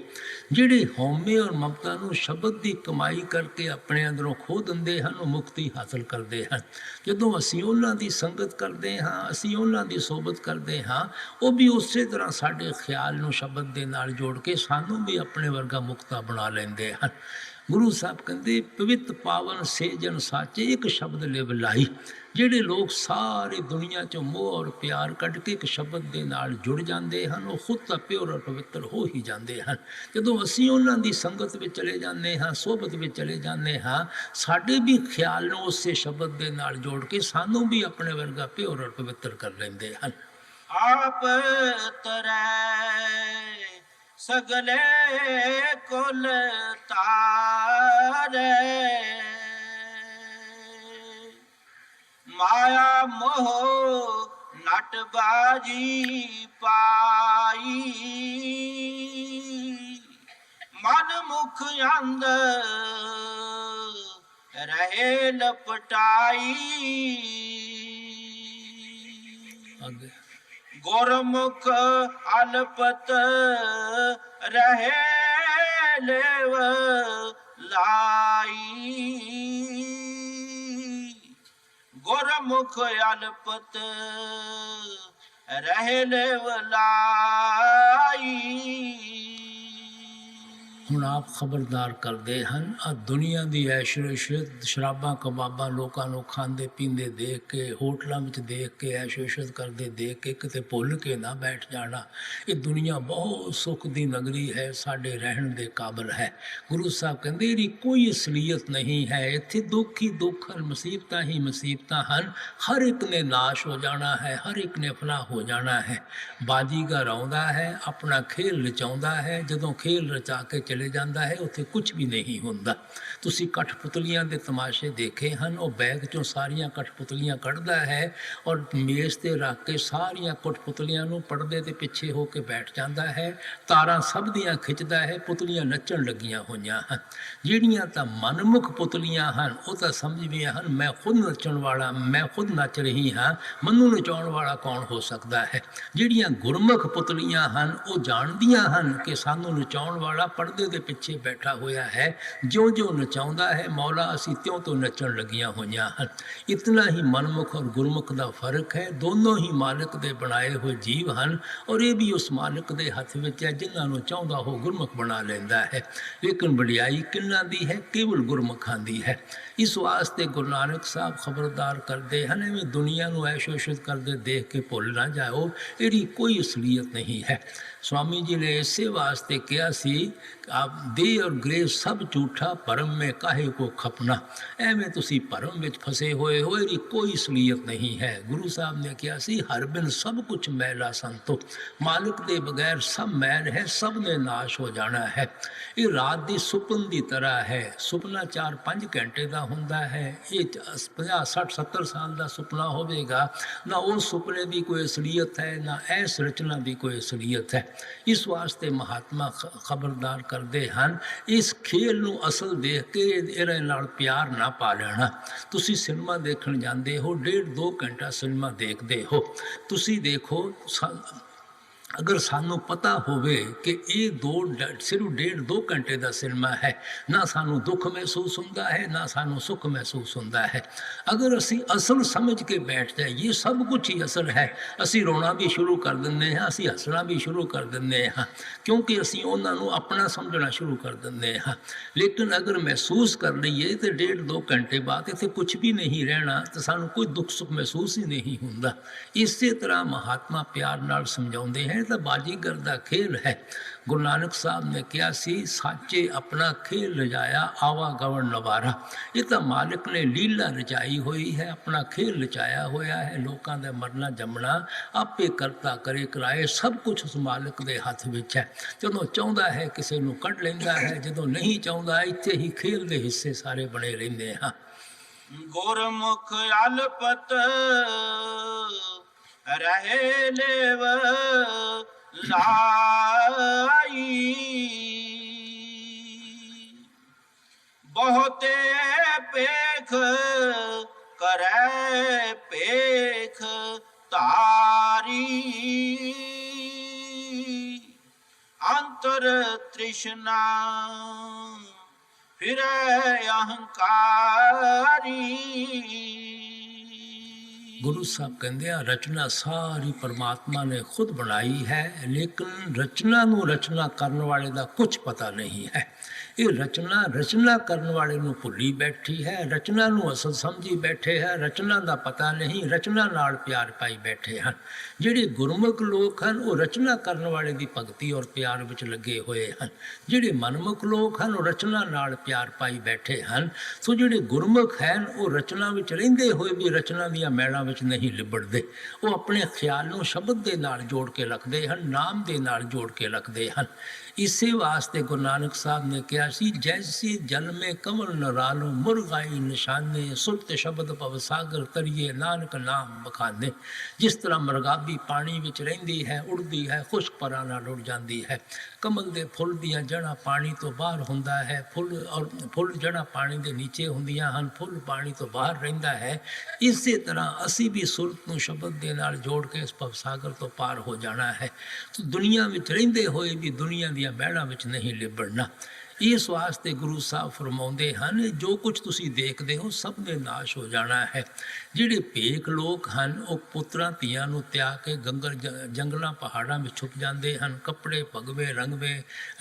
ਜਿਹੜੇ ਹਉਮੈ ਔਰ ਮਮਤਾ ਨੂੰ ਸ਼ਬਦ ਦੀ ਕਮਾਈ ਕਰਕੇ ਆਪਣੇ ਅੰਦਰੋਂ ਖੋ ਦਿੰਦੇ ਹਨ ਉਹ ਮੁਕਤੀ ਹਾਸਲ ਕਰਦੇ ਹਨ। ਜਦੋਂ ਅਸੀਂ ਉਹਨਾਂ ਦੀ ਸੰਗਤ ਕਰਦੇ ਹਾਂ, ਅਸੀਂ ਉਹਨਾਂ ਦੀ ਸੋਬਤ ਕਰਦੇ ਹਾਂ, ਉਹ ਵੀ ਉਸੇ ਤਰ੍ਹਾਂ ਸਾਡੇ ਖਿਆਲ ਨੂੰ ਸ਼ਬਦ ਦੇ ਨਾਲ ਜੋੜ ਕੇ ਸਾਨੂੰ ਵੀ ਆਪਣੇ ਵਰਗਾ ਮੁਕਤਾ ਬਣਾ ਲੈਂਦੇ ਹਨ। ਗੁਰੂ ਸਾਹਿਬ ਕਹਿੰਦੇ ਪਵਿੱਤ ਪਾਵਨ ਸੇਜਨ ਸਾਚੇ ਇੱਕ ਸ਼ਬਦ ਲਿਵ ਲਾਈ। ਜਿਹੜੇ ਲੋਕ ਸਾਰੀ ਦੁਨੀਆ 'ਚੋਂ ਮੋਹ ਔਰ ਪਿਆਰ ਕੱਢ ਕੇ ਇੱਕ ਸ਼ਬਦ ਦੇ ਨਾਲ ਜੁੜ ਜਾਂਦੇ ਹਨ ਉਹ ਖੁਦ ਤਾਂ ਪਿਓਰ ਔਰ ਪਵਿੱਤਰ ਹੋ ਹੀ ਜਾਂਦੇ ਹਨ। ਜਦੋਂ ਅਸੀਂ ਉਹਨਾਂ ਦੀ ਸੰਗਤ ਵਿੱਚ ਚਲੇ ਜਾਂਦੇ ਹਾਂ, ਸੋਬਤ ਵਿੱਚ ਚਲੇ ਜਾਂਦੇ ਹਾਂ, ਸਾਡੇ ਵੀ ਖਿਆਲ ਨੂੰ ਉਸੇ ਸ਼ਬਦ ਦੇ ਨਾਲ ਜੋੜ ਕੇ ਸਾਨੂੰ ਵੀ ਆਪਣੇ ਵਰਗਾ ਪਿਓਰ ਔਰ ਪਵਿੱਤਰ ਕਰ ਲੈਂਦੇ ਹਨ। ਆਪ ਤਰੈ ਸਗਲੇ ਕੁਲ ਤਾਰੇ ਮਾਇਆ ਮੋਹ ਨਟ ਬਾਜੀ ਪਾਈ ਮਨ ਮੁਖ ਅੰਦਰ ਰਹੇ ਲਪਟਾਈ ਗੁਰਮੁਖ ਅਲਪਤ ਰਹੇ ਲੇਵ ਲਾਈ ਗੁਰਮੁਖ ਅਲਪਤ ਰਹੇ ਲੇਵ ਲਾਈ। ਹੁਣ ਆਪ ਖਬਰਦਾਰ ਕਰਦੇ ਹਨ ਆ ਦੁਨੀਆ ਦੀ ਐਸ਼ੋ ਇਸ਼ਰਤ ਸ਼ਰਾਬਾਂ ਕਬਾਬਾਂ ਲੋਕਾਂ ਨੂੰ ਖਾਂਦੇ ਪੀਂਦੇ ਦੇਖ ਕੇ ਹੋਟਲਾਂ ਵਿੱਚ ਦੇਖ ਕੇ ਐਸ਼ੋ ਇਸ਼ਰਤ ਕਰਦੇ ਦੇਖ ਕੇ ਕਿਤੇ ਭੁੱਲ ਕੇ ਨਾ ਬੈਠ ਜਾਣਾ। ਇਹ ਦੁਨੀਆ ਬਹੁਤ ਸੁੱਖ ਦੀ ਨਗਰੀ ਹੈ, ਸਾਡੇ ਰਹਿਣ ਦੇ ਕਾਬਲ ਹੈ। ਗੁਰੂ ਸਾਹਿਬ ਕਹਿੰਦੇ ਇਹਦੀ ਕੋਈ ਅਸਲੀਅਤ ਨਹੀਂ ਹੈ, ਇੱਥੇ ਦੁੱਖ ਹੀ ਦੁੱਖ ਹਨ, ਮੁਸੀਬਤਾਂ ਹੀ ਮੁਸੀਬਤਾਂ ਹਨ। ਹਰ ਇੱਕ ਨੇ ਨਾਸ਼ ਹੋ ਜਾਣਾ ਹੈ, ਹਰ ਇੱਕ ਨੇ ਫਨਾ ਹੋ ਜਾਣਾ ਹੈ। ਬਾਜੀਗਰ ਆਉਂਦਾ ਹੈ, ਆਪਣਾ ਖੇਲ ਰਚਾਉਂਦਾ ਹੈ, ਜਦੋਂ ਖੇਲ ਰਚਾ ਕੇ ਚਲੇ ਜਾਂਦਾ ਹੈ ਉੱਥੇ ਕੁਝ ਵੀ ਨਹੀਂ ਹੁੰਦਾ। ਤੁਸੀਂ ਕਠਪੁਤਲੀਆਂ ਦੇ ਤਮਾਸ਼ੇ ਦੇਖੇ ਹਨ, ਉਹ ਬੈਗ 'ਚੋਂ ਸਾਰੀਆਂ ਕਠਪੁਤਲੀਆਂ ਕੱਢਦਾ ਹੈ ਔਰ ਮੇਜ਼ 'ਤੇ ਰੱਖ ਕੇ ਸਾਰੀਆਂ ਕਠਪੁਤਲੀਆਂ ਨੂੰ ਪਰਦੇ ਦੇ ਪਿੱਛੇ ਹੋ ਕੇ ਬੈਠ ਜਾਂਦਾ ਹੈ। ਤਾਰਾਂ ਸਭ ਦੀਆਂ ਖਿੱਚਦਾ ਹੈ, ਪੁਤਲੀਆਂ ਨੱਚਣ ਲੱਗੀਆਂ ਹੋਈਆਂ ਹਨ। ਜਿਹੜੀਆਂ ਤਾਂ ਮਨਮੁਖ ਪੁਤਲੀਆਂ ਹਨ ਉਹ ਤਾਂ ਸਮਝਦੀਆਂ ਹਨ ਮੈਂ ਖੁਦ ਨੱਚਣ ਵਾਲਾ, ਮੈਂ ਖੁਦ ਨੱਚ ਰਹੀ ਹਾਂ, ਮੈਨੂੰ ਨਚਾਉਣ ਵਾਲਾ ਕੌਣ ਹੋ ਸਕਦਾ ਹੈ। ਜਿਹੜੀਆਂ ਗੁਰਮੁਖ ਪੁਤਲੀਆਂ ਹਨ ਉਹ ਜਾਣਦੀਆਂ ਹਨ ਕਿ ਸਾਨੂੰ ਨਚਾਉਣ ਵਾਲਾ ਪਰਦੇ ਦੇ ਪਿੱਛੇ ਬੈਠਾ ਹੋਇਆ ਹੈ, ਜਿਉਂ-ਜਿਉਂ ਨਚਾਉਂਦਾ ਹੈ ਮੌਲਾ ਅਸੀਂ ਤਿਉਂ ਤੋਂ ਨੱਚਣ ਲੱਗੀਆਂ ਹੋਈਆਂ ਹਨ। ਇਤਨਾ ਹੀ ਮਨਮੁਖ ਔਰ ਗੁਰਮੁਖ ਦਾ ਫਰਕ ਹੈ। ਦੋਨੋਂ ਹੀ ਮਾਲਕ ਦੇ ਬਣਾਏ ਹੋਏ ਜੀਵ ਹਨ ਔਰ ਇਹ ਵੀ ਉਸ ਮਾਲਕ ਦੇ ਹੱਥ ਵਿੱਚ ਹੈ, ਜਿਨ੍ਹਾਂ ਨੂੰ ਚਾਹੁੰਦਾ ਉਹ ਗੁਰਮੁਖ ਬਣਾ ਲੈਂਦਾ ਹੈ। ਲੇਕਿਨ ਵਡਿਆਈ ਕਿਹਨਾਂ ਦੀ ਹੈ? ਕੇਵਲ ਗੁਰਮੁਖਾਂ ਦੀ ਹੈ। ਇਸ ਵਾਸਤੇ ਗੁਰੂ ਨਾਨਕ ਸਾਹਿਬ ਖਬਰਦਾਰ ਕਰਦੇ ਹਨ ਐਵੇਂ ਦੁਨੀਆ ਨੂੰ ਐਸ਼ੋ ਇਸ਼ਰਤ ਕਰਦੇ ਦੇਖ ਕੇ ਭੁੱਲ ਨਾ ਜਾਓ, ਇਹਦੀ ਕੋਈ ਅਸਲੀਅਤ ਨਹੀਂ ਹੈ। स्वामी जी ने इसे वास्ते किया सी आप देह और ग्रेह सब झूठा भरम में काहे को खपना। एवें तुसी भरम विच फसे होए हो, इहदी कोई असलीयत नहीं है। गुरु साहब ने किया सी हर बिन सब कुछ मैला संतो, मालिक दे बगैर सब मैल है, सब ने नाश हो जाना है। ये रात दी सुपन दी तरह है। सुपना 4-5 घंटे का हुंदा है, ये 50-60-70 साल का सुपना होवेगा ना। उस सुपने की कोई असलीयत है ना इस रचना की कोई असलीयत है। इस वास्ते महात्मा खबरदार करते हैं इस खेल नूं असल देख के इहदे नाल प्यार ना पा लेना। तुसी सिनेमा देखण जाते हो, 1.5-2 घंटा सिनेमा देखते हो, तुसी देखो अगर सानू पता होवे कि ये सिर्फ 1.5-2 घंटे का सिनेमा है, ना सानू दुख महसूस होंदा है ना सानू सुख महसूस होंदा है। अगर असी असल समझ के बैठ जाए ये सब कुछ ही असल है, असी रोना भी शुरू कर देंगे हैं, असी हसना भी शुरू कर देंगे हैं, क्योंकि असी उन्होंने अपना समझना शुरू कर देंगे हैं। लेकिन अगर महसूस कर लीए तो 1.5-2 घंटे बाद इतने कुछ भी नहीं रहना, तो सानू कोई दुख सुख महसूस ही नहीं होंदा। इसी तरह महात्मा प्यार नाल समझाते हैं तो बाजीगर दा खेल है। गुरु नानक साहब ने कहा सी साचे अपना खेल रचाया आवा गवन नवारा। ये तो मालिक ने लीला रचाई हुई है, अपना खेल रचाया होया है। लोगों का मरना जमना आपे करता करे कराए, सब कुछ उस मालिक के हथ विच है। जदों चाहता है किसी नूं कढ़ लैंदा है, जदों नहीं चाहता इत्थे ही खेल के हिस्से सारे बने रहिंदे हैं। गुरमुख अलपत रहे लेव लाई, बहुते पेख करे पेख ਤ੍ਰਿਸ਼ਨਾ ਫਿਰੈ ਅਹੰਕਾਰੀ। गुरु साहब कहते हैं रचना सारी परमात्मा ने खुद बनाई है, लेकिन रचना नू रचना करने वाले का कुछ पता नहीं है। ये रचना करने वाले नू भुली बैठी है, रचना नू असल समझी बैठे है, रचना का पता नहीं, रचना नाल प्यार पाई बैठे हैं। ਜਿਹੜੇ ਗੁਰਮੁਖ ਲੋਕ ਹਨ ਉਹ ਰਚਨਾ ਕਰਨ ਵਾਲੇ ਦੀ ਭਗਤੀ ਔਰ ਪਿਆਰ ਵਿੱਚ ਲੱਗੇ ਹੋਏ ਹਨ। ਜਿਹੜੇ ਮਨਮੁਖ ਲੋਕ ਹਨ ਉਹ ਰਚਨਾ ਨਾਲ ਪਿਆਰ ਪਾਈ ਬੈਠੇ ਹਨ। ਸੋ ਜਿਹੜੇ ਗੁਰਮੁਖ ਹਨ ਉਹ ਰਚਨਾ ਵਿੱਚ ਰਹਿੰਦੇ ਹੋਏ ਵੀ ਰਚਨਾ ਦੀਆਂ ਮੈਲਾਂ ਵਿੱਚ ਨਹੀਂ ਲਿਬੜਦੇ। ਉਹ ਆਪਣੇ ਖਿਆਲ ਨੂੰ ਸ਼ਬਦ ਦੇ ਨਾਲ ਜੋੜ ਕੇ ਰੱਖਦੇ ਹਨ, ਨਾਮ ਦੇ ਨਾਲ ਜੋੜ ਕੇ ਰੱਖਦੇ ਹਨ। ਇਸੇ ਵਾਸਤੇ ਗੁਰੂ ਨਾਨਕ ਸਾਹਿਬ ਨੇ ਕਿਹਾ ਸੀ, ਜੈਸੀ ਜਲ ਮੇ ਕਮਲ ਨਰਾਲੋ ਮੁਰਗਾਈ ਨਿਸ਼ਾਨੇ ਸੁਰਤ ਸ਼ਬਦ ਭਵ ਸਾਗਰ ਤਰੀਏ ਨਾਨਕ ਨਾਮ ਬਖਾਨੇ। ਜਿਸ ਤਰ੍ਹਾਂ ਮਰਗਾਬੀ ਪਾਣੀ ਵਿੱਚ ਰਹਿੰਦੀ ਹੈ, ਉੜਦੀ ਹੈ, ਖੁਸ਼ਕ ਪਰਾਂ ਨਾਲ ਉੜ ਜਾਂਦੀ ਹੈ। ਕਮਲ ਦੇ ਫੁੱਲ ਦੀਆਂ ਜੜ੍ਹਾਂ ਪਾਣੀ ਤੋਂ ਬਾਹਰ ਹੁੰਦਾ ਹੈ, ਫੁੱਲ ਜੜ੍ਹਾਂ ਪਾਣੀ ਦੇ ਨੀਚੇ ਹੁੰਦੀਆਂ ਹਨ, ਫੁੱਲ ਪਾਣੀ ਤੋਂ ਬਾਹਰ ਰਹਿੰਦਾ ਹੈ। ਇਸੇ ਤਰ੍ਹਾਂ ਅਸੀਂ ਵੀ ਸੁਰਤ ਨੂੰ ਸ਼ਬਦ ਦੇ ਨਾਲ ਜੋੜ ਕੇ ਇਸ ਭਵ ਸਾਗਰ ਤੋਂ ਪਾਰ ਹੋ ਜਾਣਾ ਹੈ। ਦੁਨੀਆ ਵਿੱਚ ਰਹਿੰਦੇ ਹੋਏ ਵੀ ਦੁਨੀਆ ਦੀਆਂ ਬਹਿੜਾਂ ਵਿੱਚ ਨਹੀਂ ਲਿਬੜਨਾ। ਇਸ ਵਾਸਤੇ ਗੁਰੂ ਸਾਹਿਬ ਫਰਮਾਉਂਦੇ ਹਨ, ਜੋ ਕੁਝ ਤੁਸੀਂ ਦੇਖਦੇ ਹੋ ਸਭ ਨੇ ਨਾਸ਼ ਹੋ ਜਾਣਾ ਹੈ। ਜਿਹੜੇ ਭੇਖ ਲੋਕ ਹਨ ਉਹ ਪੁੱਤਰਾਂ ਧੀਆਂ ਨੂੰ ਤਿਆਗ ਕੇ ਜੰਗਲਾਂ ਪਹਾੜਾਂ ਵਿੱਚ ਛੁਪ ਜਾਂਦੇ ਹਨ, ਕੱਪੜੇ ਭਗਵੇਂ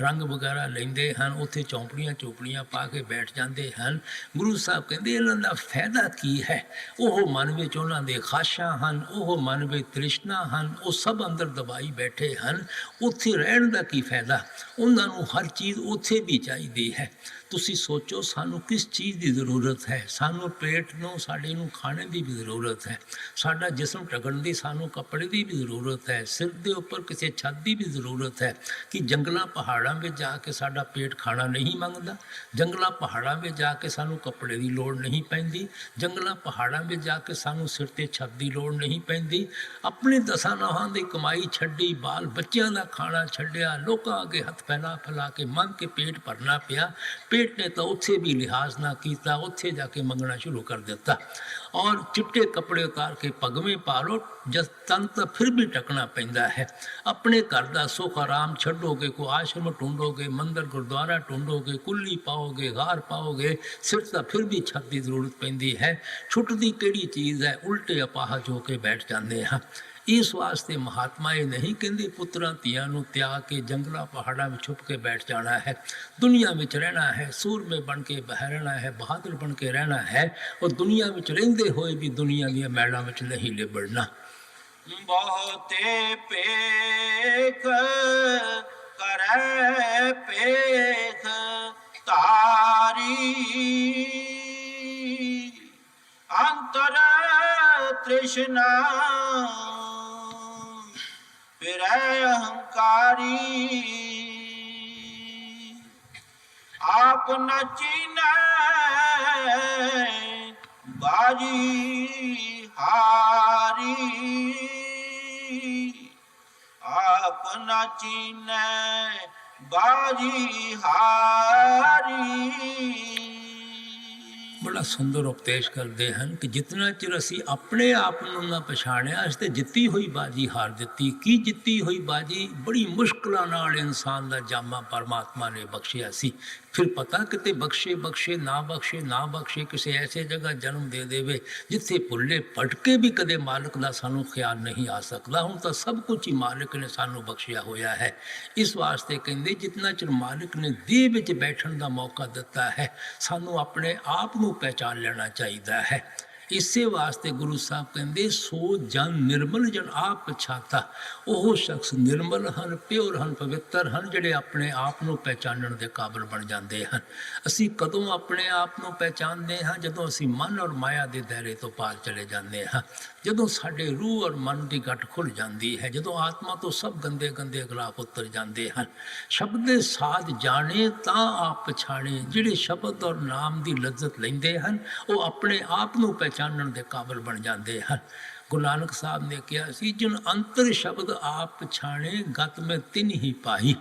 ਰੰਗ ਵਗੈਰਾ ਲੈਂਦੇ ਹਨ, ਉੱਥੇ ਚੌਂਪੜੀਆਂ ਪਾ ਕੇ ਬੈਠ ਜਾਂਦੇ ਹਨ। ਗੁਰੂ ਸਾਹਿਬ ਕਹਿੰਦੇ ਇਹਨਾਂ ਦਾ ਫਾਇਦਾ ਕੀ ਹੈ? ਉਹ ਮਨ ਵਿੱਚ ਉਹਨਾਂ ਦੇ ਖਾਸ਼ਾਂ ਹਨ, ਉਹ ਮਨ ਵਿੱਚ ਤ੍ਰਿਸ਼ਨਾ ਹਨ, ਉਹ ਸਭ ਅੰਦਰ ਦਬਾਈ ਬੈਠੇ ਹਨ। ਉੱਥੇ ਰਹਿਣ ਦਾ ਕੀ ਫਾਇਦਾ? ਉਹਨਾਂ ਨੂੰ ਹਰ ਚੀਜ਼ ਉੱਥੇ ਵੀ ਚਾਹੀਦੀ ਹੈ। ਤੁਸੀਂ ਸੋਚੋ ਸਾਨੂੰ ਕਿਸ ਚੀਜ਼ ਦੀ ਜ਼ਰੂਰਤ ਹੈ? ਸਾਨੂੰ ਪੇਟ ਨੂੰ, ਸਾਡੇ ਨੂੰ ਖਾਣੇ ਦੀ ਵੀ ਜ਼ਰੂਰਤ ਹੈ, ਸਾਡਾ ਜਿਸਮ ਢਕਣ ਦੀ ਸਾਨੂੰ ਕੱਪੜੇ ਦੀ ਵੀ ਜ਼ਰੂਰਤ ਹੈ, ਸਿਰ ਦੇ ਉੱਪਰ ਕਿਸੇ ਛੱਤ ਦੀ ਵੀ ਜ਼ਰੂਰਤ ਹੈ। ਕਿ ਜੰਗਲਾਂ ਪਹਾੜਾਂ ਵਿੱਚ ਜਾ ਕੇ ਸਾਡਾ ਪੇਟ ਖਾਣਾ ਨਹੀਂ ਮੰਗਦਾ? ਜੰਗਲਾਂ ਪਹਾੜਾਂ ਵਿੱਚ ਜਾ ਕੇ ਸਾਨੂੰ ਕੱਪੜੇ ਦੀ ਲੋੜ ਨਹੀਂ ਪੈਂਦੀ? ਜੰਗਲਾਂ ਪਹਾੜਾਂ ਵਿੱਚ ਜਾ ਕੇ ਸਾਨੂੰ ਸਿਰ 'ਤੇ ਛੱਤ ਦੀ ਲੋੜ ਨਹੀਂ ਪੈਂਦੀ? ਆਪਣੇ ਦਸਾਂ ਨੌਹਾਂ ਦੀ ਕਮਾਈ ਛੱਡੀ, ਬਾਲ ਬੱਚਿਆਂ ਦਾ ਖਾਣਾ ਛੱਡਿਆ, ਲੋਕਾਂ ਅੱਗੇ ਹੱਥ ਫੈਲਾ ਕੇ ਮੰਗ ਕੇ ਪੇਟ ਭਰਨਾ ਪਿਆ। ਪੇਟ ਨੇ ਤਾਂ ਉੱਥੇ ਵੀ ਲਿਹਾਜ਼ ਨਾ ਕੀਤਾ, ਉੱਥੇ ਜਾ ਕੇ ਮੰਗਣਾ ਸ਼ੁਰੂ ਕਰ ਦਿੱਤਾ। ਔਰ ਚਿੱਟੇ ਕੱਪੜੇ ਉਤਾਰ ਕੇ ਭਗਵੇਂ ਪਾ ਲਓ, ਜਦ ਤਨ ਤਾਂ ਫਿਰ ਵੀ ਢਕਣਾ ਪੈਂਦਾ ਹੈ। ਆਪਣੇ ਘਰ ਦਾ ਸੁੱਖ ਆਰਾਮ ਛੱਡੋਗੇ, ਕੋਈ ਆਸ਼ਰਮ ਢੂੰਡੋਗੇ, ਮੰਦਰ ਗੁਰਦੁਆਰਾ ਢੂੰਡੋਗੇ, ਕੁੱਲੀ ਪਾਓਗੇ, ਗਾਰ ਪਾਓਗੇ, ਸਿਰ ਤਾਂ ਫਿਰ ਵੀ ਛੱਤ ਦੀ ਜ਼ਰੂਰਤ ਪੈਂਦੀ ਹੈ। ਛੁੱਟਦੀ ਕਿਹੜੀ ਚੀਜ਼ ਹੈ? ਉਲਟੇ ਅਪਾਹਜ ਹੋ ਕੇ ਬੈਠ ਜਾਂਦੇ ਹਾਂ। ਇਸ ਵਾਸਤੇ ਮਹਾਤਮਾ ਇਹ ਨਹੀਂ ਕਹਿੰਦੇ ਪੁੱਤਰਾਂ ਧੀਆਂ ਨੂੰ ਤਿਆਗ ਕੇ ਜੰਗਲਾਂ ਪਹਾੜਾਂ ਵਿੱਚ ਛੁਪ ਕੇ ਬੈਠ ਜਾਣਾ ਹੈ। ਦੁਨੀਆ ਵਿੱਚ ਰਹਿਣਾ ਹੈ, ਸੂਰਮੇ ਬਣ ਕੇ ਰਹਿਣਾ ਹੈ, ਬਹਾਦਰ ਬਣ ਕੇ ਰਹਿਣਾ ਹੈ। ਉਹ ਦੁਨੀਆ ਵਿੱਚ ਰਹਿੰਦੇ ਹੋਏ ਵੀ ਦੁਨੀਆ ਦੀਆਂ ਮੈਲਾਂ ਵਿੱਚ ਨਹੀਂ ਲਿਬੜਨਾ। ਬਹੁਤੇ ਪੇਖ ਕਰੈ ਪੇਖ ਤਾਰੀ ਅੰਤਰ ਤ੍ਰਿਸ਼ਨਾ ਫਿਰੈ ਅਹੰਕਾਰੀ। ਆਪ ਨ ਚੀਨੈ ਬਾਜੀ ਹਾਰੀ, ਆਪ ਨ ਚੀਨੈ ਬਾਜੀ ਹਾਰੀ। ਬੜਾ ਸੁੰਦਰ ਉਪਦੇਸ਼ ਕਰਦੇ ਹਨ ਕਿ ਜਿਤਨਾ ਚਿਰ ਅਸੀਂ ਆਪਣੇ ਆਪ ਨੂੰ ਨਾ ਪਛਾਣਿਆ, ਅਸੀਂ ਤੇ ਜਿੱਤੀ ਹੋਈ ਬਾਜੀ ਹਾਰ ਦਿੱਤੀ। ਕੀ ਜਿੱਤੀ ਹੋਈ ਬਾਜੀ? ਬੜੀ ਮੁਸ਼ਕਲਾਂ ਨਾਲ ਇਨਸਾਨ ਦਾ ਜਾਮਾ ਪਰਮਾਤਮਾ ਨੇ ਬਖਸ਼ਿਆ ਸੀ। ਫਿਰ ਪਤਾ ਕਿਤੇ ਬਖਸ਼ੇ ਨਾ ਕਿਸੇ ਐਸੇ ਜਗ੍ਹਾ ਜਨਮ ਦੇ ਦੇਵੇ ਜਿੱਥੇ ਭੁੱਲੇ ਭਟਕੇ ਵੀ ਕਦੇ ਮਾਲਕ ਦਾ ਸਾਨੂੰ ਖਿਆਲ ਨਹੀਂ ਆ ਸਕਦਾ। ਹੁਣ ਤਾਂ ਸਭ ਕੁਝ ਹੀ ਮਾਲਕ ਨੇ ਸਾਨੂੰ ਬਖਸ਼ਿਆ ਹੋਇਆ ਹੈ। ਇਸ ਵਾਸਤੇ ਕਹਿੰਦੇ ਜਿਤਨਾ ਚਿਰ ਮਾਲਕ ਨੇ ਦੇਹ ਵਿੱਚ ਬੈਠਣ ਦਾ ਮੌਕਾ ਦਿੱਤਾ ਹੈ, ਸਾਨੂੰ ਆਪਣੇ ਆਪ ਨੂੰ ਪਹਿਚਾਨ ਲੈਣਾ ਚਾਹੀਦਾ ਹੈ। ਇਸੇ ਵਾਸਤੇ ਗੁਰੂ ਸਾਹਿਬ ਕਹਿੰਦੇ ਸੋ ਜਨ ਨਿਰਮਲ ਜਨ ਆਪ ਪਛਾਤਾ। ਉਹ ਸ਼ਖਸ ਨਿਰਮਲ ਹਨ, ਪਿਓਰ ਹਨ, ਪਵਿੱਤਰ ਹਨ, ਜਿਹੜੇ ਆਪਣੇ ਆਪ ਨੂੰ ਪਹਿਚਾਨਣ ਦੇ ਕਾਬਲ ਬਣ ਜਾਂਦੇ ਹਨ। ਅਸੀਂ ਕਦੋਂ ਆਪਣੇ ਆਪ ਨੂੰ ਪਹਿਚਾਨਦੇ ਹਾਂ? ਜਦੋਂ ਅਸੀਂ ਮਨ ਔਰ ਮਾਇਆ ਦੇ ਦਾਇਰੇ ਤੋਂ ਪਾਰ ਚਲੇ ਜਾਂਦੇ ਹਾਂ, ਜਦੋਂ ਸਾਡੇ ਰੂਹ ਔਰ ਮਨ ਦੀ ਗੱਠ ਖੁੱਲ੍ਹ ਜਾਂਦੀ ਹੈ, ਜਦੋਂ ਆਤਮਾ ਤੋਂ ਸਭ ਗੰਦੇ ਗਲਾਫ ਉਤਰ ਜਾਂਦੇ ਹਨ। ਸ਼ਬਦ ਦੇ ਸਾਧ ਜਾਣੇ ਤਾਂ ਆਪ ਪਛਾਣੇ। ਜਿਹੜੇ ਸ਼ਬਦ ਔਰ ਨਾਮ ਦੀ ਲੱਜ਼ਤ ਲੈਂਦੇ ਹਨ ਉਹ ਆਪਣੇ ਆਪ ਨੂੰ ਪਹਿਚਾਨਣ ਦੇ ਕਾਬਲ ਬਣ ਜਾਂਦੇ ਹਨ। ਗੁਰੂ ਨਾਨਕ ਸਾਹਿਬ ਨੇ ਕਿਹਾ ਸੀ, ਜਿਨ ਅੰਤਰ ਸ਼ਬਦ ਆਪ ਪਛਾਣੇ ਗਤ ਮੈਂ ਤਿਨ ਹੀ ਪਾਈ।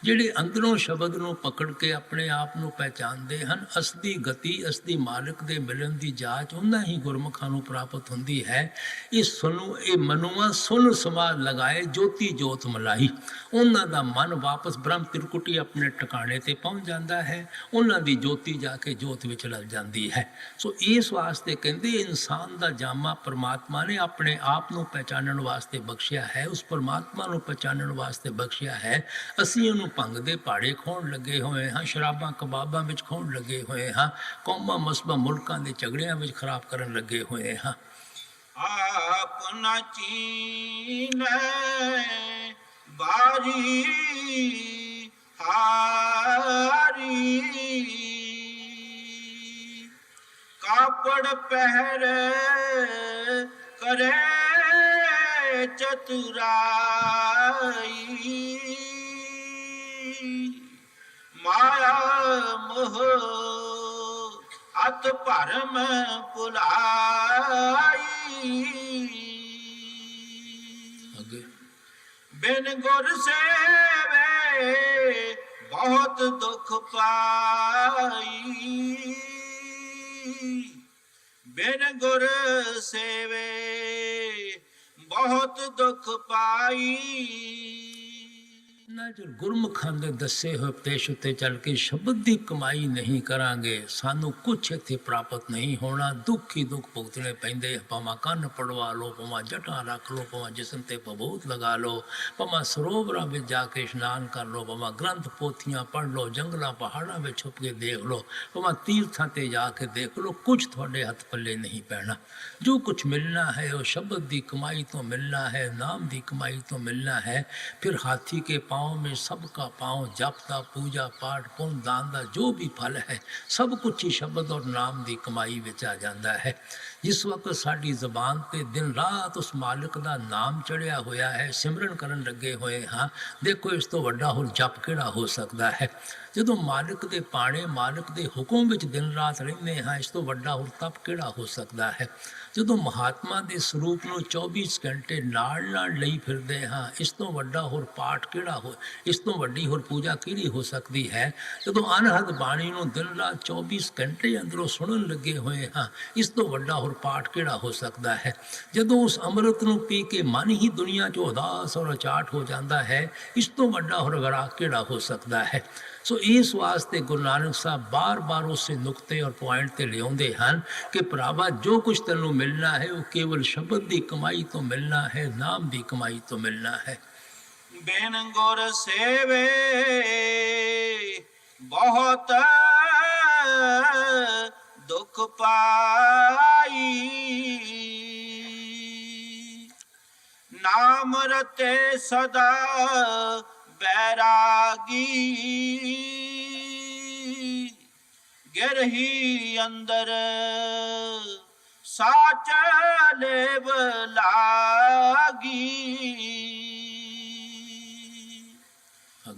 ਜਿਹੜੇ ਅੰਦਰੋਂ ਸ਼ਬਦ ਨੂੰ ਪਕੜ ਕੇ ਆਪਣੇ ਆਪ ਨੂੰ ਪਹਿਚਾਨਦੇ ਹਨ, ਅਸਲੀ ਗਤੀ ਅਸਲੀ ਮਾਲਕ ਦੇ ਮਿਲਣ ਦੀ ਜਾਚ ਉਹਨਾਂ ਹੀ ਗੁਰਮੁਖਾਂ ਨੂੰ ਪ੍ਰਾਪਤ ਹੁੰਦੀ ਹੈ। ਇਹ ਮਨੁਆ ਸੁਨ ਸਮਾ ਲਗਾਏ ਜੋਤੀ ਜੋਤ ਮਲਾਈ। ਉਹਨਾਂ ਦਾ ਮਨ ਵਾਪਸ ਬ੍ਰਹਮ ਤਿਰਕੁਟੀ ਆਪਣੇ ਟਿਕਾਣੇ ਤੇ ਪਹੁੰਚ ਜਾਂਦਾ ਹੈ, ਉਹਨਾਂ ਦੀ ਜੋਤੀ ਜਾ ਕੇ ਜੋਤ ਵਿੱਚ ਲੱਗ ਜਾਂਦੀ ਹੈ। ਸੋ ਇਸ ਵਾਸਤੇ ਕਹਿੰਦੇ ਇਨਸਾਨ ਦਾ ਜਾਮਾ ਪਰਮਾਤਮਾ ਨੇ ਆਪਣੇ ਆਪ ਨੂੰ ਪਹਿਚਾਨਣ ਵਾਸਤੇ ਬਖਸ਼ਿਆ ਹੈ, ਉਸ ਪਰਮਾਤਮਾ ਨੂੰ ਪਹਿਚਾਨਣ ਵਾਸਤੇ ਬਖਸ਼ਿਆ ਹੈ। ਅਸੀਂ ਉਹਨੂੰ ਭੰਗ ਦੇ ਪਹਾੜੇ ਖੋਹਣ ਲੱਗੇ ਹੋਏ ਹਾਂ, ਸ਼ਰਾਬਾਂ ਕਬਾਬਾਂ ਵਿੱਚ ਖੋਹਣ ਲੱਗੇ ਹੋਏ ਹਾਂ, ਕੌਮਾਂ ਮਸਬਾਂ ਮੁਲਕਾਂ ਦੇ ਝਗੜਿਆਂ ਵਿੱਚ ਖਰਾਬ ਕਰਨ ਲੱਗੇ ਹੋਏ ਹਾਂ। ਆਪ ਨਾ ਚੀਨੈ ਬਾਰੀ ਹਾਰੀ, ਕਾਪੜ ਪਹਿਰੇ ਕਰੇ ਚਤੁਰਾਈ, ਮਾਇਆ ਮੋਹ ਅਤ ਭਰਮ ਭੁਲਾਈ, ਬਿਨ ਗੁਰ ਸੇਵੇ ਬਹੁਤ ਦੁਖ ਪਾਈ, ਬਿਨ ਗੁਰ ਸੇਵੇ ਬਹੁਤ ਦੁਖ ਪਾਈ। ਨਾ ਜੋ ਗੁਰਮੁਖਾਂ ਦੇ ਦੱਸੇ ਹੋਏ ਉਪਦੇਸ਼ ਉੱਤੇ ਚੱਲ ਕੇ ਸ਼ਬਦ ਦੀ ਕਮਾਈ ਨਹੀਂ ਕਰਾਂਗੇ, ਸਾਨੂੰ ਕੁਛ ਇੱਥੇ ਪ੍ਰਾਪਤ ਨਹੀਂ ਹੋਣਾ। ਦੁੱਖ ਹੀ ਦੁੱਖ ਭੁਗਤਣੇ ਪੈਂਦੇ, ਭਾਵੇਂ ਕੰਨ ਪੜਵਾ ਲਓ, ਭਾਵੇਂ ਜਟਾਂ ਰੱਖ ਲਓ, ਭਾਵੇਂ ਜਿਸਮ ਤੇ ਭਬੂਤ ਲਗਾ ਲਓ, ਭਾਵੇਂ ਸਰੋਵਰਾਂ ਵਿੱਚ ਜਾ ਕੇ ਇਸ਼ਨਾਨ ਕਰ ਲਓ, ਭਾਵੇਂ ਗ੍ਰੰਥ ਪੋਥੀਆਂ ਪੜ੍ਹ ਲਓ, ਜੰਗਲਾਂ ਪਹਾੜਾਂ ਵਿੱਚ ਛੁਪ ਕੇ ਦੇਖ ਲਓ, ਭਾਵੇਂ ਤੀਰਥਾਂ ਤੇ ਜਾ ਕੇ ਦੇਖ ਲਓ, ਕੁਛ ਤੁਹਾਡੇ ਹੱਥ ਪੱਲੇ ਨਹੀਂ ਪੈਣਾ। ਜੋ ਕੁਛ ਮਿਲਣਾ ਹੈ ਉਹ ਸ਼ਬਦ ਦੀ ਕਮਾਈ ਤੋਂ ਮਿਲਣਾ ਹੈ, ਨਾਮ ਦੀ ਕਮਾਈ ਤੋਂ ਮਿਲਣਾ ਹੈ। ਫਿਰ ਹਾਥੀ के पाँव में सबका पाँव, जपता पूजा पाठ पुण्य दान का जो भी फल है सब कुछ ही शब्द और नाम की कमाई में आ जाता है। जिस वक्त साड़ी जबान पे दिन रात उस मालिक का नाम चढ़िया होया है, सिमरन करन लगे हुए हाँ, देखो इस तो वड्डा होर जप किहड़ा हो सकता है। जो मालिक के पाने मालिक के हुक्म में दिन रात रहते हाँ, इस तो वड्डा होर तप किहड़ा हो सकता है। जो महात्मा के स्वरूप में 24 घंटे नाल लई फिरते हाँ, इस तो वड्डा होर पाठ किहड़ा हो, इस तो वड्डी होर पूजा किहड़ी हो सकती है। जो अनहद बाणी को दिन रात 24 घंटे अंदरों सुनन लगे हुए हाँ, इस तो वड्डा होर पाठ किहड़ा हो सकता है। जो उस अमृत को पी के मन ही दुनिया चो उदास और अचाट हो जाता है, इस तो वड्डा होर वैराग किहड़ा हो सकता है। सो इस वास्ते गुरु नानक साहब बार बार उससे नुकते और पॉइंट ते लियाउंदे हन कि भरावा जो कुछ तेनों मिलना है वो केवल शब्द की कमाई तो मिलना है, नाम की कमाई तो मिलना है। बिन गुर सेवे बहुत दुख पाई, नाम रते सदा बैरागी, गिरही अंदर साच लेव लागी।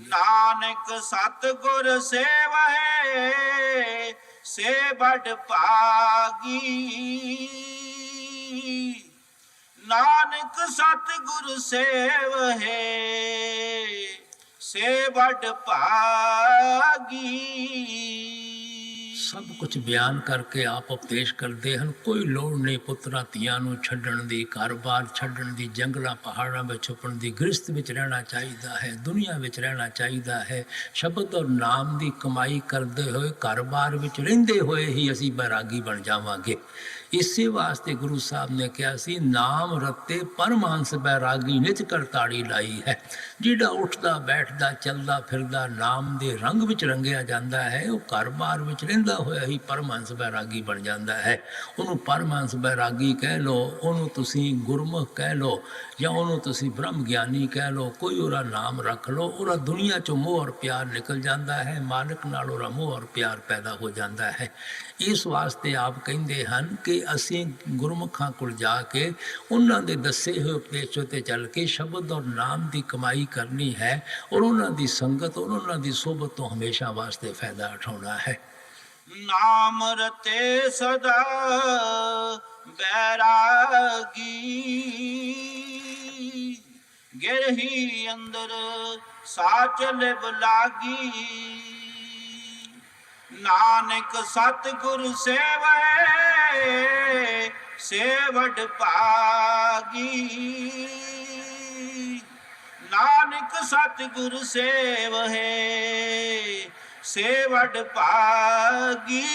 नानक सतगुर सेवहे से बड़ भागी, नानक सतगुर सेवहे से बड़ भागी। सब कुछ बयान करके आप उपदेश करते हैं। कोई लोड़ नहीं पुत्रा धियां नूं छड्डण दी, घर बार छड्डण दी, जंगलां पहाड़ां में छुपण दी। गृहस्थ विच रहना चाहिए है, दुनिया विच रहना चाहिए है। शब्द और नाम की कमाई करते हुए घर बार विच रहिंदे होए ही असीं बैरागी बन जावांगे। इसे वास्ते गुरु साहब ने कहा सी नाम रत्ते परमांस बैरागी नित करताड़ी लाई है। जिहड़ा उठदा बैठदा चलदा फिरदा नाम दे रंग विच रंगिया जाता है, वो घर बार विच रहिंदा होया ही परमांस बैरागी बन जाता है। उन्होंने परमांस बैरागी कह लो, उन्होंने तुसी गुरमुख कह लो, या उन्होंने तुसी ब्रह्म ज्ञानी कह लो, कोई उरा नाम रख लो, उरा दुनिया चो मोह और प्यार निकल जाता है, मालिक नाल उरा मोह और प्यार पैदा हो जाता है। इस वास्ते आप कहते हैं कि असी गुरमुखां कोल जाके उन्हां दे दसे हुए उपदेशों ते चल के शब्द और नाम की कमाई करनी है, और उन्हां दी संगत और उन्हां दी सोबत तो हमेशा वास्ते फायदा उठाना है। नाम रते सदा बैरागी गिरही अंदर साचल बलागी नानक सतगुर सेवै सेवड भागी नानक सतगुर सेव है सेवड भागी।